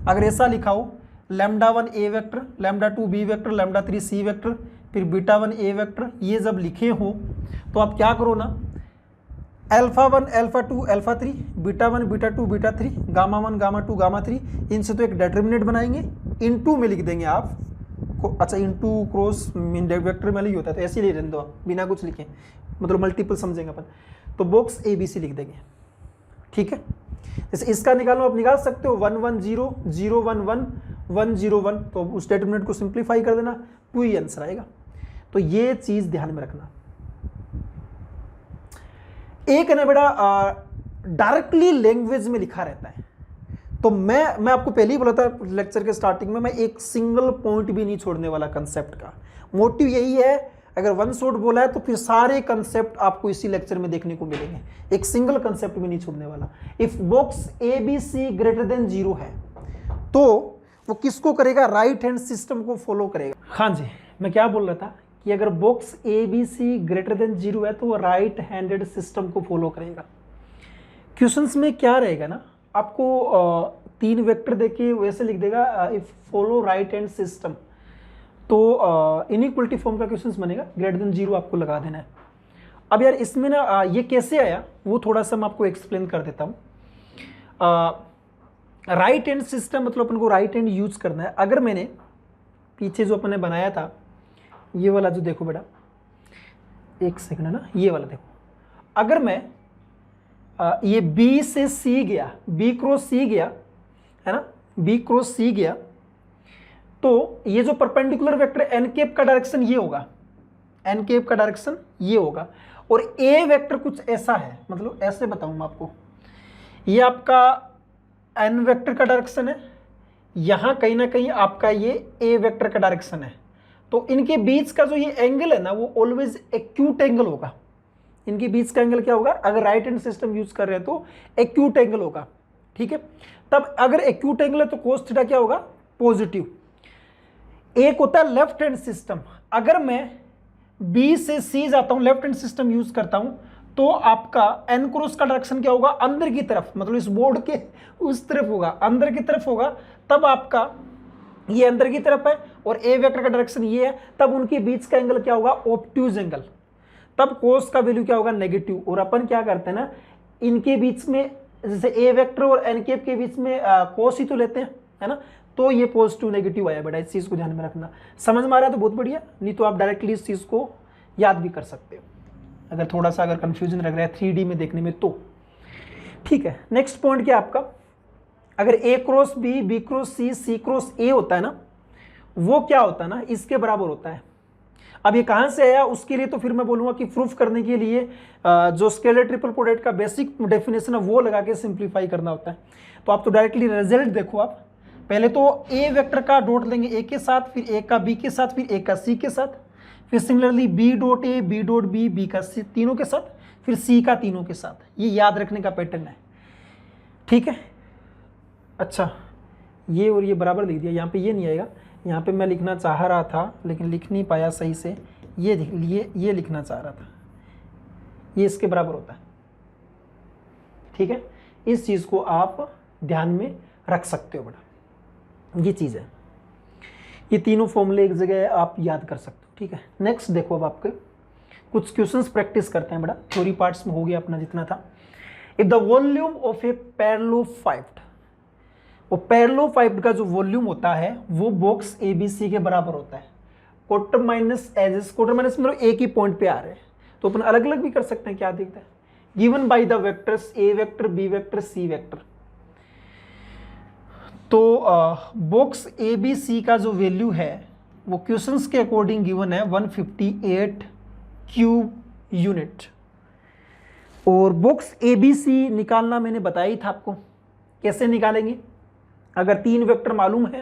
अगर ऐसा लिखा हो λ1 a vector, λ2 b vector, λ3 c vector, फिर β1 a वेक्टर, ये जब लिखे हो तो आप क्या करो ना, α1 α2 α3, β1 β2 β3, γ1 γ2 γ3, इनसे तो एक डिटरमिनेंट बनाएंगे, इनटू में लिख देंगे आप, अच्छा इनटू क्रॉस वेक्टर में ही होता है, तो ऐसे ही ले दो आप बिना कुछ लिखे, मतलब मल्टीपल समझेंगे अपन, तो बॉक्स ए बी सी लिख देंगे, ठीक है। जैसे इसका निकालो, आप निकाल सकते हो 1 1 0 0 1 1 1 0 1, तो उस डिटरमिनेंट को सिंप्लीफाई कर देना, 2 ही आंसर आएगा। तो ये चीज ध्यान में रखना। एक है ना बेटा डायरेक्टली लैंग्वेज में लिखा रहता है, तो मैं आपको पहले ही बोला था लेक्चर के स्टार्टिंग में, मैं एक सिंगल पॉइंट भी नहीं छोड़ने वाला कंसेप्ट का, मोटिव यही है, अगर वन शॉट बोला है तो फिर सारे कंसेप्ट आपको इसी लेक्चर में देखने को मिलेंगे, एक सिंगल कंसेप्ट भी नहीं छोड़ने वाला। If box A B C greater than 0 है तो वो किसको करेगा, राइट हैंड सिस्टम को फॉलो करेगा। हाँ जी, मैं क्या बोल रहा था कि अगर box A B C greater than 0 है तो वो राइट हैंडेड सिस्टम को फॉलो करेगा। क्वेश्चंस में क्या रहेगा ना, आपको 3 वेक्टर देके वैसे लिख देगा if follow right hand system, तो इनइक्वलिटी फॉर्म का क्वेश्चंस बनेगा, ग्रेटर देन 0 आपको लगा देना है। अब यार इसमें ना ये कैसे आया वो थोड़ा सा मैं आपको एक्सप्लेन कर देता हूँ। राइट हैंड सिस्टम मतलब अपन को राइट हैंड यूज करना है। अगर मैंने पीछे जो अपने बनाया था ये वाला, जो देखो बेटा, एक सेकंड है ना, ये वाला देखो, अगर मैं ये B से C गया, B क्रॉस C गया, है ना, B क्रॉस C गया, तो ये जो परपेंडिकुलर वेक्टर एन केप का डायरेक्शन ये होगा, एन केप का डायरेक्शन ये होगा, और ए वेक्टर कुछ ऐसा है, मतलब ऐसे बताऊं मैं आपको, ये आपका एन वेक्टर का डायरेक्शन है, यहां कहीं ना कहीं आपका ये ए वेक्टर का डायरेक्शन है, तो इनके बीच का जो ये एंगल है ना वो ऑलवेज एक्यूट एंगल होगा। इनके बीच का एंगल क्या होगा, अगर राइट हैंड सिस्टम यूज कर रहे हैं तो एक्यूट एंगल होगा, ठीक है। तब अगर एक्यूट एंगल है तो कोस थीटा क्या होगा, पॉजिटिव। एक होता है लेफ्ट हैंड सिस्टम, अगर मैं बी से सी जाता हूं, लेफ्ट हैंड सिस्टम यूज करता हूं, तो आपका एन क्रॉस का डायरेक्शन क्या होगा, अंदर की तरफ, मतलब इस बोर्ड के उस तरफ होगा, अंदर की तरफ होगा, तब आपका ये अंदर की तरफ है और ए वेक्टर का डायरेक्शन ये है, तब उनके बीच का एंगल क्या होगा, ऑब्ट्यूज एंगल, तब कोस का वैल्यू क्या होगा, नेगेटिव। और अपन क्या करते हैं ना, इनके बीच में जैसे ए वेक्टर और एन केप के बीच में कोस ही तो लेते हैं, है ना, तो ये पॉजिटिव नेगेटिव आया बेटा, इस चीज को ध्यान में रखना। समझ में आ रहा है तो बहुत बढ़िया, नहीं तो आप डायरेक्टली इस चीज को याद भी कर सकते हो। अगर थोड़ा सा अगर कंफ्यूजन लग रहा है 3D में देखने में तो। ठीक है, नेक्स्ट पॉइंट क्या आपका, अगर A cross B, B cross C, C cross A होता है ना, वो क्या होता है ना, इसके बराबर होता है। अब ये कहां से आया, उसके लिए तो फिर मैं बोलूंगा कि प्रूफ करने के लिए जो स्केलर ट्रिपल प्रोडक्ट का बेसिक डेफिनेशन है वो लगा के सिंप्लीफाई करना होता है। तो आप तो डायरेक्टली रिजल्ट देखो, आप पहले तो ए वेक्टर का डॉट लेंगे ए के साथ, फिर ए का बी के साथ, फिर ए का सी के साथ, फिर similarly B dot A, B dot B, B का सी, तीनों के साथ, फिर सी का तीनों के साथ। ये याद रखने का पैटर्न है। ठीक है, अच्छा ये और ये बराबर लिख दिया, यहाँ पे ये नहीं आएगा, यहाँ पे मैं लिखना चाह रहा था लेकिन लिख नहीं पाया सही से, ये लिखना चाह रहा था, ये इसके बराबर होता है। ठीक है, इस चीज़ को आप ध्यान में रख सकते हो बेटा, ये चीज़ है। ये तीनों फॉर्मूले एक जगह आप याद कर सकते हो। ठीक है, नेक्स्ट देखो, अब आपके कुछ क्वेश्चंस प्रैक्टिस करते हैं बेटा। थ्योरी पार्ट्स में हो गया अपना जितना था। If the volume of A parallelepiped, वो पैरेललोपाइप्ड का जो वॉल्यूम होता है वो बॉक्स ABC के बराबर होता है। Quarter minus ages, quarter minus मतलब एक ही पॉइंट पे आ रहे हैं, तो अपन अलग अलग भी कर सकते हैं। क्या देखते हैं, given by the vectors A vector, B vector, C vector. तो बॉक्स ABC का जो वैल्यू है वो क्वेश्चंस के अकॉर्डिंग गिवन है 158 क्यूब यूनिट। और बॉक्स ABC निकालना मैंने बताया ही था आपको, कैसे निकालेंगे। अगर 3 वेक्टर मालूम है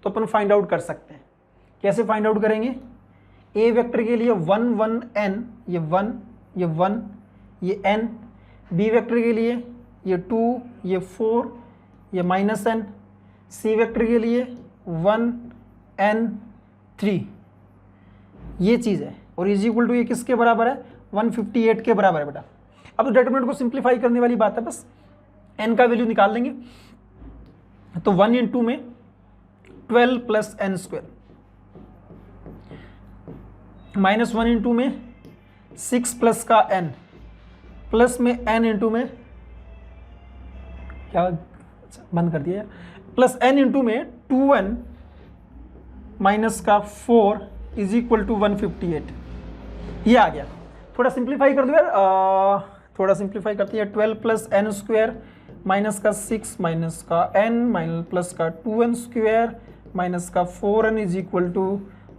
तो अपन फाइंड आउट कर सकते हैं। कैसे फाइंड आउट करेंगे, ए वेक्टर के लिए 1 1 n, ये 1 ये 1 ये n, बी वेक्टर के लिए ये 2 ये 4 ये -n, सी वेक्टर के लिए 1 n 3, ये चीज़ है। और इज इक्वल टू ये किसके बराबर है, 158 के बराबर है बेटा। अब तो डिटरमिनेंट को सिंप्लीफाई करने वाली बात है, बस n का वैल्यू निकाल लेंगे। तो 1 × में 12 + n², -1 × में 6 प्लस का n, प्लस में n × में क्या, बंद कर दिया, प्लस n × में 2n माइनस का 4 इज इक्वल टू 158। ये आ गया। थोड़ा सिंप्लीफाई कर दो यार, थोड़ा सिंप्लीफाई करते हैं। 12 + n² माइनस का 6 माइनस का n माइनस प्लस का 2n² माइनस का 4n इज इक्वल टू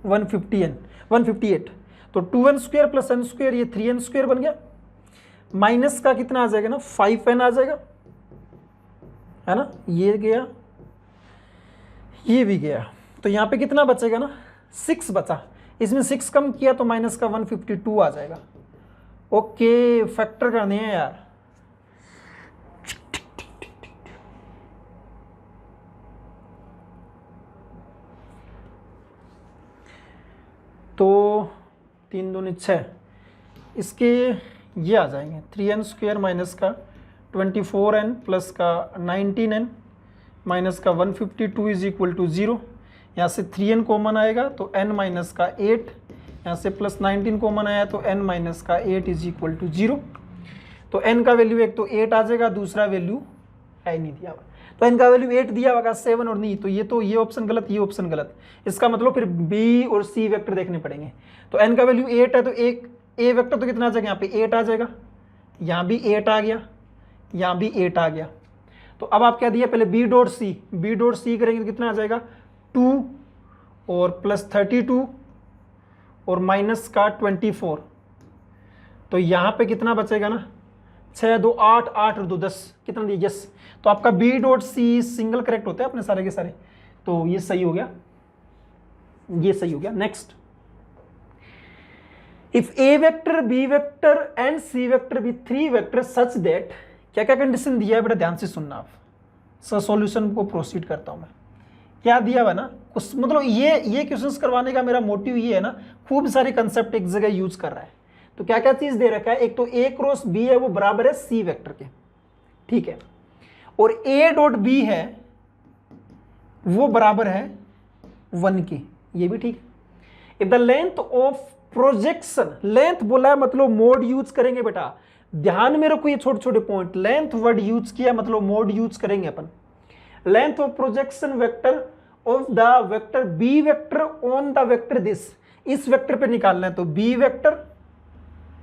158। तो 2n² + n² ये 3n² बन गया। माइनस का कितना आ जाएगा ना, 5n आ जाएगा, है ना, ये गया, ये भी गया। तो यहाँ पे कितना बचेगा ना, 6 बचा। इसमें 6 कम किया तो माइनस का 152 आ जाएगा। ओके, फैक्टर करने हैं यार। तो 3 दूनी 6, इसके ये आ जाएंगे 3n² माइनस का 24n प्लस का 19n माइनस का 152 इज इक्वल टू 0। यहाँ से 3n कॉमन आएगा तो n माइनस का 8, यहाँ से प्लस 19 कॉमन आया तो n माइनस का 8 इज इक्वल टू 0। तो n का वैल्यू एक तो 8 आ जाएगा, दूसरा वैल्यू है नहीं दिया हुआ, तो n का वैल्यू 8 दिया होगा, 7 और नहीं, तो ये ऑप्शन गलत, ये ऑप्शन गलत। इसका मतलब फिर b और c वेक्टर देखने पड़ेंगे। तो n का वैल्यू 8 है तो एक a वेक्टर तो कितना आ जाएगा, यहाँ पे 8 आ जाएगा, यहाँ भी 8 आ गया, यहाँ भी 8 आ गया। तो अब आप क्या दिया, पहले b डॉट c करेंगे तो कितना आ जाएगा, 2 और प्लस 32 और माइनस का 24। तो यहाँ पे कितना बचेगा ना, 6 2 8 8 और 2 10, कितना दिया, यस। तो आपका b dot c single correct होता है अपने सारे के सारे, तो ये सही हो गया, ये सही हो गया। Next, if a vector, b vector and c vector be 3 vector such that, क्या क्या कंडीशन दिया है बेटा, ध्यान से सुनना आप। सॉल्यूशन को प्रोसीड करता हूं मैं। क्या दिया हुआ ना, कुछ मतलब ये क्वेश्चंस करवाने का मेरा मोटिव ये है ना, खूब सारे कंसेप्ट एक जगह यूज कर रहा है। तो क्या क्या चीज दे रखा है, एक तो a क्रॉस b है वो बराबर है c वेक्टर के, ठीक है, और a डॉट b है वो बराबर है 1 के, ये भी ठीक। If the length of projection, length बोला है मतलब मोड यूज करेंगे बेटा, ध्यान में रखो ये छोटे छोटे पॉइंट। लेंथ वर्ड यूज किया मतलब मोड यूज करेंगे अपन। Length of projection vector of the vector B vector on the vector this, इस वेक्टर पे निकालना है, तो बी वेक्टर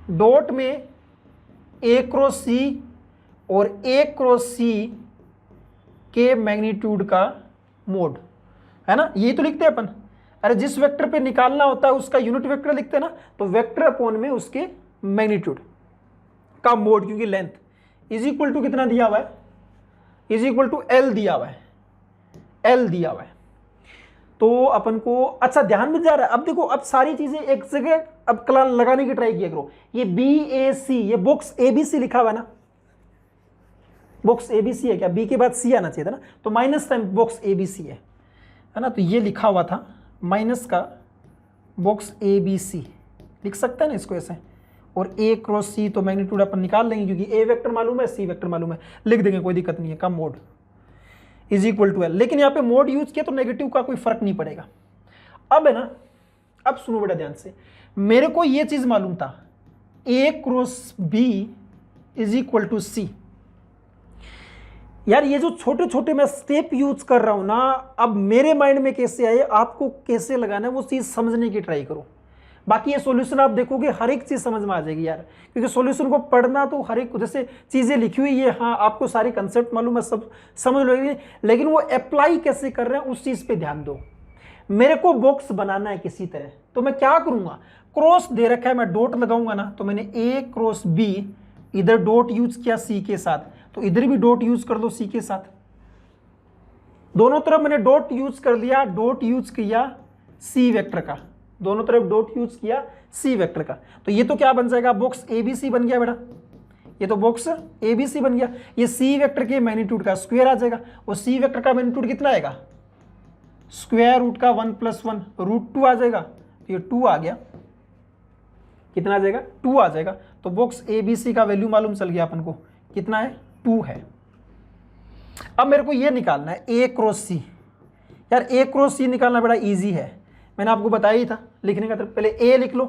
डॉट में ए क्रॉस सी और ए क्रॉस सी के मैग्नीट्यूड का मोड, है ना, यही तो लिखते हैं अपन। अरे जिस वेक्टर पे निकालना होता है उसका यूनिट वेक्टर लिखते हैं ना, तो वेक्टर अपॉन में उसके मैग्नीट्यूड का मोड, क्योंकि लेंथ इज इक्वल टू कितना दिया हुआ है, इज इक्वल टू एल दिया हुआ है, एल दिया हुआ है। तो अपन को अच्छा ध्यान में जा रहा है। अब देखो, अब सारी चीजें एक जगह अब लगाने की ट्राई किया करो। ये बी ए सी, ये बॉक्स ए बी सी लिखा हुआ है ना, बॉक्स ए बी सी है क्या, बी के बाद सी आना चाहिए था ना, तो minus time box A B C है ना, तो ये लिखा हुआ था माइनस का बॉक्स ए बी सी, लिख सकते हैं ना इसको ऐसे, और ए क्रॉस सी तो मैग्नीट्यूड अपन निकाल लेंगे क्योंकि ए वेक्टर मालूम है, सी वेक्टर मालूम है, लिख देंगे, कोई दिक्कत नहीं है, का mod is equal to L. लेकिन यहाँ पे मोड यूज किया तो नेगेटिव का कोई फर्क नहीं पड़ेगा। अब है ना, अब सुनो बेटा ध्यान से, मेरे को ये चीज मालूम था A cross B is equal to C. यार ये जो छोटे छोटे मैं स्टेप यूज कर रहा हूं ना, अब मेरे माइंड में कैसे आए, आपको कैसे लगाना है वो चीज समझने की ट्राई करो। बाकी ये सॉल्यूशन आप देखोगे हर एक चीज समझ में आ जाएगी यार, क्योंकि सॉल्यूशन को पढ़ना तो हर एक जैसे चीजें लिखी हुई है, हाँ आपको सारे कंसेप्ट मालूम है, सब समझ लोगे, लेकिन वो अप्लाई कैसे कर रहे हैं उस चीज पे ध्यान दो। मेरे को बॉक्स बनाना है किसी तरह, तो मैं क्या करूंगा, क्रॉस दे रखा है, मैं डॉट लगाऊंगा ना, तो मैंने ए क्रॉस बी, इधर डॉट यूज किया सी के साथ, तो इधर भी डॉट यूज कर दो सी के साथ, दोनों तरफ मैंने डॉट यूज कर लिया, डॉट यूज किया सी वेक्टर का, दोनों तरफ डॉट यूज किया सी वेक्टर का, तो ये तो क्या बन जाएगा, बॉक्स एबीसी बन गया बेटा, ये तो बॉक्स एबीसी बन गया। ये सी वेक्टर के मैग्नीट्यूड का स्क्वायर आ जाएगा, और सी वेक्टर का मैग्नीट्यूड कितना आएगा, स्क्वायर रूट का 1 + 1 √2 आ जाएगा, तो ये 2 आ गया, कितना आ जाएगा, 2 आ जाएगा। तो बॉक्स एबीसी का वैल्यू मालूम चल गया अपन को, कितना है, 2 है। अब मेरे को ये निकालना है ए क्रॉस सी। यार ए क्रॉस सी निकालना बड़ा इजी है, मैंने आपको बताया ही था। लिखने का तो पहले ए लिख लो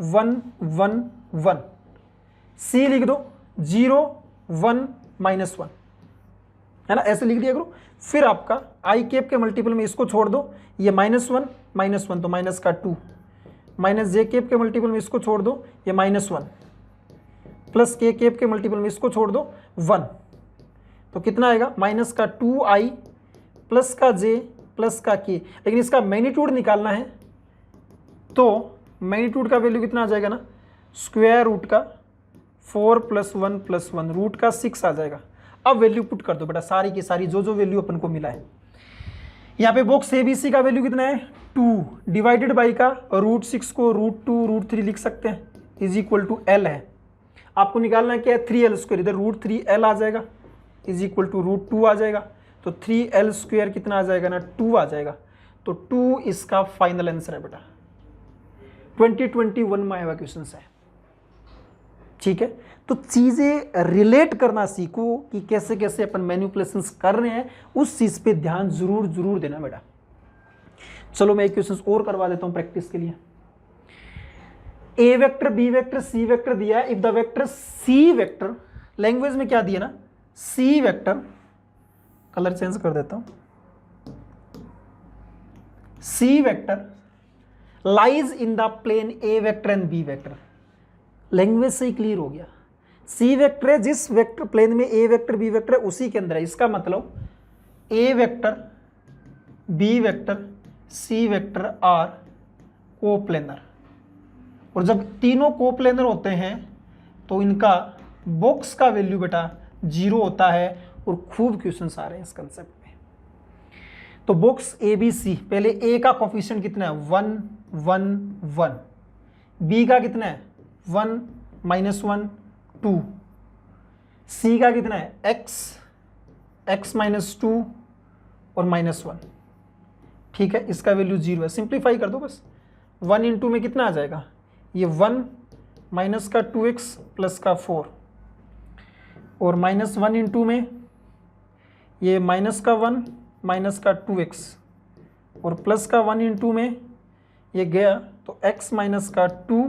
1 1 1, सी लिख दो 0 1 -1, है ना, ऐसे लिख दिया करो। फिर आपका आई कैप के मल्टीपल में इसको छोड़ दो, ये -1 -1 तो माइनस का 2, माइनस जे कैप के मल्टीपल में इसको छोड़ दो, ये -1, प्लस के कैप के मल्टीपल में इसको छोड़ दो 1, तो कितना आएगा, माइनस का 2i प्लस का j प्लस का k। लेकिन इसका मैग्नीट्यूड निकालना है, तो मैग्नीट्यूड का वैल्यू कितना आ जाएगा ना, स्क्वायर रूट का 4 + 1 + 1 रूट का 6 आ जाएगा। अब वैल्यू पुट कर दो बेटा, सारी की सारी जो जो वैल्यू अपन को मिला है। यहाँ पे बॉक्स एबीसी का वैल्यू कितना है, 2 डिवाइडेड बाई का √6 को √2 √3 लिख सकते हैं, इज इक्वल टू एल है। आपको निकालना है क्या है, 3l², इधर √3l आ जाएगा, इज इक्वल टू √2 आ जाएगा, तो 3l² कितना आ जाएगा ना, 2 आ जाएगा। तो 2 इसका फाइनल आंसर है बेटा, 2021 में आया हुआ क्वेश्चन है, ठीक है। तो चीजें रिलेट करना सीखो कि कैसे कैसे अपन मैनिपुलेशंस कर रहे हैं, उस चीज पे ध्यान जरूर जरूर देना बेटा। चलो मैं एक क्वेश्चन और करवा देता हूं प्रैक्टिस के लिए। A vector, B vector, C vector दिया है। If the vector C vector, language में क्या दिया ना, सी वेक्टर, कलर चेंज कर देता हूं, C vector lies in the plane A vector and B vector. Language से ही क्लियर हो गया, सी वेक्टर है जिस वेक्टर प्लेन में ए वेक्टर बी वेक्टर है उसी के अंदर है। इसका मतलब A vector, B vector, C vector are coplanar, और जब तीनों कोप्लेनर होते हैं तो इनका बॉक्स का वैल्यू बेटा 0 होता है। और खूब क्वेश्चंस आ रहे हैं इस कंसेप्ट में। तो बॉक्स ए बी सी, पहले ए का कोफिशिएंट कितना है, 1 1 1, बी का कितना है 1 -1 2, सी का कितना है x x -2 और -1, ठीक है। इसका वैल्यू 0 है, सिंप्लीफाई कर दो बस। 1 × में कितना आ जाएगा, ये 1 माइनस का 2x प्लस का 4, और -1 × में ये माइनस का 1 माइनस का 2x, और प्लस का 1 × में ये गया, तो x माइनस का 2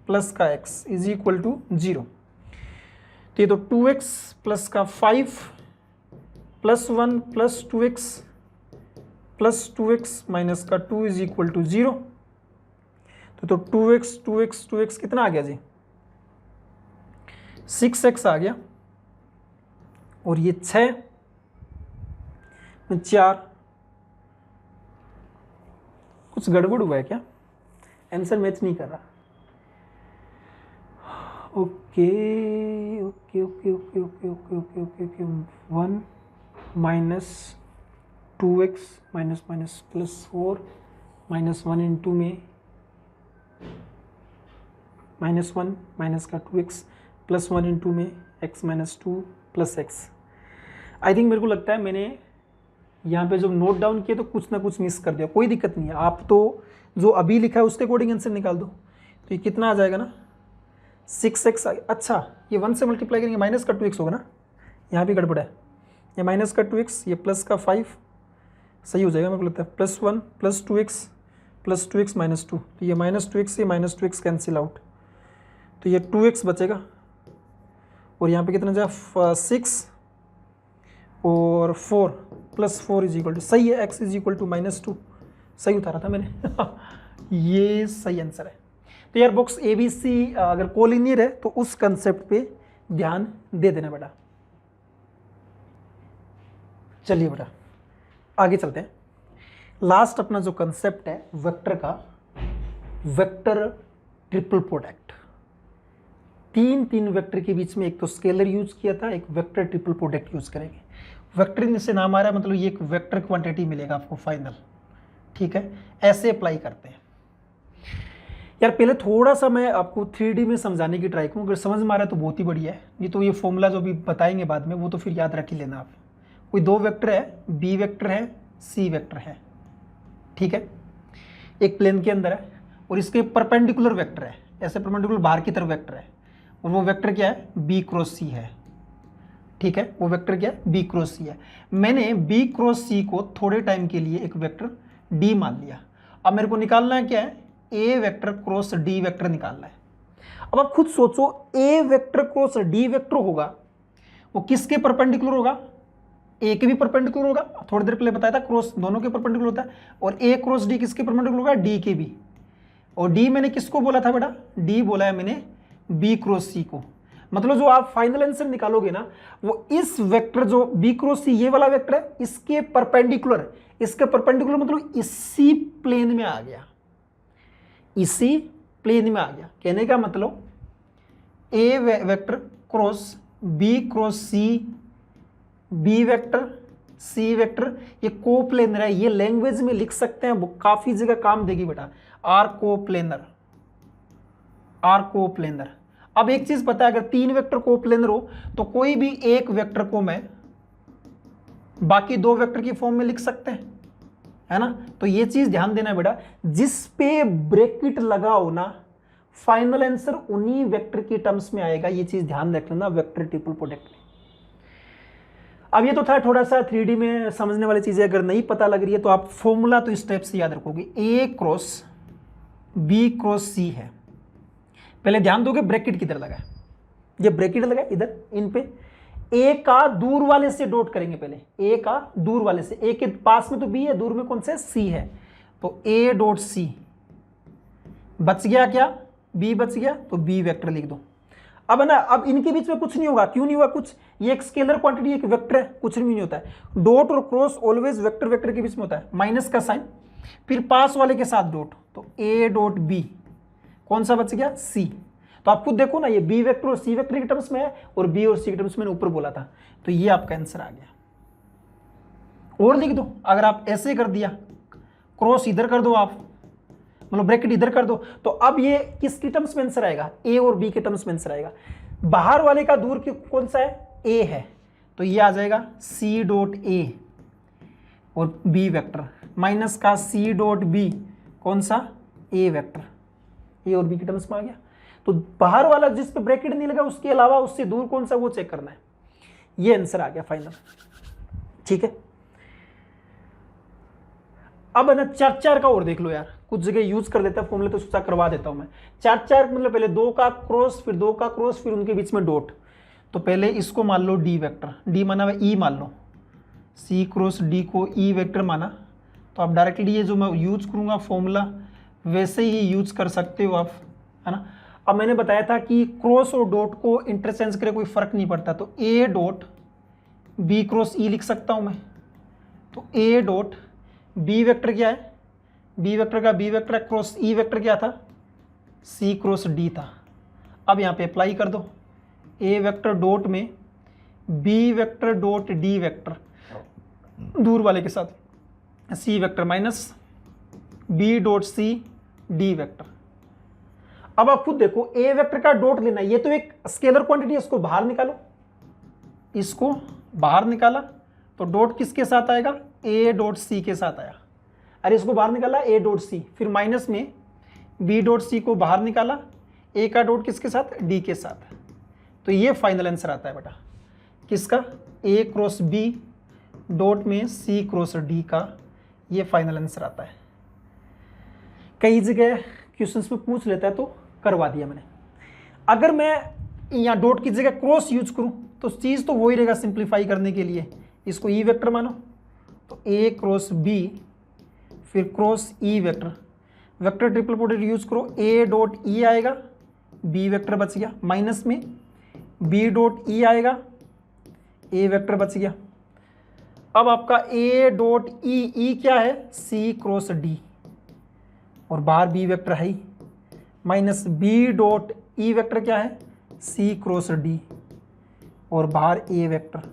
प्लस का x इज इक्वल टू 0। तो ये तो 2x प्लस का 5 plus 1 plus 2x plus 2x minus का 2 इज इक्वल टू 0। तो 2x 2x 2x कितना आ गया जी, 6x आ गया और ये 6 4, कुछ गड़बड़ हुआ है क्या? आंसर मैच नहीं कर रहा। Okay okay okay okay okay okay okay okay okay 1 minus 2x minus minus plus 4 minus 1 into में -1 माइनस का 2x प्लस 1 इंटू में x minus 2 plus x। I think मेरे को लगता है मैंने यहाँ पे जब नोट डाउन किया तो कुछ ना कुछ मिस कर दिया। कोई दिक्कत नहीं है, आप तो जो अभी लिखा है उसके अकॉर्डिंग आंसर निकाल दो। तो ये कितना आ जाएगा ना 6x। अच्छा, ये 1 से मल्टीप्लाई करेंगे माइनस का 2x होगा ना, यहाँ भी गड़बड़ है। ये माइनस का 2x, ये प्लस का 5, सही हो जाएगा मेरे को लगता है। +1 प्लस 2x माइनस 2, तो ये -2x से -2x कैंसिल आउट, तो ये 2x बचेगा। और यहाँ पे कितना जाएगा 6 और 4 प्लस 4 इज इक्वल टू, सही है, x इज इक्वल टू -2, सही उतारा था मैंने ये सही आंसर है। तो यार बॉक्स ABC अगर कोलिनियर है तो उस कंसेप्ट पे ध्यान दे देना बेटा। चलिए बेटा आगे चलते हैं। लास्ट अपना जो कंसेप्ट है वेक्टर का, वेक्टर ट्रिपल प्रोडक्ट। तीन वेक्टर के बीच में एक तो स्केलर यूज किया था, एक वेक्टर ट्रिपल प्रोडक्ट यूज करेंगे। वेक्टर से नाम आ रहा है मतलब ये एक वेक्टर क्वांटिटी मिलेगा आपको फाइनल, ठीक है। ऐसे अप्लाई करते हैं यार। पहले थोड़ा सा मैं आपको 3D में समझाने की ट्राई करूँ, अगर समझ में आ रहा है तो बहुत ही बढ़िया है, नहीं तो ये फॉर्मूला जो भी बताएंगे बाद में वो तो फिर याद रख ही लेना आप। कोई 2 वेक्टर है, B वेक्टर है, C वेक्टर है, ठीक है, एक प्लेन के अंदर है और इसके परपेंडिकुलर वेक्टर है, ऐसे परपेंडिकुलर बाहर की तरफ वेक्टर है, और वो वेक्टर क्या है B क्रॉस C है, ठीक है। वो वेक्टर क्या है B क्रॉस C है। मैंने B क्रॉस C को थोड़े टाइम के लिए एक वेक्टर D मान लिया। अब मेरे को निकालना है क्या है A vector cross D vector निकालना है। अब आप खुद सोचो A vector cross D vector होगा वो किसके परपेंडिकुलर होगा? A के भी परपेंडिकुलर होगा, थोड़ी देर पहले बताया था क्रॉस दोनों के परपेंडिकुलर होता है, और A क्रॉस D किसके परपेंडिकुलर होगा? D के भी। और D मैंने किसको बोला था बेटा? D बोला है मैंने B क्रॉस C को। मतलब जो आप फाइनल आंसर निकालोगे ना वो इस वेक्टर जो B क्रॉस C ये वाला वेक्टर है इसके परपेंडिकुलर, इसके परपेंडिकुलर मतलब इसी प्लेन में आ गया, इसी प्लेन में आ गया। कहने का मतलब A vector cross B cross C, B vector C vector, ये कोप्लेनर है। ये लैंग्वेज में लिख सकते हैं, वो काफी जगह काम देगी बेटा। Are coplanar, are coplanar. अब एक चीज पता है, अगर 3 वेक्टर कोप्लेनर हो तो कोई भी एक वेक्टर को मैं बाकी 2 वेक्टर की फॉर्म में लिख सकते हैं, है ना। तो ये चीज ध्यान देना बेटा, जिस पे ब्रैकेट लगाओ ना फाइनल आंसर उन्हीं वेक्टर की टर्म्स में आएगा। ये चीज ध्यान रख लेना वेक्टर ट्रिपल प्रोडक्ट में। अब ये तो था थोड़ा सा 3D में समझने वाली चीजें, अगर नहीं पता लग रही है तो आप फॉर्मूला तो इस टाइप से याद रखोगे। A cross B cross C है। पहले ध्यान दोगे ब्रैकेट किधर लगा है, ये ब्रैकेट लगा है इधर, इन पे A का दूर वाले से डॉट करेंगे। पहले A का दूर वाले से, A के पास में तो B है, दूर में कौन सा है C है, तो A डॉट C बच गया क्या, B बच गया, तो B वेक्टर लिख दो। अब है ना, अब इनके बीच में कुछ नहीं होगा। क्यों नहीं होगा कुछ? ये एक स्केलर क्वांटिटी, एक वेक्टर है, कुछ नहीं होता है। डॉट और क्रॉस ऑलवेज वेक्टर वेक्टर के बीच में होता है, माइनस का साइन, फिर पास वाले के साथ डॉट, तो A डॉट B कौन सा बच गया? C। तो आप खुद देखो ना, ये B वेक्टर और C वेक्टर के टर्म्स में है और B और C के टर्म्स में ऊपर बोला था, तो ये आपका आंसर आ गया। और लिख दो, अगर आप ऐसे कर दिया, क्रॉस इधर कर दो आप, मतलब ब्रैकेट इधर कर दो, तो अब ये किसके टर्म्स में आंसर आएगा? A और B के टर्म्स में आंसर आएगा। बाहर वाले का दूर कौन सा है? A है, तो ये आ जाएगा C डॉट A और B वेक्टर, माइनस का C डॉट B कौन सा? A वेक्टर, A और B के टर्म्स में आ गया। तो बाहर वाला जिस पे ब्रैकेट नहीं लगा उसके अलावा उससे दूर कौन सा, वो चेक करना है। ये आंसर आ गया फाइनल, ठीक है। अब है ना 4-4 का और देख लो यार, कुछ जगह यूज कर देता है फॉर्मूले, तो सोचा करवा देता हूं मैं। 4-4 मतलब पहले 2 का क्रॉस, फिर 2 का क्रॉस, फिर उनके बीच में डॉट। तो पहले इसको मान लो D वेक्टर, D माना हुआ E मान लो, C क्रॉस D को E वेक्टर माना, तो आप डायरेक्टली ये जो मैं यूज करूंगा फॉर्मूला वैसे ही यूज कर सकते हो आप, है ना। अब मैंने बताया था कि क्रॉस और डॉट को इंटरचेंज करे कोई फर्क नहीं पड़ता, तो ए डॉट बी क्रॉस ई लिख सकता हूं मैं। तो ए डॉट बी वेक्टर क्या है, बी वेक्टर का B vector cross E vector क्या था, सी क्रॉस डी था। अब यहाँ पे अप्लाई कर दो, ए वेक्टर डॉट में B vector dot D vector दूर वाले के साथ, C vector minus B dot C D vector. अब आप खुद देखो, ए वेक्टर का डॉट लेना, ये तो एक स्केलर क्वांटिटी है, इसको बाहर निकालो, इसको बाहर निकाला तो डॉट किसके साथ आएगा, ए डॉट सी के साथ आया। अरे इसको बाहर निकाला ए डॉट सी, फिर माइनस में बी डॉट सी को बाहर निकाला, ए का डॉट किसके साथ, डी के साथ। तो ये फाइनल आंसर आता है बेटा किसका, ए क्रॉस बी डॉट में सी क्रॉस डी का, ये फाइनल आंसर आता है। कई जगह क्वेश्चंस में पूछ लेता है तो करवा दिया मैंने। अगर मैं यहाँ डॉट की जगह क्रॉस यूज करूँ तो चीज़ तो वही रहेगा सिंप्लीफाई करने के लिए, इसको ई वेक्टर मानो, तो ए क्रॉस बी फिर cross E vector, vector triple product use करो, ए डॉट ई आएगा, बी वेक्टर बच गया, माइनस में बी डॉट ई आएगा, ए वेक्टर बच गया। अब आपका ए डॉट ई क्या है, सी क्रॉस डी, और बाहर बी वेक्टर है ही, minus B dot E vector क्या है, सी क्रॉस डी, और बाहर ए वेक्टर।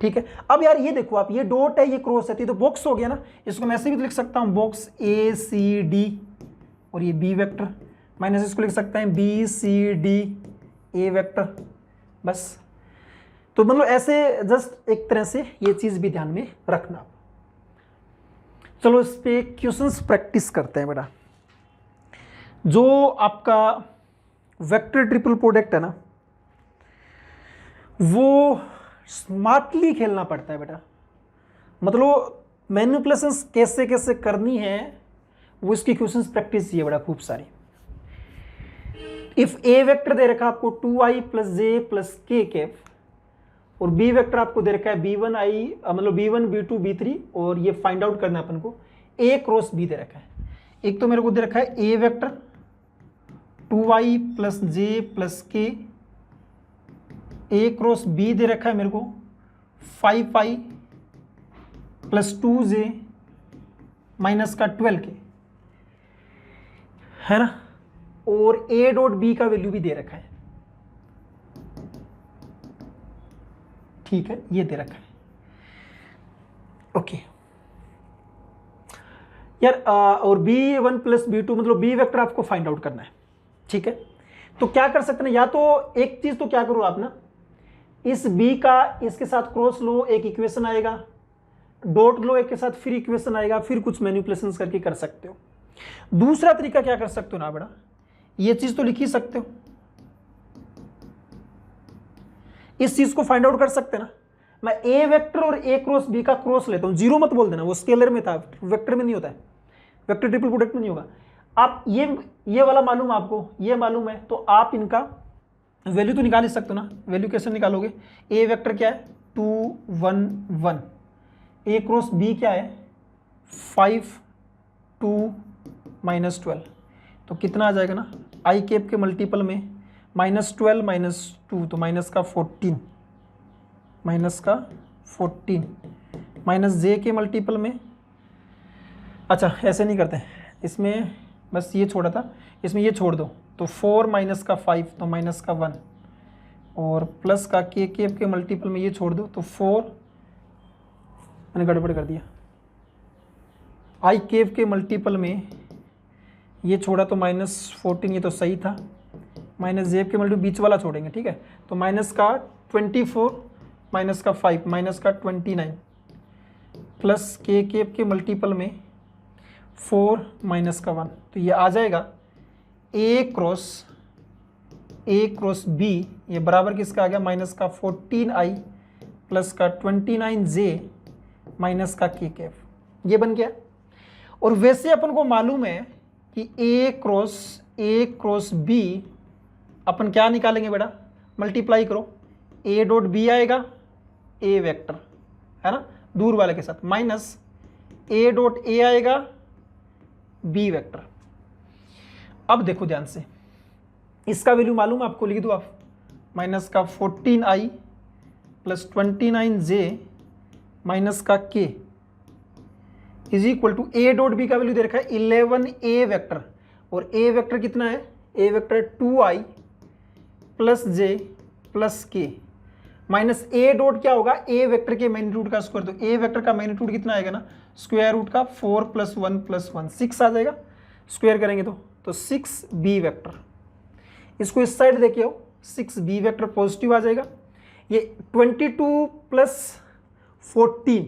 ठीक है, अब यार ये देखो आप, ये डॉट है ये क्रॉस है, तो बॉक्स हो गया ना, इसको मैं ऐसे भी लिख सकता हूँ बॉक्स ए सी डी, और ये बी वेक्टर, माइनस इसको लिख सकते हैं B C D A vector, बस। तो मतलब ऐसे जस्ट एक तरह से ये चीज भी ध्यान में रखना। चलो इस पे क्वेश्चंस प्रैक्टिस करते हैं बेटा। जो आपका वेक्टर ट्रिपल प्रोडक्ट है ना, वो स्मार्टली खेलना पड़ता है बेटा, मतलब मैनिपुलेशंस कैसे कैसे करनी है वो इसकी क्वेश्चंस प्रैक्टिस चाहिए बेटा खूब सारी। इफ ए वेक्टर दे रखा आपको 2i प्लस जे प्लस के कैप, और बी वेक्टर आपको दे रखा है b1i मतलब b1 b2 b3, और ये फाइंड आउट करना है अपन को, a क्रॉस b दे रखा है। एक तो मेरे को दे रखा है a vector 2i plus J plus के, a क्रॉस b दे रखा है मेरे को 5i प्लस 2j माइनस का 12k, है ना, और a डॉट b का वैल्यू भी दे रखा है। ठीक है, ये दे रखा है। ओके यार, और b1 प्लस b2 मतलब b वेक्टर आपको फाइंड आउट करना है। ठीक है, तो क्या कर सकते हैं, या तो एक चीज तो क्या करो आप ना, इस b का इसके साथ क्रॉस लो, एक इक्वेशन आएगा, डॉट लो एक के साथ, फिर इक्वेशन आएगा, फिर कुछ मैनिपुलेशंस करके कर सकते हो। दूसरा तरीका क्या कर सकते हो ना बेटा, ये चीज तो लिख ही सकते हो, इस चीज को फाइंड आउट कर सकते हैं ना। मैं ए वेक्टर और ए क्रॉस बी का क्रॉस लेता हूं, जीरो मत बोल देना, वो स्केलर में था, वेक्टर में नहीं होता है, वेक्टर ट्रिपल प्रोडक्ट में नहीं होगा। आप ये वाला मालूम आपको, ये मालूम है, तो आप इनका वैल्यू तो निकाल ही सकते हो ना। वैल्यू कैसे निकालोगे, ए वेक्टर क्या है 2 1 1, ए क्रॉस बी क्या है 5 2 -12, तो कितना आ जाएगा ना, आई कैप के मल्टीपल में -12 -2 तो माइनस का 14, माइनस का 14 माइनस जे के मल्टीपल में, अच्छा ऐसे नहीं करते, इसमें बस ये छोड़ा था, इसमें ये छोड़ दो, तो 4 माइनस का 5 तो माइनस का 1, और प्लस का के कैप के मल्टीपल में ये छोड़ दो तो 4, मैंने गड़बड़ कर दिया, आई कैप के मल्टीपल में ये छोड़ा तो -14, ये तो सही था, माइनस जेब के मल्टीपल बीच वाला छोड़ेंगे। ठीक है, तो माइनस का 24 माइनस का 5 माइनस का 29 प्लस के कैप के मल्टीपल में 4 माइनस का 1, तो ये आ जाएगा ए क्रॉस बी, ये बराबर किसका आ गया, माइनस का 14i प्लस का 29j माइनस का के कैप, ये बन गया। और वैसे अपन को मालूम है कि ए क्रॉस बी अपन क्या निकालेंगे बेटा, मल्टीप्लाई करो, ए डॉट बी आएगा ए वेक्टर, है ना, दूर वाले के साथ, माइनस ए डॉट ए आएगा बी वेक्टर। अब देखो ध्यान से, इसका वैल्यू मालूम आपको, लिख दो आप, माइनस का 14i प्लस 29j माइनस का k is equal to a dot b का वैल्यू दे रखा है 11a वेक्टर, और a वेक्टर कितना है, a वेक्टर है 2i plus j plus k minus a dot क्या होगा, a वेक्टर के मैग्नीट्यूड का स्क्वायर, तो a वेक्टर का मैग्नीट्यूड कितना आएगा ना, स्क्वायर रूट का 4 प्लस 1 प्लस 1 6 आ जाएगा, स्क्वायर करेंगे तो 6b वेक्टर। इसको इस साइड देखिए, 6b वेक्टर पॉजिटिव आ जाएगा। ये 22 प्लस 14,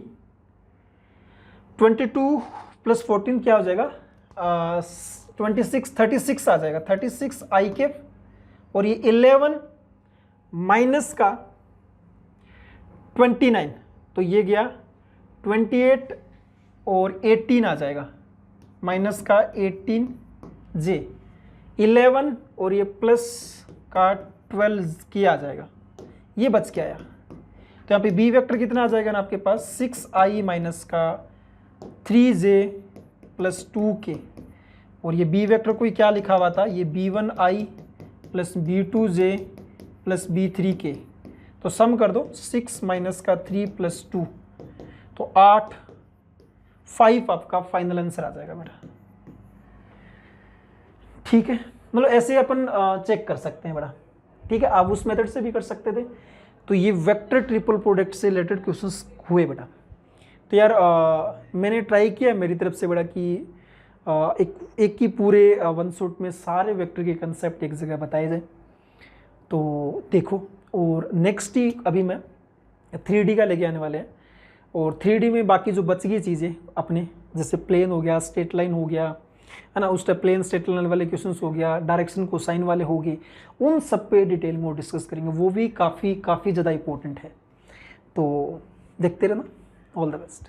22 प्लस 14 क्या हो जाएगा, 36 आ जाएगा, 36 आई कैप, और ये 11 माइनस का 29, तो ये गया 28 और 18 आ जाएगा, माइनस का 18j, 11 और ये प्लस का 12 किया आ जाएगा, ये बच के आया। तो यहाँ पे b वेक्टर कितना आ जाएगा ना आपके पास, 6i माइनस का 3j प्लस 2k, और ये b वेक्टर कोई क्या लिखा हुआ था, ये b1i plus b2j plus b3k, तो सम कर दो 6 माइनस का 3 प्लस 2, तो 8 5 आपका फाइनल आंसर आ जाएगा बेटा। ठीक है, मतलब ऐसे अपन चेक कर सकते हैं बेटा। ठीक है, आप उस मेथड से भी कर सकते थे। तो ये वेक्टर ट्रिपल प्रोडक्ट से रिलेटेड क्वेश्चंस हुए बेटा। तो यार मैंने ट्राई किया मेरी तरफ से बेटा कि एक ही पूरे वन शॉट में सारे वेक्टर के कंसेप्ट एक जगह बताए जाए। तो देखो, और नेक्स्ट ही अभी मैं 3D का लेके आने वाले हैं, और 3D में बाकी जो बच गई चीज़ें अपने, जैसे प्लेन हो गया, स्ट्रेट लाइन हो गया, है ना, उस टाइप प्लेन स्ट्रेट लाइन वाले क्वेश्चंस हो गया, डायरेक्शन कोसाइन वाले हो गए, उन सब पे डिटेल में डिस्कस करेंगे। वो भी काफ़ी ज़्यादा इंपॉर्टेंट है। तो देखते रहना। All the best.